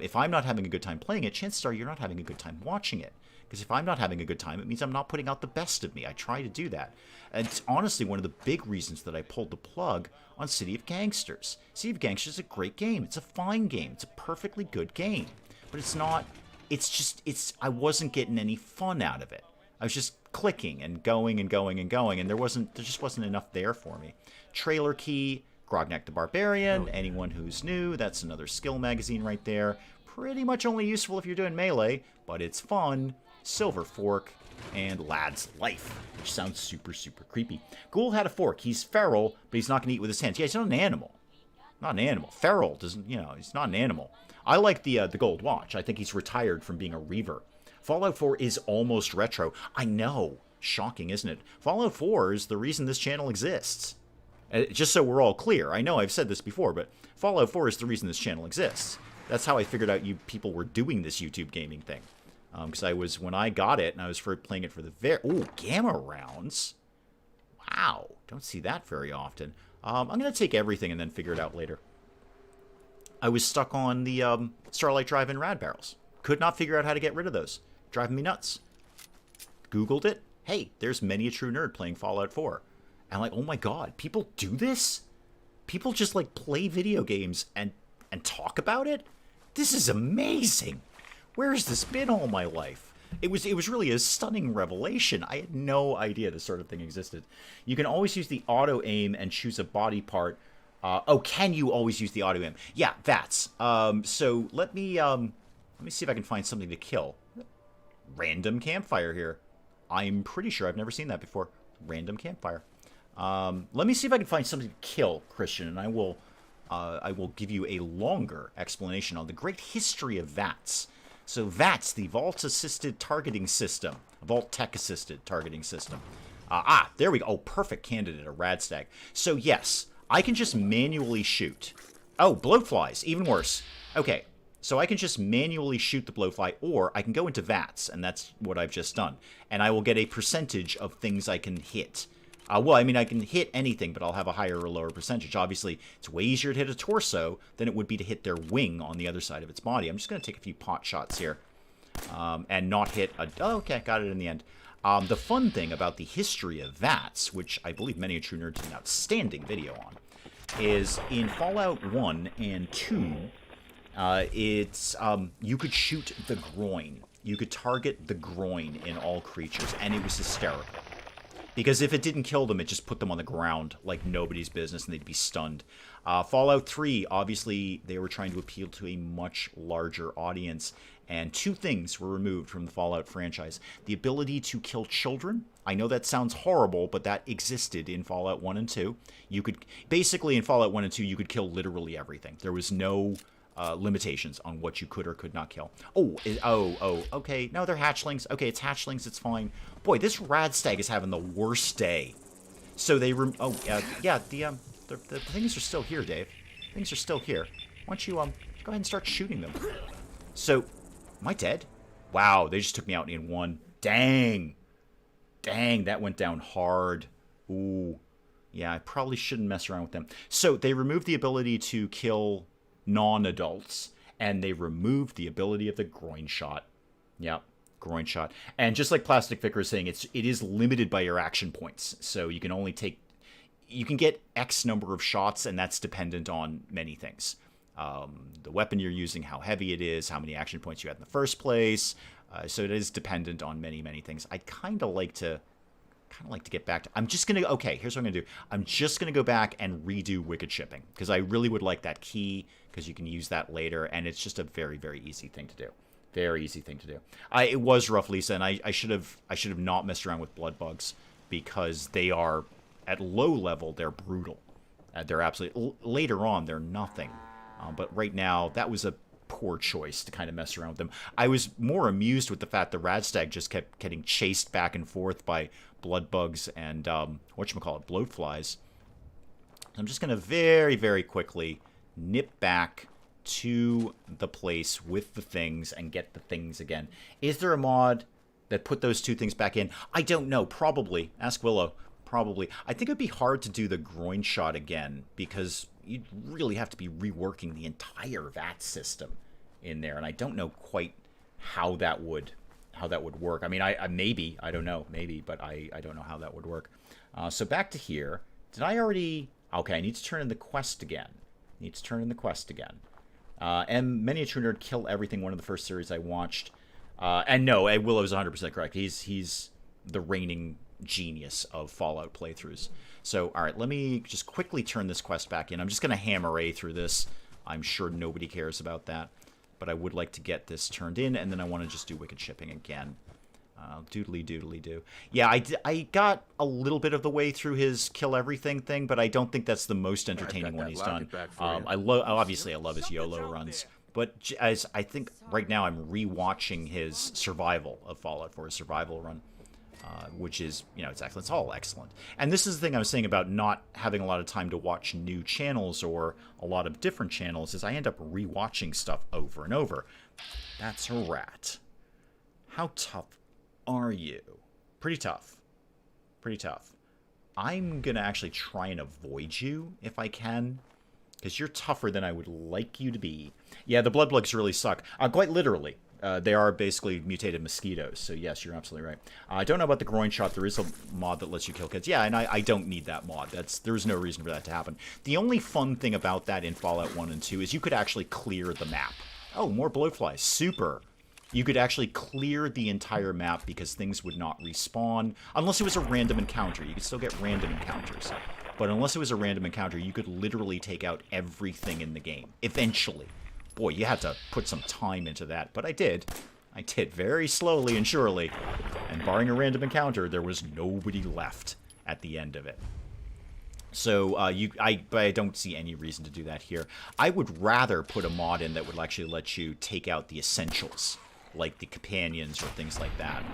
If I'm not having a good time playing it, chances are you're not having a good time watching it. Because if I'm not having a good time, it means I'm not putting out the best of me. I try to do that. And it's honestly one of the big reasons that I pulled the plug on City of Gangsters. City of Gangsters is a great game. It's a fine game. It's a perfectly good game. But it's not... I wasn't getting any fun out of it. I was just clicking and going and going and going, and there just wasn't enough there for me. Trailer Key, Grognak the Barbarian, anyone who's new, that's another skill magazine right there. Pretty much only useful if you're doing melee, but it's fun. Silver Fork, and Lad's Life, which sounds super, super creepy. Ghoul had a fork. He's feral, but he's not going to eat with his hands. Yeah, he's not an animal. Not an animal. Feral doesn't, he's not an animal. I like the gold watch. I think he's retired from being a reaver. Fallout 4 is almost retro. I know. Shocking, isn't it? Fallout 4 is the reason this channel exists. Just so we're all clear. I know I've said this before, but Fallout 4 is the reason this channel exists. That's how I figured out you people were doing this YouTube gaming thing. Because when I got it, and I was playing it for the ooh, gamma rounds. Wow. Don't see that very often. I'm going to take everything and then figure it out later. I was stuck on the Starlight Drive-In rad barrels. Could not figure out how to get rid of those. Driving me nuts. Googled it. Hey, there's many a true nerd playing Fallout 4. And I'm like, oh my god, people do this? People just like play video games and talk about it? This is amazing. Where has this been all my life? It was really a stunning revelation. I had no idea this sort of thing existed. You can always use the auto aim and choose a body part. Oh, can you always use the auto aim? Yeah, that's. So let me see if I can find something to kill. Random campfire here. I'm pretty sure I've never seen that before. Random campfire. Let me see if I can find something to kill, Christian, and I will give you a longer explanation on the great history of VATS. So VATS, the Vault-Assisted Targeting System. Vault-Tech-Assisted Targeting System. There we go. Oh, perfect candidate, a radstag. So yes, I can just manually shoot. Oh, blowflies, even worse. Okay. So I can just manually shoot the blowfly, or I can go into VATS, and that's what I've just done. And I will get a percentage of things I can hit. Well, I mean, I can hit anything, but I'll have a higher or lower percentage. Obviously, it's way easier to hit a torso than it would be to hit their wing on the other side of its body. I'm just going to take a few pot shots here and not hit a... Oh, okay, got it in the end. The fun thing about the history of VATS, which I believe many a true nerd did an outstanding video on, is in Fallout 1 and 2... you could shoot the groin. You could target the groin in all creatures, and it was hysterical. Because if it didn't kill them, it just put them on the ground like nobody's business, and they'd be stunned. Fallout 3, obviously, they were trying to appeal to a much larger audience, and two things were removed from the Fallout franchise. The ability to kill children. I know that sounds horrible, but that existed in Fallout 1 and 2. You could, basically, in Fallout 1 and 2, you could kill literally everything. There was no... limitations on what you could or could not kill. Okay. No, they're hatchlings. Okay, it's hatchlings. It's fine. Boy, this radstag is having the worst day. So they yeah. The things are still here, Dave. Things are still here. Why don't you go ahead and start shooting them? So, am I dead? Wow, they just took me out in one. Dang, that went down hard. Ooh, yeah. I probably shouldn't mess around with them. So they removed the ability to kill non-adults, and they removed the ability of the groin shot. Yep, groin shot. And just like Plastic Vicar is saying, it is limited by your action points. So you can get X number of shots, and that's dependent on many things. The weapon you're using, how heavy it is, how many action points you had in the first place. So it is dependent on many, many things. I'd kind of like to get back to... I'm just going to... Okay, here's what I'm going to do. I'm just going to go back and redo Wicked Shipping, because I really would like that key, because you can use that later, and it's just a very, very easy thing to do. Very easy thing to do. It was rough, Lisa, and I should have not messed around with blood bugs, because they are... At low level, they're brutal. They're absolutely... Later on, they're nothing. But right now, that was a poor choice to kind of mess around with them. I was more amused with the fact the radstag just kept getting chased back and forth by blood bugs and whatchamacallit, bloatflies. I'm just going to very, very quickly nip back to the place with the things and get the things again. Is there a mod that put those two things back in? I don't know. Probably. Ask Willow. Probably. I think it would be hard to do the groin shot again, because you'd really have to be reworking the entire VAT system in there, and I don't know quite how that would work. I mean, maybe, I don't know, maybe, but I don't know how that would work. So back to here. Did I already... Okay, I need to turn in the quest again. And many a true nerd kill everything, one of the first series I watched. And no, Willow's 100% correct. He's the reigning genius of Fallout playthroughs. So, all right, let me just quickly turn this quest back in. I'm just going to hammer A through this. I'm sure nobody cares about that, but I would like to get this turned in, and then I want to just do Wicked Shipping again. Doodly-doodly-doo. Yeah, I got a little bit of the way through his kill everything thing, but I don't think that's the most entertaining one he's done. Obviously, I love his YOLO runs. But as I think right now I'm rewatching his survival of Fallout 4, his survival run, which is, you know, it's excellent. It's all excellent. And this is the thing I was saying about not having a lot of time to watch new channels or a lot of different channels, is I end up rewatching stuff over and over. That's a rat. How tough are you? Pretty tough. Pretty tough. I'm going to actually try and avoid you if I can, because you're tougher than I would like you to be. Yeah, the blood bugs really suck. Quite literally. They are basically mutated mosquitoes, so yes, you're absolutely right. I don't know about the groin shot. There is a mod that lets you kill kids. Yeah, and I don't need that mod. There's no reason for that to happen. The only fun thing about that in Fallout 1 and 2 is you could actually clear the map. Oh, more blowflies. Super. You could actually clear the entire map because things would not respawn. Unless it was a random encounter. You could still get random encounters. But unless it was a random encounter, you could literally take out everything in the game. Eventually. Boy, you had to put some time into that. But I did. I did very slowly and surely. And barring a random encounter, there was nobody left at the end of it. So but I don't see any reason to do that here. I would rather put a mod in that would actually let you take out the essentials, like the companions or things like that.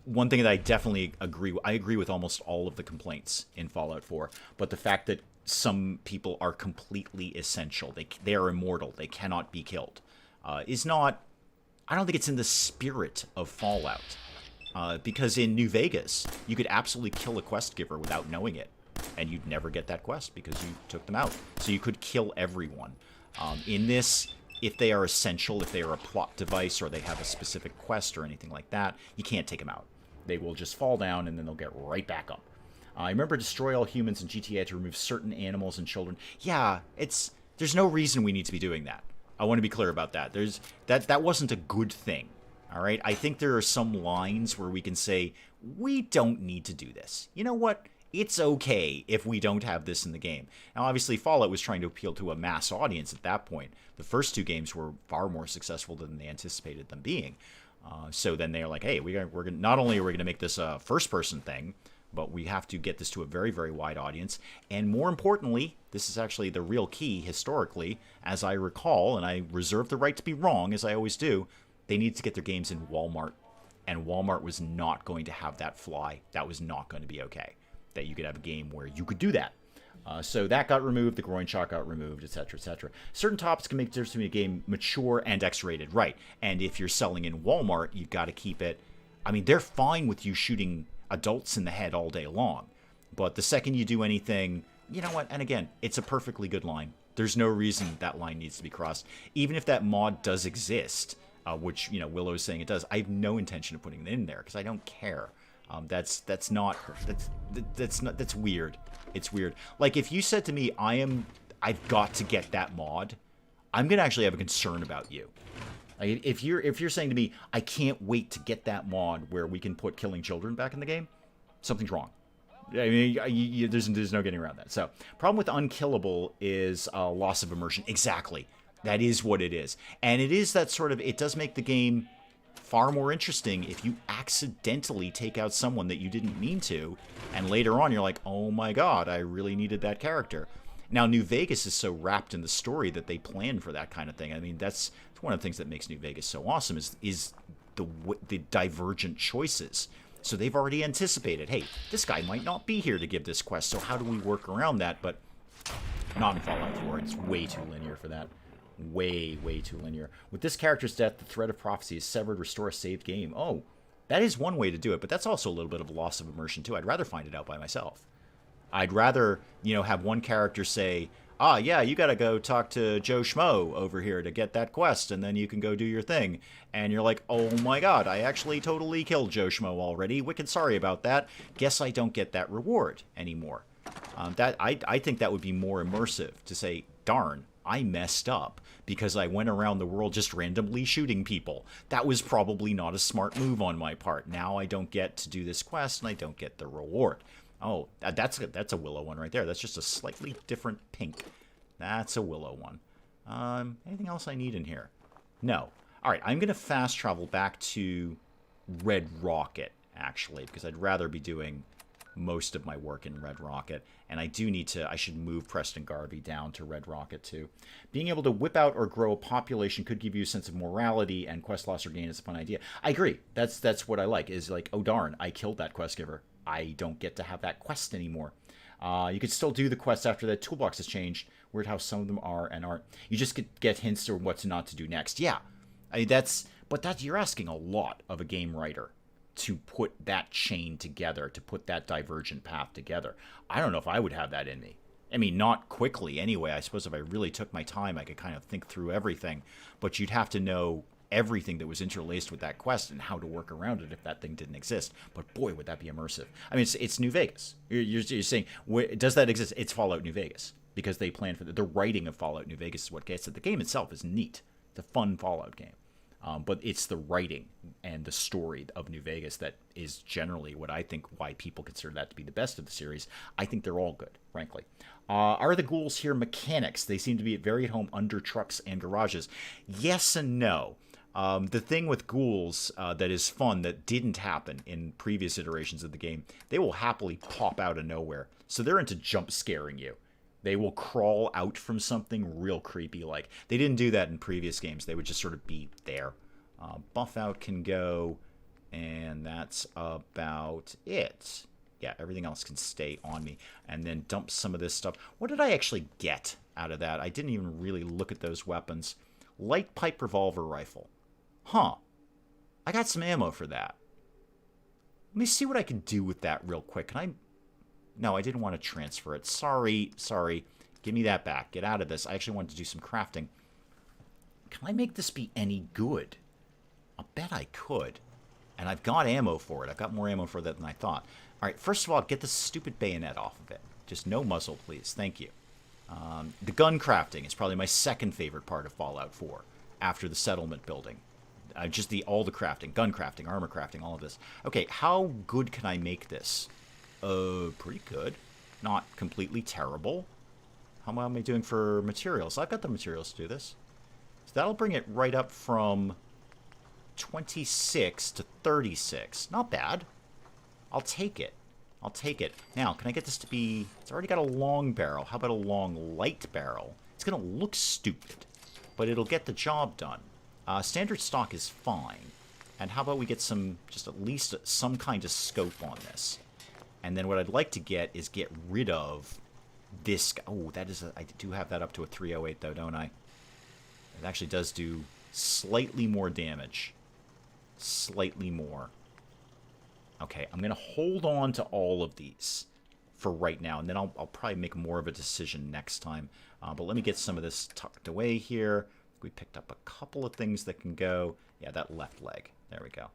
One thing that I definitely agree with almost all of the complaints in Fallout 4, but the fact that some people are completely essential, they are immortal, they cannot be killed, is not, I don't think it's in the spirit of Fallout. Because in New Vegas, you could absolutely kill a quest giver without knowing it, and you'd never get that quest because you took them out. So you could kill everyone. In this, if they are essential, if they are a plot device, or they have a specific quest or anything like that, you can't take them out. They will just fall down, and then they'll get right back up. I remember destroy all humans in GTA to remove certain animals and children. Yeah, there's no reason we need to be doing that. I want to be clear about that. That wasn't a good thing. All right, I think there are some lines where we can say, we don't need to do this. You know what? It's okay if we don't have this in the game. Now, obviously, Fallout was trying to appeal to a mass audience at that point. The first two games were far more successful than they anticipated them being. So then they're like, hey, not only are we going to make this a first-person thing, but we have to get this to a very, very wide audience. And more importantly, this is actually the real key historically, as I recall, and I reserve the right to be wrong, as I always do, they need to get their games in Walmart, and Walmart was not going to have that fly. That was not going to be okay, that you could have a game where you could do that. So that got removed, the groin shot got removed, etc., etc. Certain topics can make difference between a game mature and X-rated, right? And if you're selling in Walmart, you've got to keep it. I mean, they're fine with you shooting adults in the head all day long, but the second you do anything, you know what? And again, it's a perfectly good line. There's no reason that line needs to be crossed, even if that mod does exist. Which, you know, Willow's saying it does. I have no intention of putting it in there because I don't care. That's weird. It's weird. Like, if you said to me, I've got to get that mod, I'm gonna actually have a concern about you. Like, if you're saying to me, I can't wait to get that mod where we can put killing children back in the game, something's wrong. I mean, there's no getting around that. So, problem with unkillable is loss of immersion. Exactly. That is what it is. And it is that sort of, it does make the game far more interesting if you accidentally take out someone that you didn't mean to, and later on you're like, oh my god, I really needed that character. Now, New Vegas is so wrapped in the story that they plan for that kind of thing. I mean, that's one of the things that makes New Vegas so awesome is the divergent choices. So they've already anticipated, hey, this guy might not be here to give this quest, so how do we work around that? But not in Fallout 4. It's way too linear for that. Way, way too linear. With this character's death, the thread of prophecy is severed. Restore a saved game. Oh, that is one way to do it, but that's also a little bit of a loss of immersion, too. I'd rather find it out by myself. I'd rather, you know, have one character say, ah, yeah, you gotta go talk to Joe Schmo over here to get that quest, and then you can go do your thing. And you're like, oh my god, I actually totally killed Joe Schmo already. Wicked sorry about that. Guess I don't get that reward anymore. I think that would be more immersive to say, darn, I messed up because I went around the world just randomly shooting people. That was probably not a smart move on my part. Now I don't get to do this quest and I don't get the reward. Oh, that's a Willow one right there. That's just a slightly different pink. That's a Willow one. Anything else I need in here? No. All right, I'm going to fast travel back to Red Rocket, actually, because I'd rather be doing most of my work in Red Rocket, and I should move Preston Garvey down to Red Rocket too. Being able to whip out or grow a population could give you a sense of morality, and quest loss or gain is a fun idea. I agree. That's what I like, is like, oh darn, I killed that quest giver. I don't get to have that quest anymore. You could still do the quests after that toolbox has changed. Weird how some of them are and aren't. You just get hints to what not to do next. Yeah, but you're asking a lot of a game writer to put that chain together, to put that divergent path together. I don't know if I would have that in me. I mean, not quickly anyway. I suppose if I really took my time, I could kind of think through everything. But you'd have to know everything that was interlaced with that quest and how to work around it if that thing didn't exist. But boy, would that be immersive. I mean, it's New Vegas. You're saying, does that exist? It's Fallout New Vegas, because they planned for the writing of Fallout New Vegas is what gets it. The game itself is neat. It's a fun Fallout game. But it's the writing and the story of New Vegas that is generally what I think why people consider that to be the best of the series. I think they're all good, frankly. Are the ghouls here mechanics? They seem to be very at home under trucks and garages. Yes and no. The thing with ghouls that is fun that didn't happen in previous iterations of the game, they will happily pop out of nowhere. So they're into jump scaring you. They will crawl out from something real creepy like. They didn't do that in previous games. They would just sort of be there. Buff out can go, and that's about it. Yeah, everything else can stay on me. And then dump some of this stuff. What did I actually get out of that? I didn't even really look at those weapons. Light pipe revolver rifle. Huh. I got some ammo for that. Let me see what I can do with that real quick. Can I... No, I didn't want to transfer it. Sorry. Give me that back. Get out of this. I actually wanted to do some crafting. Can I make this be any good? I'll bet I could. And I've got ammo for it. I've got more ammo for that than I thought. All right, first of all, get the stupid bayonet off of it. Just no muzzle, please. Thank you. The gun crafting is probably my second favorite part of Fallout 4 after the settlement building. Just all the crafting, gun crafting, armor crafting, all of this. Okay, how good can I make this? Pretty good. Not completely terrible. How am I doing for materials? I've got the materials to do this. So that'll bring it right up from 26 to 36. Not bad. I'll take it. Now, can I get this to be... It's already got a long barrel. How about a long light barrel? It's going to look stupid, but it'll get the job done. Standard stock is fine. And how about we get just at least some kind of scope on this? And then what I'd like to get rid of this... Oh, I do have that up to a 308 though, don't I? It actually does do slightly more damage. Slightly more. Okay, I'm going to hold on to all of these for right now, and then I'll probably make more of a decision next time. But let me get some of this tucked away here. We picked up a couple of things that can go. Yeah, that left leg. There we go.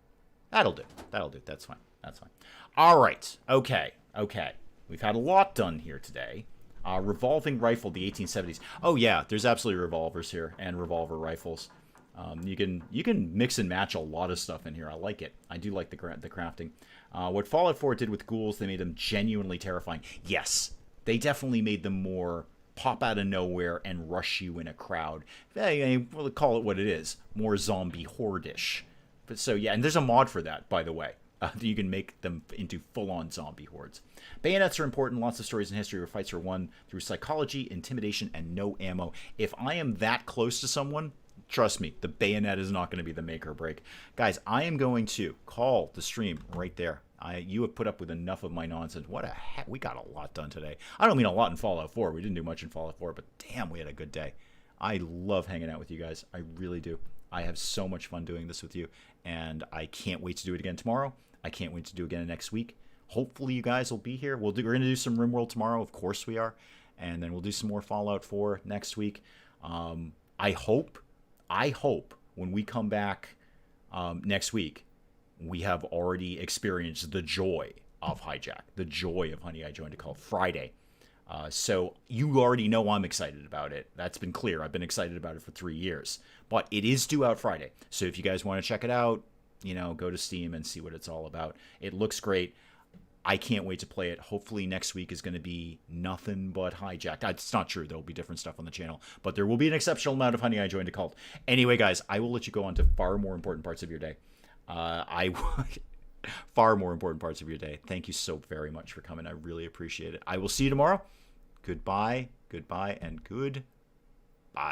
That'll do. That's fine. All right. Okay. We've had a lot done here today. Revolving rifle, the 1870s. Oh, yeah, there's absolutely revolvers here and revolver rifles. You can mix and match a lot of stuff in here. I like it. I do like the crafting. What Fallout 4 did with ghouls, they made them genuinely terrifying. Yes, they definitely made them more pop out of nowhere and rush you in a crowd. We'll call it what it is. More zombie horde-ish. But so, yeah, and there's a mod for that, by the way. You can make them into full-on zombie hordes. Bayonets are important. Lots of stories in history where fights are won through psychology, intimidation, and no ammo. If I am that close to someone... Trust me, the bayonet is not going to be the make or break. Guys, I am going to call the stream right there. You have put up with enough of my nonsense. What a heck, we got a lot done today. I don't mean a lot in Fallout 4. We didn't do much in Fallout 4, but damn, we had a good day. I love hanging out with you guys. I really do. I have so much fun doing this with you, and I can't wait to do it again tomorrow. I can't wait to do it again next week. Hopefully you guys will be here. We're going to do some RimWorld tomorrow. Of course we are. And then we'll do some more Fallout 4 next week. I hope when we come back next week, we have already experienced the joy of Hijack, the joy of Honey, I Joined a Cult Friday. So you already know I'm excited about it. That's been clear. I've been excited about it for 3 years. But it is due out Friday. So if you guys want to check it out, go to Steam and see what it's all about. It looks great. I can't wait to play it. Hopefully next week is going to be nothing but Hijack. It's not true. There will be different stuff on the channel. But there will be an exceptional amount of Honey, I Joined a Cult. Anyway, guys, I will let you go on to far more important parts of your day. Far more important parts of your day. Thank you so very much for coming. I really appreciate it. I will see you tomorrow. Goodbye, goodbye, and good